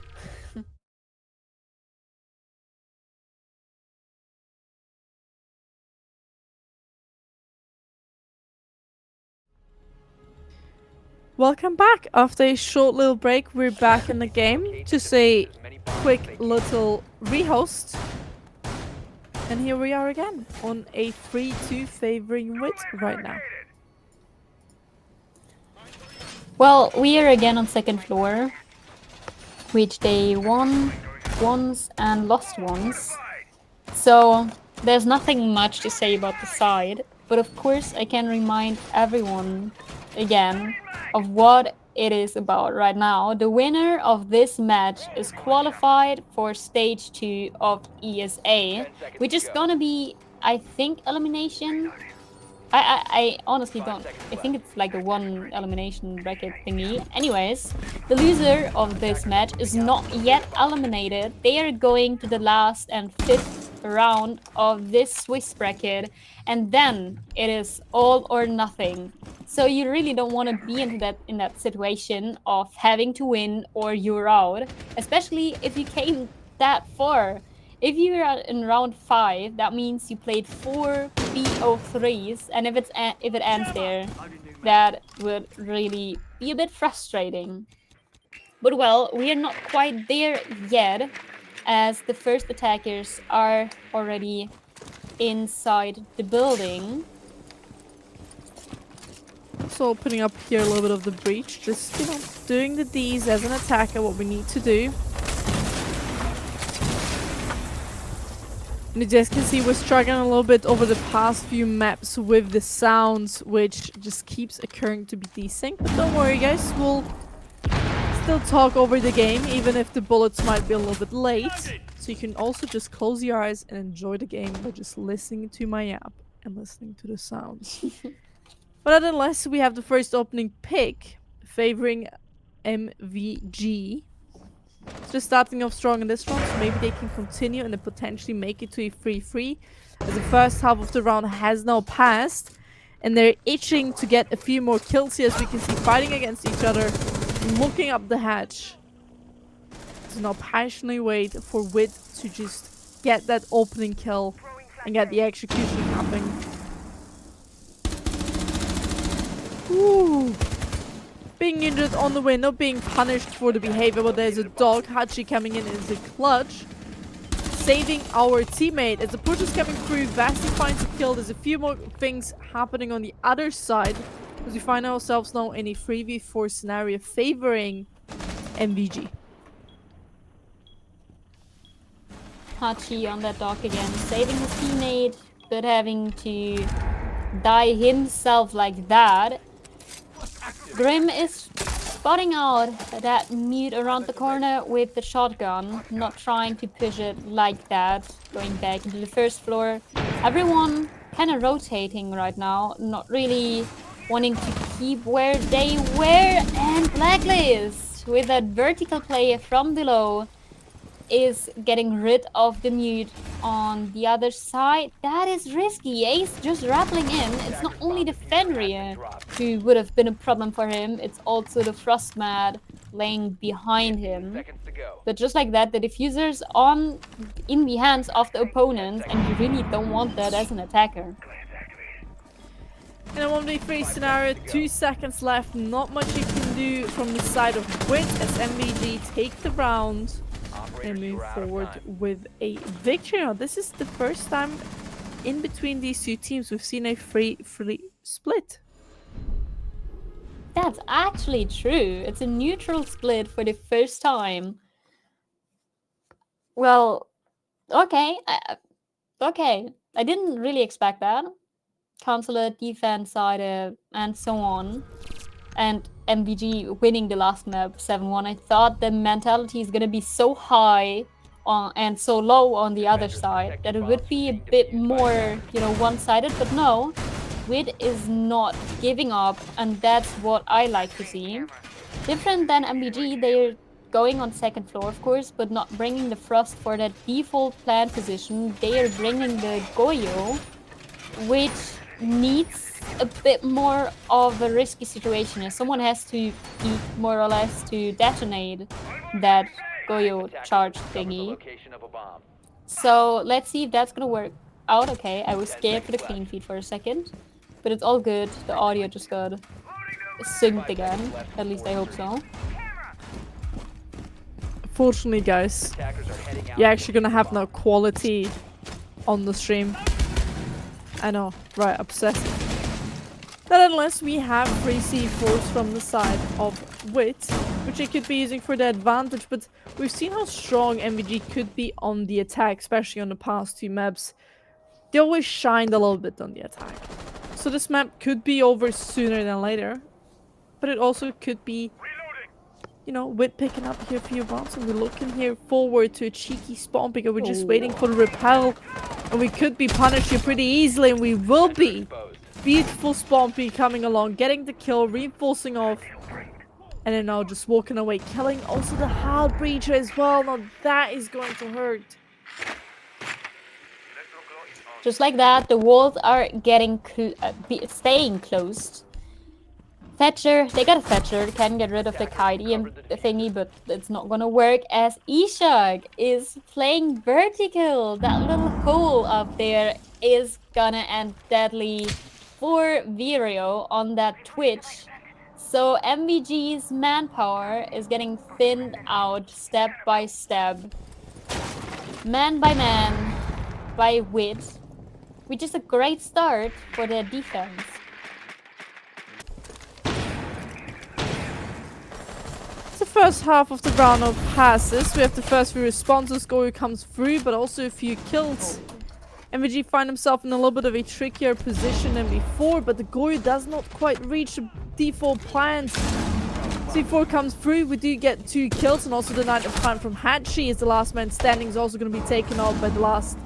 Welcome back. After a short little break, we're back in the game to say quick little rehost. And here we are again on a 3-2 favoring WiT right now. Well, we are again on second floor, which they won once and lost once. So there's nothing much to say about the side, but of course I can remind everyone again of what it is about right now. The winner of this match is qualified for stage 2 of ESA, which is gonna be, I think, elimination. I honestly don't. I think it's like a one elimination bracket thingy. Anyways, the loser of this match is not yet eliminated. They are going to the last and 5th round of this Swiss bracket, and then it is all or nothing. So you really don't want to be in that situation of having to win or you're out, especially if you came that far. If you're in round 5, that means you played 4 BO3s, and if it ends there, that would really be a bit frustrating. But well, we are not quite there yet, as the first attackers are already inside the building. So opening up here a little bit of the breach, just, you know, doing the Ds as an attacker, what we need to do. And you just can see we're struggling a little bit over the past few maps with the sounds, which just keeps occurring to be desync. But don't worry guys, we'll still talk over the game, even if the bullets might be a little bit late. So you can also just close your eyes and enjoy the game by just listening to my app and listening to the sounds. But nonetheless, we have the first opening pick, favoring MVG. Just starting off strong in this round, so maybe they can continue and then potentially make it to a 3-3. As the first half of the round has now passed, and they're itching to get a few more kills here, as we can see fighting against each other, looking up the hatch. So now passionately wait for WiT to just get that opening kill and get the execution happening. Ooh. Being injured on the window, being punished for the behavior, but there's a dog. Hachi coming in is a clutch. Saving our teammate as the push is coming through. Vasti finds a kill. There's a few more things happening on the other side, as we find ourselves now in a 3v4 scenario favoring MVG. Hachi on that dog again, saving his teammate, but having to die himself like that. Grim is spotting out that mute around the corner with the shotgun, not trying to push it like that, going back into the first floor. Everyone kind of rotating right now, not really wanting to keep where they were, and Blacklist, with that vertical play from below, is getting rid of the mute on the other side. That is risky. Ace just rappelling in. It's not only the Fenrir who would have been a problem for him, it's also the Frostmad laying behind him. But just like that, the diffuser's in the hands of the opponent, and you really don't want that as an attacker. In a 1v3 scenario, 2 seconds left. Not much you can do from the side of WiT as MVG take the round and move forward with a victory. Now, this is the first time in between these two teams we've seen a 3-3 split. That's actually true. It's a neutral split for the first time. Well, okay. Okay. I didn't really expect that. Consulate, defense side, and so on. And MVG winning the last map 7-1. I thought the mentality is gonna be so high and so low on the other side that it would be a bit more, you know, one-sided. But no, WiT is not giving up, and that's what I like to see. Different than MVG, they're going on second floor, of course, but not bringing the Frost for that default plant position. They are bringing the Goyo, which needs a bit more of a risky situation, as someone has to peek more or less to detonate that Goyo charge thingy. So let's see if that's gonna work out. Okay, I was scared for the clean feed for a second, but it's all good. The audio just got synced again. At least I hope so. Fortunately, guys, you're actually gonna have now quality on the stream. I know, right, obsessed. That unless we have 3 C4s from the side of WiT, which they could be using for the advantage, but we've seen how strong MVG could be on the attack, especially on the past 2 maps. They always shined a little bit on the attack. So this map could be over sooner than later, but it also could be, you know, WiT picking up here a few rounds, and we're looking here forward to a cheeky spawn pick, and we're just waiting for the repel, and we could be punished here pretty easily, and we will be. Exposed. Beautiful spawn pick coming along, getting the kill, reinforcing off, and then now just walking away, killing also the hull breacher as well. Now that is going to hurt. Just like that, the walls are getting staying closed. Thatcher, they got a Thatcher, can get rid of the kite thingy, but it's not gonna work as ESA is playing vertical. That little hole up there is gonna end deadly for Virio on that Twitch. So MVG's manpower is getting thinned out step by step. Man by man by WiT, which is a great start for their defense. The first half of the round of passes. We have the first few responses. Goyu comes through, but also a few kills. MVG find himself in a little bit of a trickier position than before, but the Goyu does not quite reach the default plans. C4 comes through, we do get 2 kills, and also the Night of Plan from Hachi is the last man standing, is also going to be taken out by the last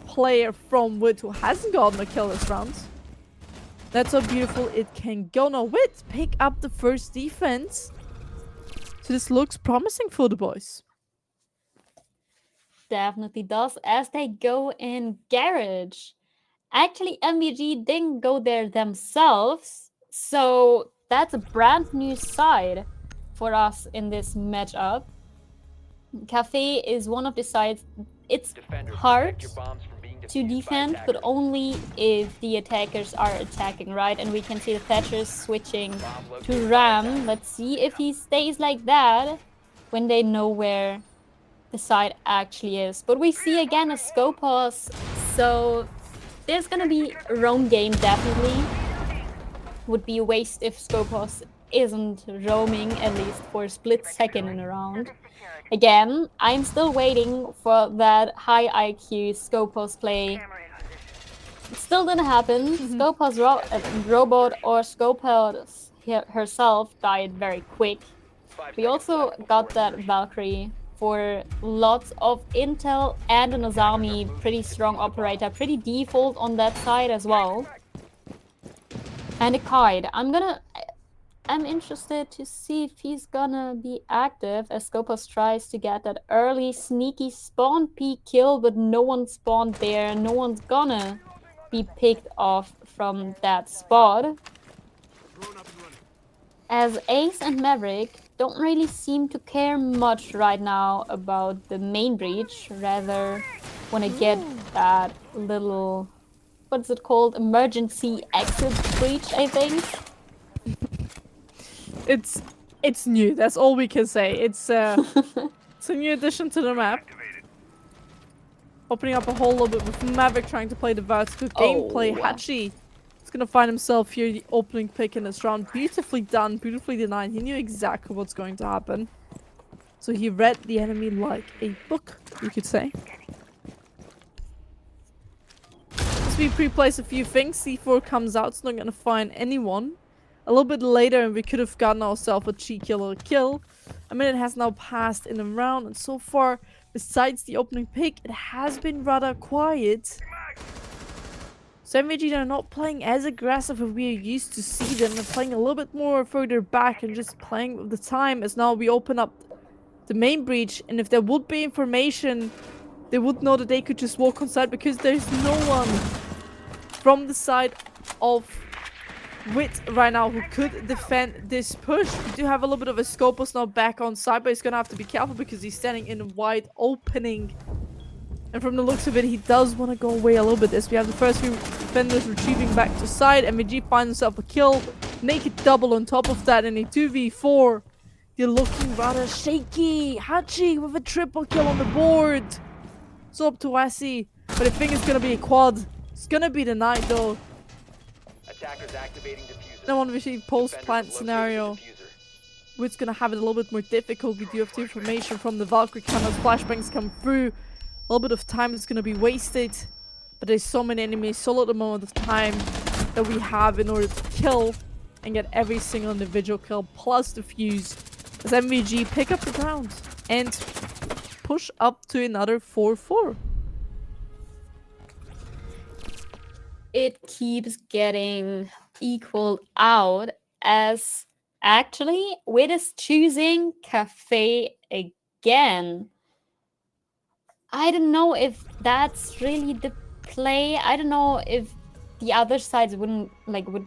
player from WiT who hasn't gotten a kill this round. That's how beautiful it can go. Now WiT pick up the first defense. So this looks promising for the boys. Definitely does, as they go in garage. Actually, MVG didn't go there themselves, so that's a brand new side for us in this matchup. Cafe is one of the sides. It's Defenders, hard protect your bombs from being to defused by defend, but attackers. only if the attackers are attacking, right? And we can see the Thatchers switching Bomb to located by Ram. attackers. Let's see if he stays like that when they know where the side actually is. But we see again a Scopos, so there's gonna be a roam game definitely. Would be a waste if Scopos isn't roaming at least for a split second in a round. Again, I'm still waiting for that high IQ Scopos play. It still didn't happen. Scopos robot or Scopos herself died very quick. 5 We seconds also left before got that insertion. Valkyrie for lots of intel and an Azami, pretty strong operator, pretty default on that side as well. And a Kite. I'm interested to see if he's gonna be active as Scopos tries to get that early sneaky spawn peek kill, but no one spawned there. No one's gonna be picked off from that spot. As Ace and Maverick don't really seem to care much right now about the main breach, rather want to get that little, what's it called, emergency exit breach, I think. It's new. That's all we can say. It's a new addition to the map. Opening up a whole little bit with Maverick trying to play the vertical gameplay. Hachi is gonna find himself here the opening pick in this round. Beautifully done, beautifully designed. He knew exactly what's going to happen. So he read the enemy like a book, you could say. As we pre-place a few things, C4 comes out, it's not gonna find anyone. A little bit later and we could have gotten ourselves a cheeky little kill. A minute has now passed in the round, and so far, besides the opening pick, it has been rather quiet. So MVG are not playing as aggressive as we are used to see them. They're playing a little bit more further back and just playing with the time, as now we open up the main breach, and if there would be information, they would know that they could just walk on side, because there's no one from the side of WiT right now who could defend this push. We do have a little bit of a Scopus now back on side, but he's gonna have to be careful because he's standing in a wide opening. And from the looks of it, he does want to go away a little bit. As we have the first few defenders retrieving back to side, MVG finds himself a kill. Naked double on top of that in a 2v4. They're looking rather shaky. Hachi with a triple kill on the board. So up to Wasi But I think it's gonna be a quad. It's gonna be the night though. Attackers activating diffuser. I want to see post-plant Defenders have located scenario. the diffuser. WiT's gonna have it a little bit more difficult. We do have the information from the Valkyrie cameras. Flashbangs come through. A little bit of time is gonna be wasted. But there's so many enemies, so little amount of time that we have in order to kill and get every single individual kill plus the fuse as MVG pick up the ground and push up to another 4-4. It keeps getting equaled out as actually WiT is choosing Cafe again. I don't know if that's really the play. I don't know if the other sides would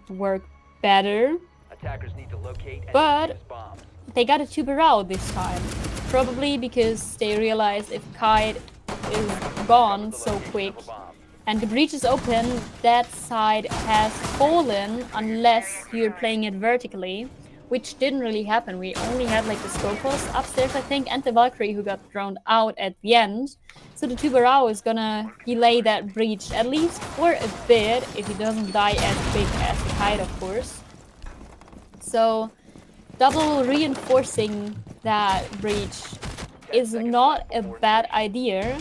work better. Attackers need to locate and But defuse bombs. they got a tuber out this time. Probably because they realized if Kite is gone The so location quick of a bomb. and the breach is open, that side has fallen unless you're playing it vertically, which didn't really happen. We only had like the Scopus upstairs, I think, and the Valkyrie who got drowned out at the end. So the Tuberao is gonna delay that breach at least for a bit, if he doesn't die as big as the Kite, of course. So double reinforcing that breach is not a bad idea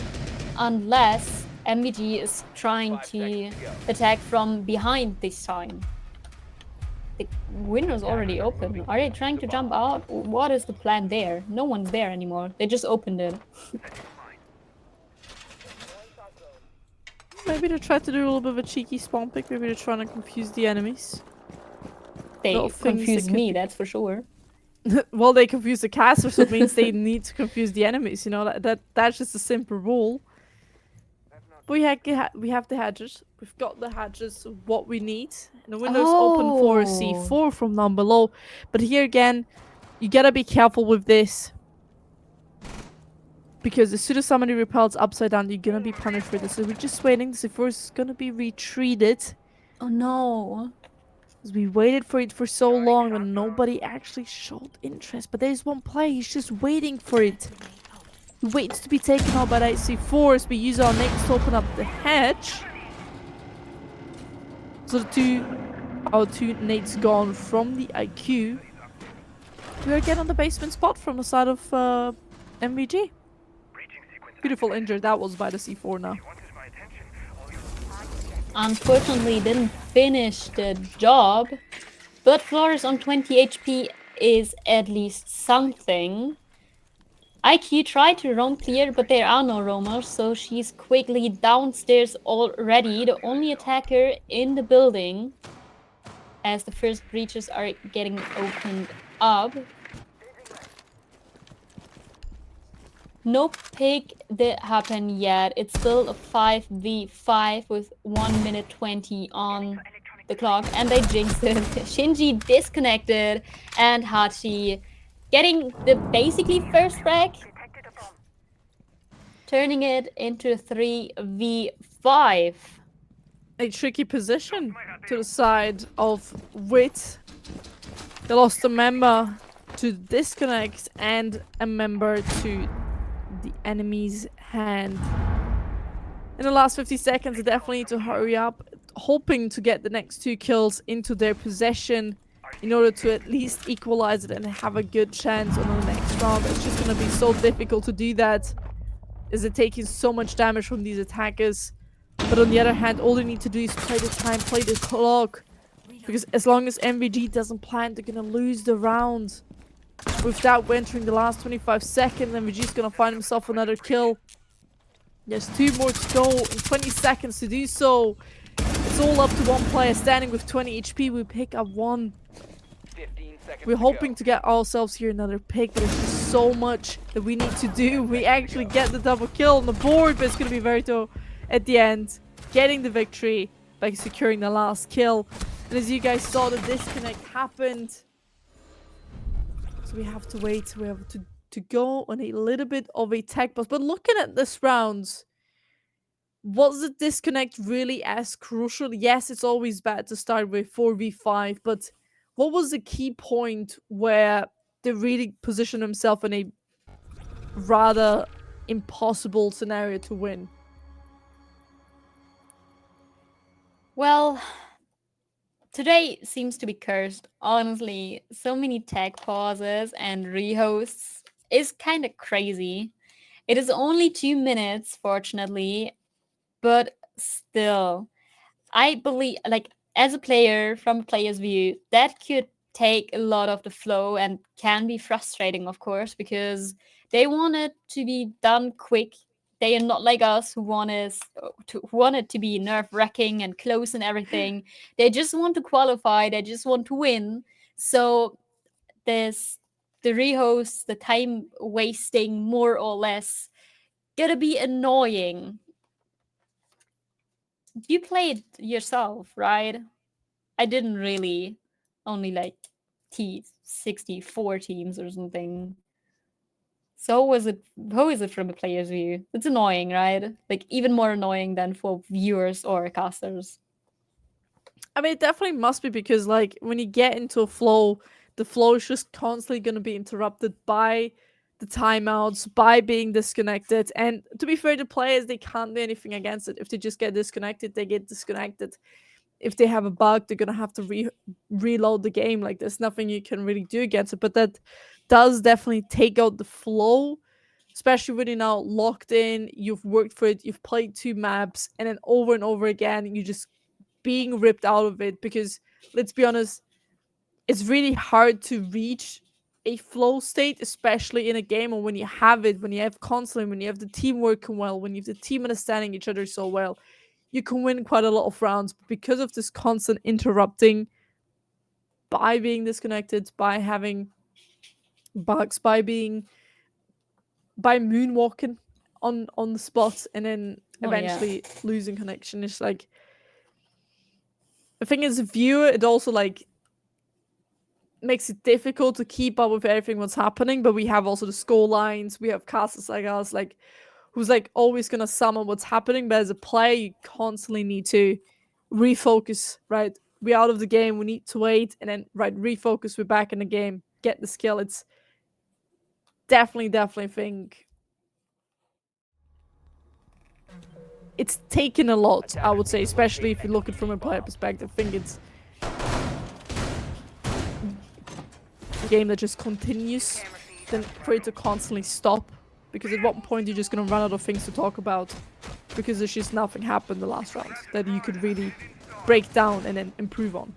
unless MVG is trying to attack from behind this time. The window's already open. Are they trying to jump out? What is the plan there? No one's there anymore. They just opened it. Maybe they tried to do a little bit of a cheeky spawn pick. Maybe they're trying to confuse the enemies. They Little things confused that me, could that's for sure. Well, they confuse the casters, so it means they need to confuse the enemies. You know, that's just a simple rule. But we have the hedges. We've got the hedges of what we need. And the window's open for a C4 from down below. But here again, you gotta be careful with this. Because as soon as somebody repels upside down, you're gonna be punished for this. So we're just waiting. The C4 is gonna be retreated. Oh no. Because we waited for it for so long when nobody actually showed interest. But there's one player, he's just waiting for it. He waits to be taken out by that C4 as we use our nades to open up the hedge. So our two nades gone from the IQ. We are again on the basement spot from the side of MVG. Beautiful injury that was by the C4 now. Unfortunately didn't finish the job, but Flores on 20 HP is at least something. IQ tried to roam clear, but there are no roamers, so she's quickly downstairs already, the only attacker in the building, as the first breaches are getting opened up. No pick did happen yet. It's still a 5v5 with 1 minute 20 on the clock, and they jinxed it. Shinji disconnected, and Hachi getting the basically first frag, turning it into 3v5. A tricky position to the side of WiT. They lost a member to disconnect and a member to the enemy's hand. In the last 50 seconds, they definitely need to hurry up, hoping to get the next 2 kills into their possession in order to at least equalize it and have a good chance on the next round. It's just going to be so difficult to do that, as they're taking so much damage from these attackers. But on the other hand, all they need to do is play the time, play the clock. Because as long as MVG doesn't plant, they're going to lose the round. Without entering the last 25 seconds, MVG's going to find himself another kill. There's 2 more to go in 20 seconds to do so. It's all up to one player standing with 20 HP. We pick up 1. 15 seconds We're to hoping go. to get ourselves here another pick, but there's just so much that we need to do. We actually get the double kill on the board, but it's going to be Verito at the end, getting the victory by securing the last kill. And as you guys saw, the disconnect happened. So we have to wait. We have to go on a little bit of a tech bus. But looking at this round, was the disconnect really as crucial? Yes, it's always bad to start with 4v5, but what was the key point where they really positioned themselves in a rather impossible scenario to win? Well, today seems to be cursed. Honestly, so many tech pauses and rehosts is kind of crazy. It is only 2 minutes, fortunately, but still, I believe, like, as a player, from a player's view, that could take a lot of the flow and can be frustrating, of course, because they want it to be done quick. They are not like us who want it to be nerve wracking and close and everything. They just want to qualify. They just want to win. So this the rehosts, the time wasting, more or less, gonna be annoying. You played yourself, right? I didn't really, only like 64 teams or something. So was it how is it from a player's view? It's annoying, right? Like even more annoying than for viewers or casters. I mean, it definitely must be because, like, when you get into a flow, the flow is just constantly going to be interrupted by the timeouts, by being disconnected. And to be fair, the players, they can't do anything against it. If they just get disconnected, they get disconnected. If they have a bug, they're going to have to reload the game. Like, there's nothing you can really do against it. But that does definitely take out the flow, especially when you're now locked in, you've worked for it, you've played 2 maps, and over again, you just being ripped out of it because let's be honest, it's really hard to reach a flow state, especially in a game, or when you have it, when you have constantly, when you have the team working well, when you have the team understanding each other so well, you can win quite a lot of rounds. But because of this constant interrupting, by being disconnected, by having bugs, by moonwalking on the spot, and then Oh yeah. eventually losing connection, it's like, the thing is, a viewer, it also like makes it difficult to keep up with everything what's happening. But we have also the score lines, we have casters like us, like, who's like always gonna sum up what's happening. But as a player, you constantly need to refocus, right? We're out of the game, we need to wait, and then right, refocus, we're back in the game, get the skill. It's definitely think it's taken a lot, I would say, especially if you look at it from a player perspective. I think it's a game that just continues than for it to constantly stop, because at one point you're just gonna run out of things to talk about, because there's just nothing happened the last round that you could really break down and then improve on.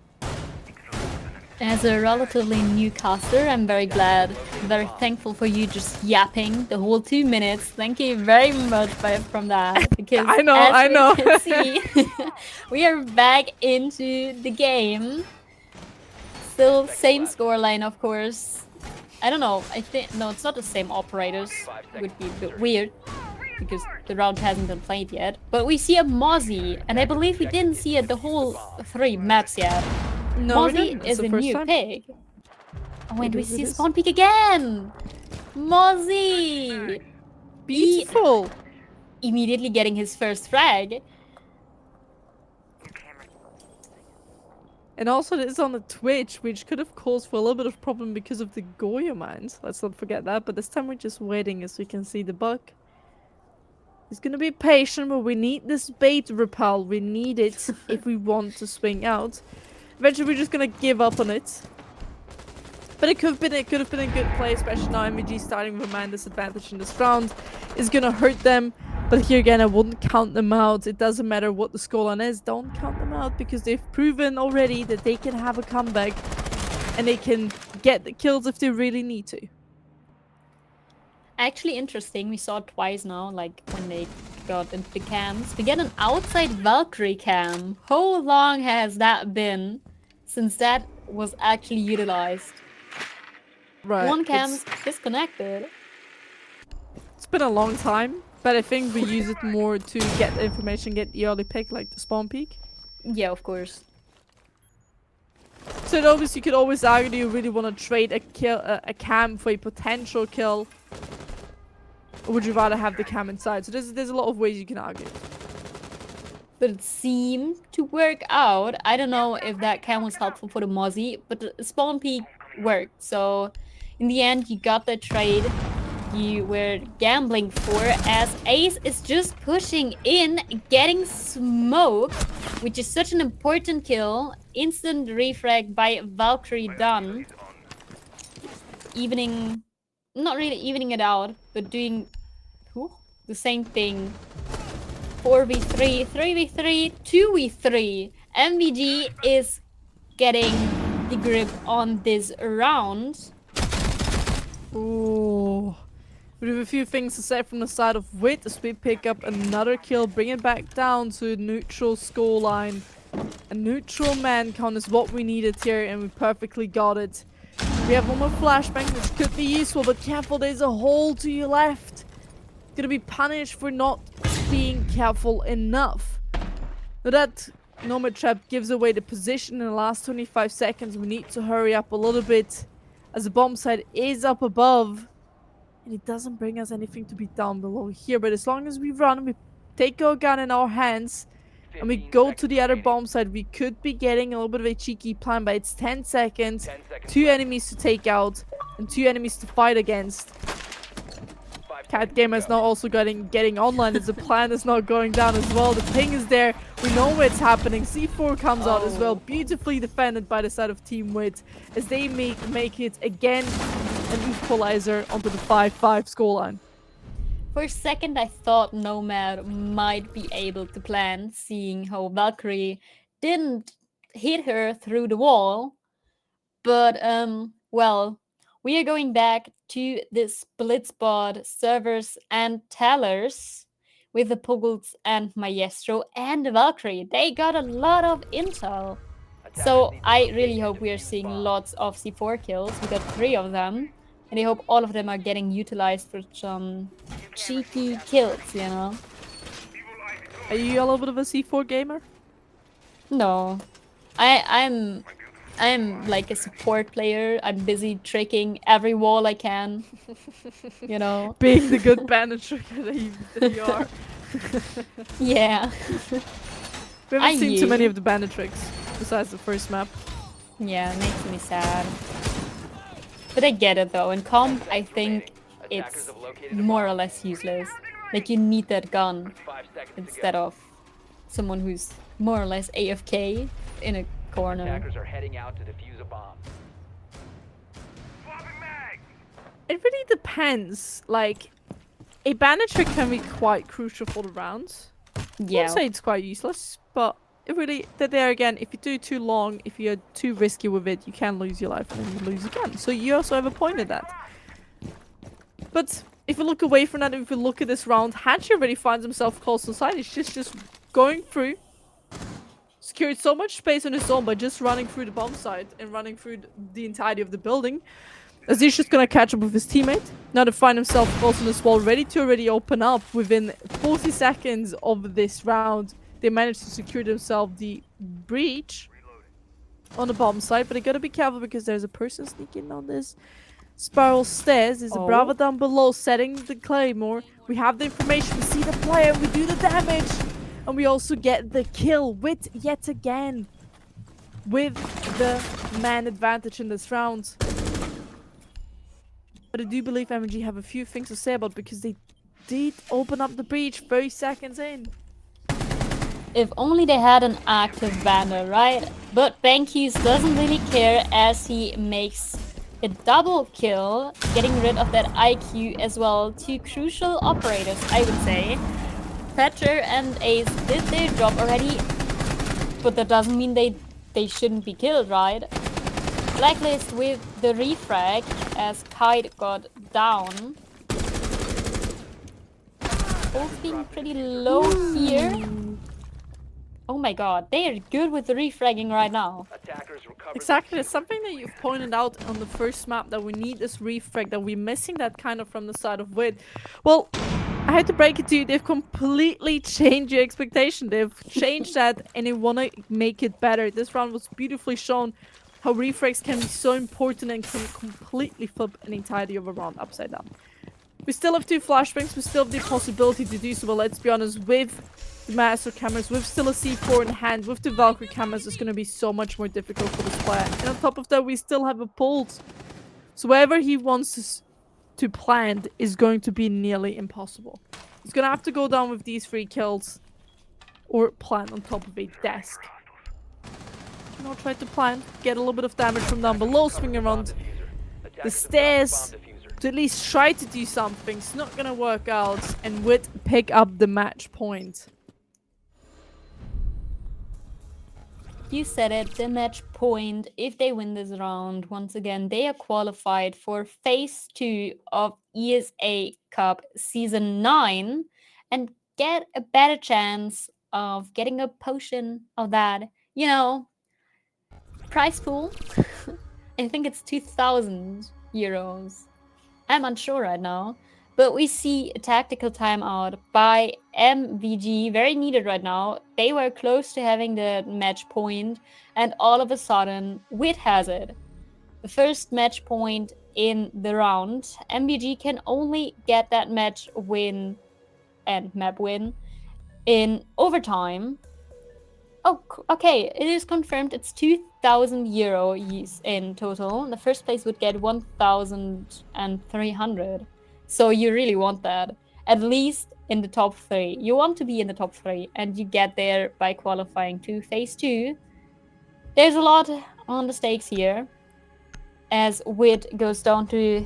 As a relatively new caster, I'm very glad, very thankful for you just yapping the whole 2 minutes. Thank you very much from that, because I as know. we can see, we are back into the game. Still same scoreline, of course. I don't know. I think no, it's not the same operators. Would be a bit weird because the round hasn't been played yet. But we see a Mozzie, and I believe we didn't see it the whole 3 maps yet. No, we Mozzie didn't. It's is the a first new time. pick. Oh, and we It see is. spawn peak again! Mozzie! Beautiful. Immediately getting his first frag. And also, it's on the Twitch, which could have caused for a little bit of problem because of the Goya mines. Let's not forget that. But this time we're just waiting, as we can see the bug. He's gonna be patient, but we need this bait repel. We need it if we want to swing out. Eventually, we're just gonna give up on it. But it could have been a good play, especially now MVG starting with a man disadvantage in this round is gonna hurt them. But here again, I wouldn't count them out. It doesn't matter what the scoreline is. Don't count them out, because they've proven already that they can have a comeback and they can get the kills if they really need to. Actually interesting, we saw it twice now, like when they got into the cams. We get an outside Valkyrie cam. How long has that been since that was actually utilized? Right. One cam's disconnected. It's been a long time, but I think we use it more to get the information, get the early pick, like the spawn peak. Yeah, of course. So obviously you could always argue you really want to trade a cam for a potential kill. Or would you rather have the cam inside? So there's a lot of ways you can argue. But it seemed to work out. I don't know if that cam was helpful for the Mozzie, but the spawn peak worked. So in the end, you got the trade. you were gambling for, as Ace is just pushing in, getting smoked, which is such an important kill. Instant refrag by Valkyrie done. Evening, not really evening it out, but doing the same thing. 4v3, 3v3, 2v3. MVG is getting the grip on this round. Ooh. We have a few things to say from the side of WiT as we pick up another kill, bring it back down to neutral scoreline. A neutral man count is what we needed here, and we perfectly got it. We have one more flashbang, which could be useful, but careful, there's a hole to your left. Gonna be punished for not being careful enough. Now that Nomad Trap gives away the position in the last 25 seconds, we need to hurry up a little bit, as the bomb site is up above. And it doesn't bring us anything to be down below here, but as long as we run, we take our gun in our hands, and we 15 go to seconds the other remaining. bomb site, we could be getting a little bit of a cheeky plan, but it's 10 seconds, 10 seconds 2 left. enemies to take out, and 2 enemies to fight against. 5 Cat seconds Gamer to is go. now also getting online as the plan is not going down as well. The ping is there. We know where it's happening. C4 comes out as well. Oh. Beautifully defended by the side of Team WiT as they make it again an equalizer onto the 5-5 scoreline. For a second, I thought Nomad might be able to plan, seeing how Valkyrie didn't hit her through the wall. But, well, we are going back to the split spot servers and tellers with the Puggles and Maestro and the Valkyrie. They got a lot of intel. Attackers So need to I locate really and hope we are defuse seeing bombs. lots of C4 kills. We got 3 of them. And I hope all of them are getting utilized for some cheeky kills, you know? Are you a little bit of a C4 gamer? No. I'm like a support player. I'm busy tricking every wall I can. You know? Being the good bandit tricker that you are. Yeah. We Are haven't seen too many you? of the bandit tricks besides the first map. Yeah, it makes me sad. But I get it though. In comp, I think Attackers it's have located a more or bomb. less useless. Like you need that gun 5 seconds instead to go. of someone who's more or less AFK in a corner. Attackers are heading out to defuse a bomb. It really depends. Like, a bandit trick can be quite crucial for the rounds. I Yeah. won't say it's quite useless, but it really, there again, if you do too long, if you're too risky with it, you can lose your life and then you lose again. So you also have a point in that. But if you look away from that, if you look at this round, Hatchy already finds himself close to side. He's just going through. Secured so much space on his own by just running through the bomb site and running through the entirety of the building. As he's just gonna catch up with his teammate. Now to find himself close on this wall, ready to already open up within 40 seconds of this round. They managed to secure themselves the breach on the bomb site, but they gotta be careful because there's a person sneaking on this spiral stairs. There's a Bravo down below setting the claymore. We have the information, we see the player, we do the damage, and we also get the kill with yet again with the man advantage in this round. But I do believe MG have a few things to say about because they did open up the breach 30 seconds in. If only they had an active banner, right? But Bankies doesn't really care as he makes a double kill, getting rid of that IQ as well. 2 crucial operators, I would say. Thatcher and Ace did their job already, but that doesn't mean they shouldn't be killed, right? Blacklist with the refrag as Kite got down. Both being pretty low here. Oh my god, they are good with the refragging right now. Attackers recover Exactly, the it's something that you've pointed out on the first map, that we need this refrag, that we're missing that kind of from the side of WiT. Well, I had to break it to you, they've completely changed your expectation. They've changed that and they want to make it better. This round was beautifully shown how refrags can be so important and can completely flip an entirety of a round upside down. We still have 2 flashbangs, we still have the possibility to do so, but let's be honest, with the Master cameras, with still a C4 in hand, with the Valkyrie cameras, it's going to be so much more difficult for this player. And on top of that, we still have a pulse. So wherever he wants to plant is going to be nearly impossible. He's gonna have to go down with these 3 kills or plant on top of a desk. Now try to plant, get a little bit of damage from down below, swing around the stairs to at least try to do something. It's not gonna work out, and WiT pick up the match point. You said it, the match point. If they win this round, once again, they are qualified for Phase 2 of ESA Cup Season 9 and get a better chance of getting a potion of that, you know, prize pool. I think it's 2,000 euros. I'm unsure right now. But we see a tactical timeout by MVG, very needed right now. They were close to having the match point, and all of a sudden, WiT has it. The first match point in the round. MVG can only get that match win and map win in overtime. Oh, okay, it is confirmed it's 2,000 euro in total. The first place would get 1,300. So you really want that. At least in the top 3. You want to be in the top 3, and you get there by qualifying to Phase 2. There's a lot on the stakes here, as WiT goes down to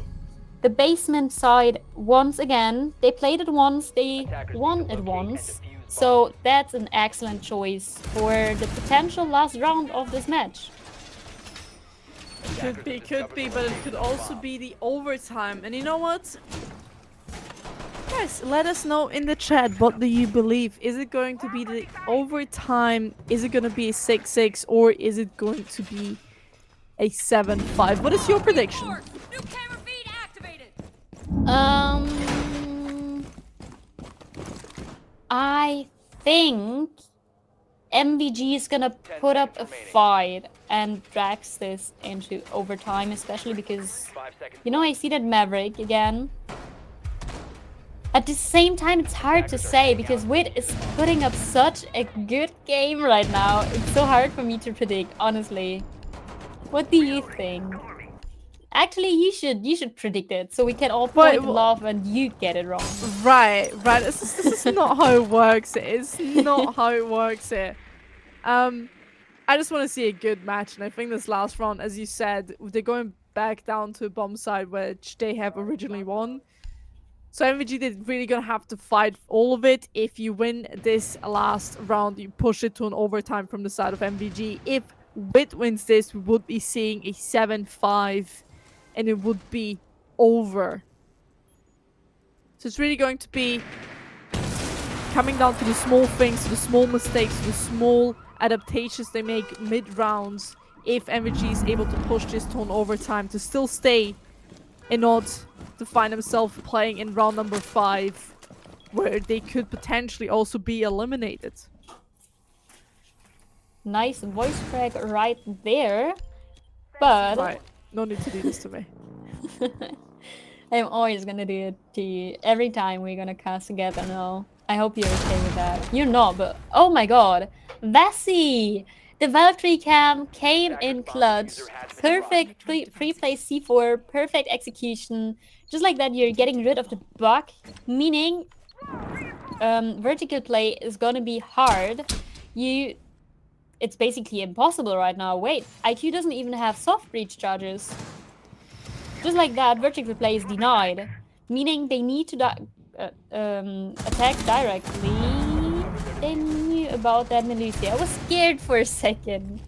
the basement side once again. They played it once, they won it once. So that's an excellent choice for the potential last round of this match. Could be, but it could also be the overtime. And you know what? Guys, let us know in the chat, what do you believe? Is it going to be the overtime? Is it going to be a 6-6? Or is it going to be a 7-5? What is your prediction? New camera feed activated. I think MVG is gonna put up a fight and drags this into overtime, especially because, you know, I see that Maverick again. At the same time, it's hard to say because WiT is putting up such a good game right now. It's so hard for me to predict, honestly. What do you think? Actually, you should predict it so we can all point and laugh and you get it wrong. Right. This is not how it works. It's not how it works here. I just want to see a good match, and I think this last round, as you said, they're going back down to a bomb side which they have originally won. So MVG, they're really gonna have to fight all of it. If you win this last round, you push it to an overtime from the side of MVG. If WiT wins this, we would be seeing a 7-5. And it would be over. So it's really going to be coming down to the small things, to the small mistakes, to the small adaptations they make mid-rounds. If MVG is able to push this to an overtime to still stay and not to find themselves playing in round number 5, where they could potentially also be eliminated. Nice voice crack right there. But... Right. No need to do this to me. I'm always gonna do it to you every time we're gonna cast together now. I hope you're okay with that. You're not, but oh my god. Vessi! The Valkyrie cam came in clutch. Perfect free-play C4, perfect execution. Just like that, you're getting rid of the bug, meaning vertical play is gonna be hard. It's basically impossible right now. Wait, IQ doesn't even have soft breach charges. Just like that, vertical play is denied, meaning they need to attack directly. They knew about that, Melusia. I was scared for a second.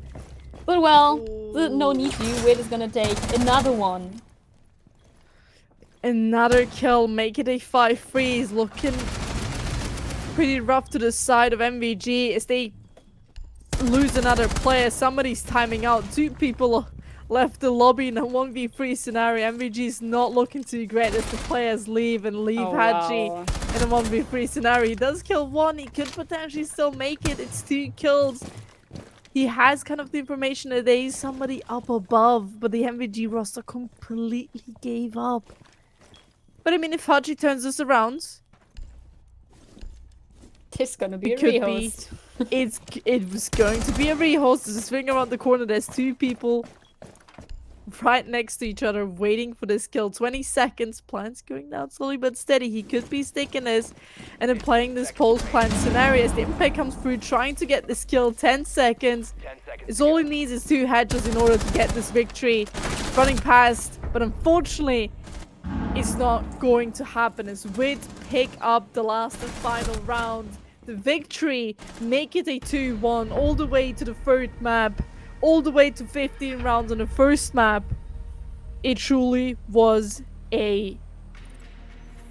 But well, no need to. WiT is gonna take another one. Another kill, make it a 5-3. Is looking pretty rough to the side of MVG as they lose another player. Somebody's timing out. 2 people left the lobby in a 1v3 scenario. MVG is not looking too great as the players leave Hadji in a 1v3 scenario. He does kill 1. He could potentially still make it. It's 2 kills. He has kind of the information that there is somebody up above, but the MVG roster completely gave up. But I mean, if Hadji turns this around, it's gonna be a rehost. It was going to be a rehost. There's a swing around the corner. There's 2 people. right next to each other, waiting for this kill. 20 seconds. Plant's going down slowly but steady. He could be sticking this and then playing this post-plant scenario as the impact comes through, trying to get this kill. 10 seconds. 10 seconds It's to all go. he needs is 2 headshots in order to get this victory. Running past, but unfortunately, it's not going to happen as WiT pick up the last and final round. The victory, make it a 2-1 all the way to the third map, all the way to 15 rounds on the first map. It truly was a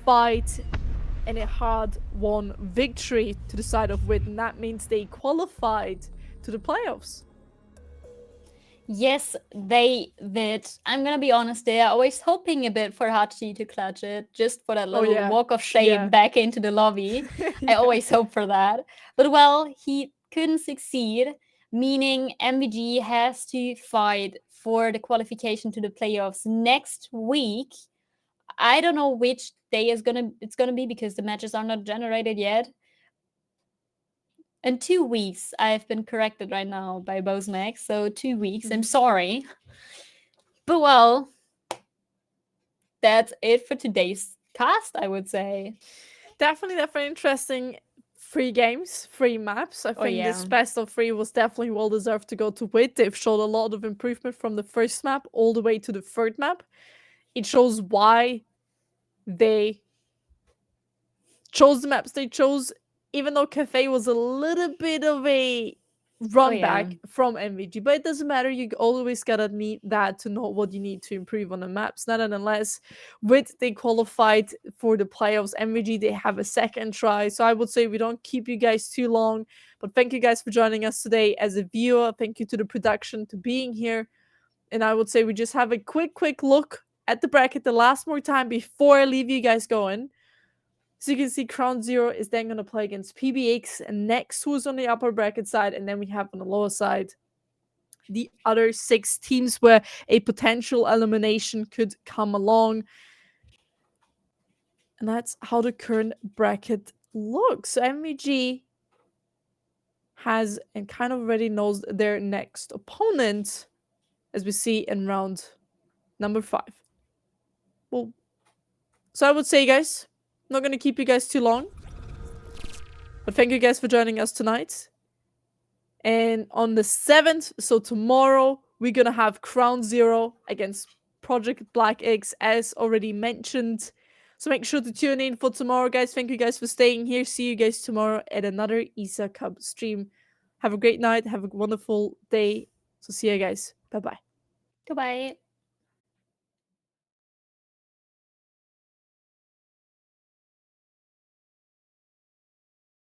fight and a hard-won victory to the side of WiT, and that means they qualified to the playoffs. Yes, they did. I'm gonna be honest there. I was hoping a bit for Hachi to clutch it, just for that little yeah. walk of shame Yeah. back into the lobby. I always hope for that. But well, he couldn't succeed, meaning MVG has to fight for the qualification to the playoffs next week. I don't know which day it's gonna be because the matches are not generated yet. In 2 weeks, I've been corrected right now by Bozmek, so 2 weeks. I'm sorry. But well, that's it for today's cast, I would say. Definitely interesting. 3 games, 3 maps. I think this yeah. best of 3 was definitely well deserved to go to WiT. They've showed a lot of improvement from the first map all the way to the third map. It shows why they chose the maps they chose, even though Cafe was a little bit of a run back from MVG, but it doesn't matter. You always gotta need that to know what you need to improve on the maps. Nonetheless, WiT they qualified for the playoffs. MVG they have a second try, so I would say we don't keep you guys too long. But thank you guys for joining us today as a viewer. Thank you to the production to being here, and I would say we just have a quick look at the bracket the last more time before I leave you guys going. So you can see Crown Zero is then going to play against PBX and next, who's on the upper bracket side, and then we have on the lower side the other 6 teams where a potential elimination could come along. And that's how the current bracket looks. So MVG has and kind of already knows their next opponent, as we see in round number 5. Well, so I would say, guys, I'm not going to keep you guys too long. But thank you guys for joining us tonight. And on the 7th, so tomorrow, we're going to have Crown Zero against Project Black X, as already mentioned. So make sure to tune in for tomorrow, guys. Thank you guys for staying here. See you guys tomorrow at another ESA Cup stream. Have a great night. Have a wonderful day. So see you guys. Bye-bye. Goodbye.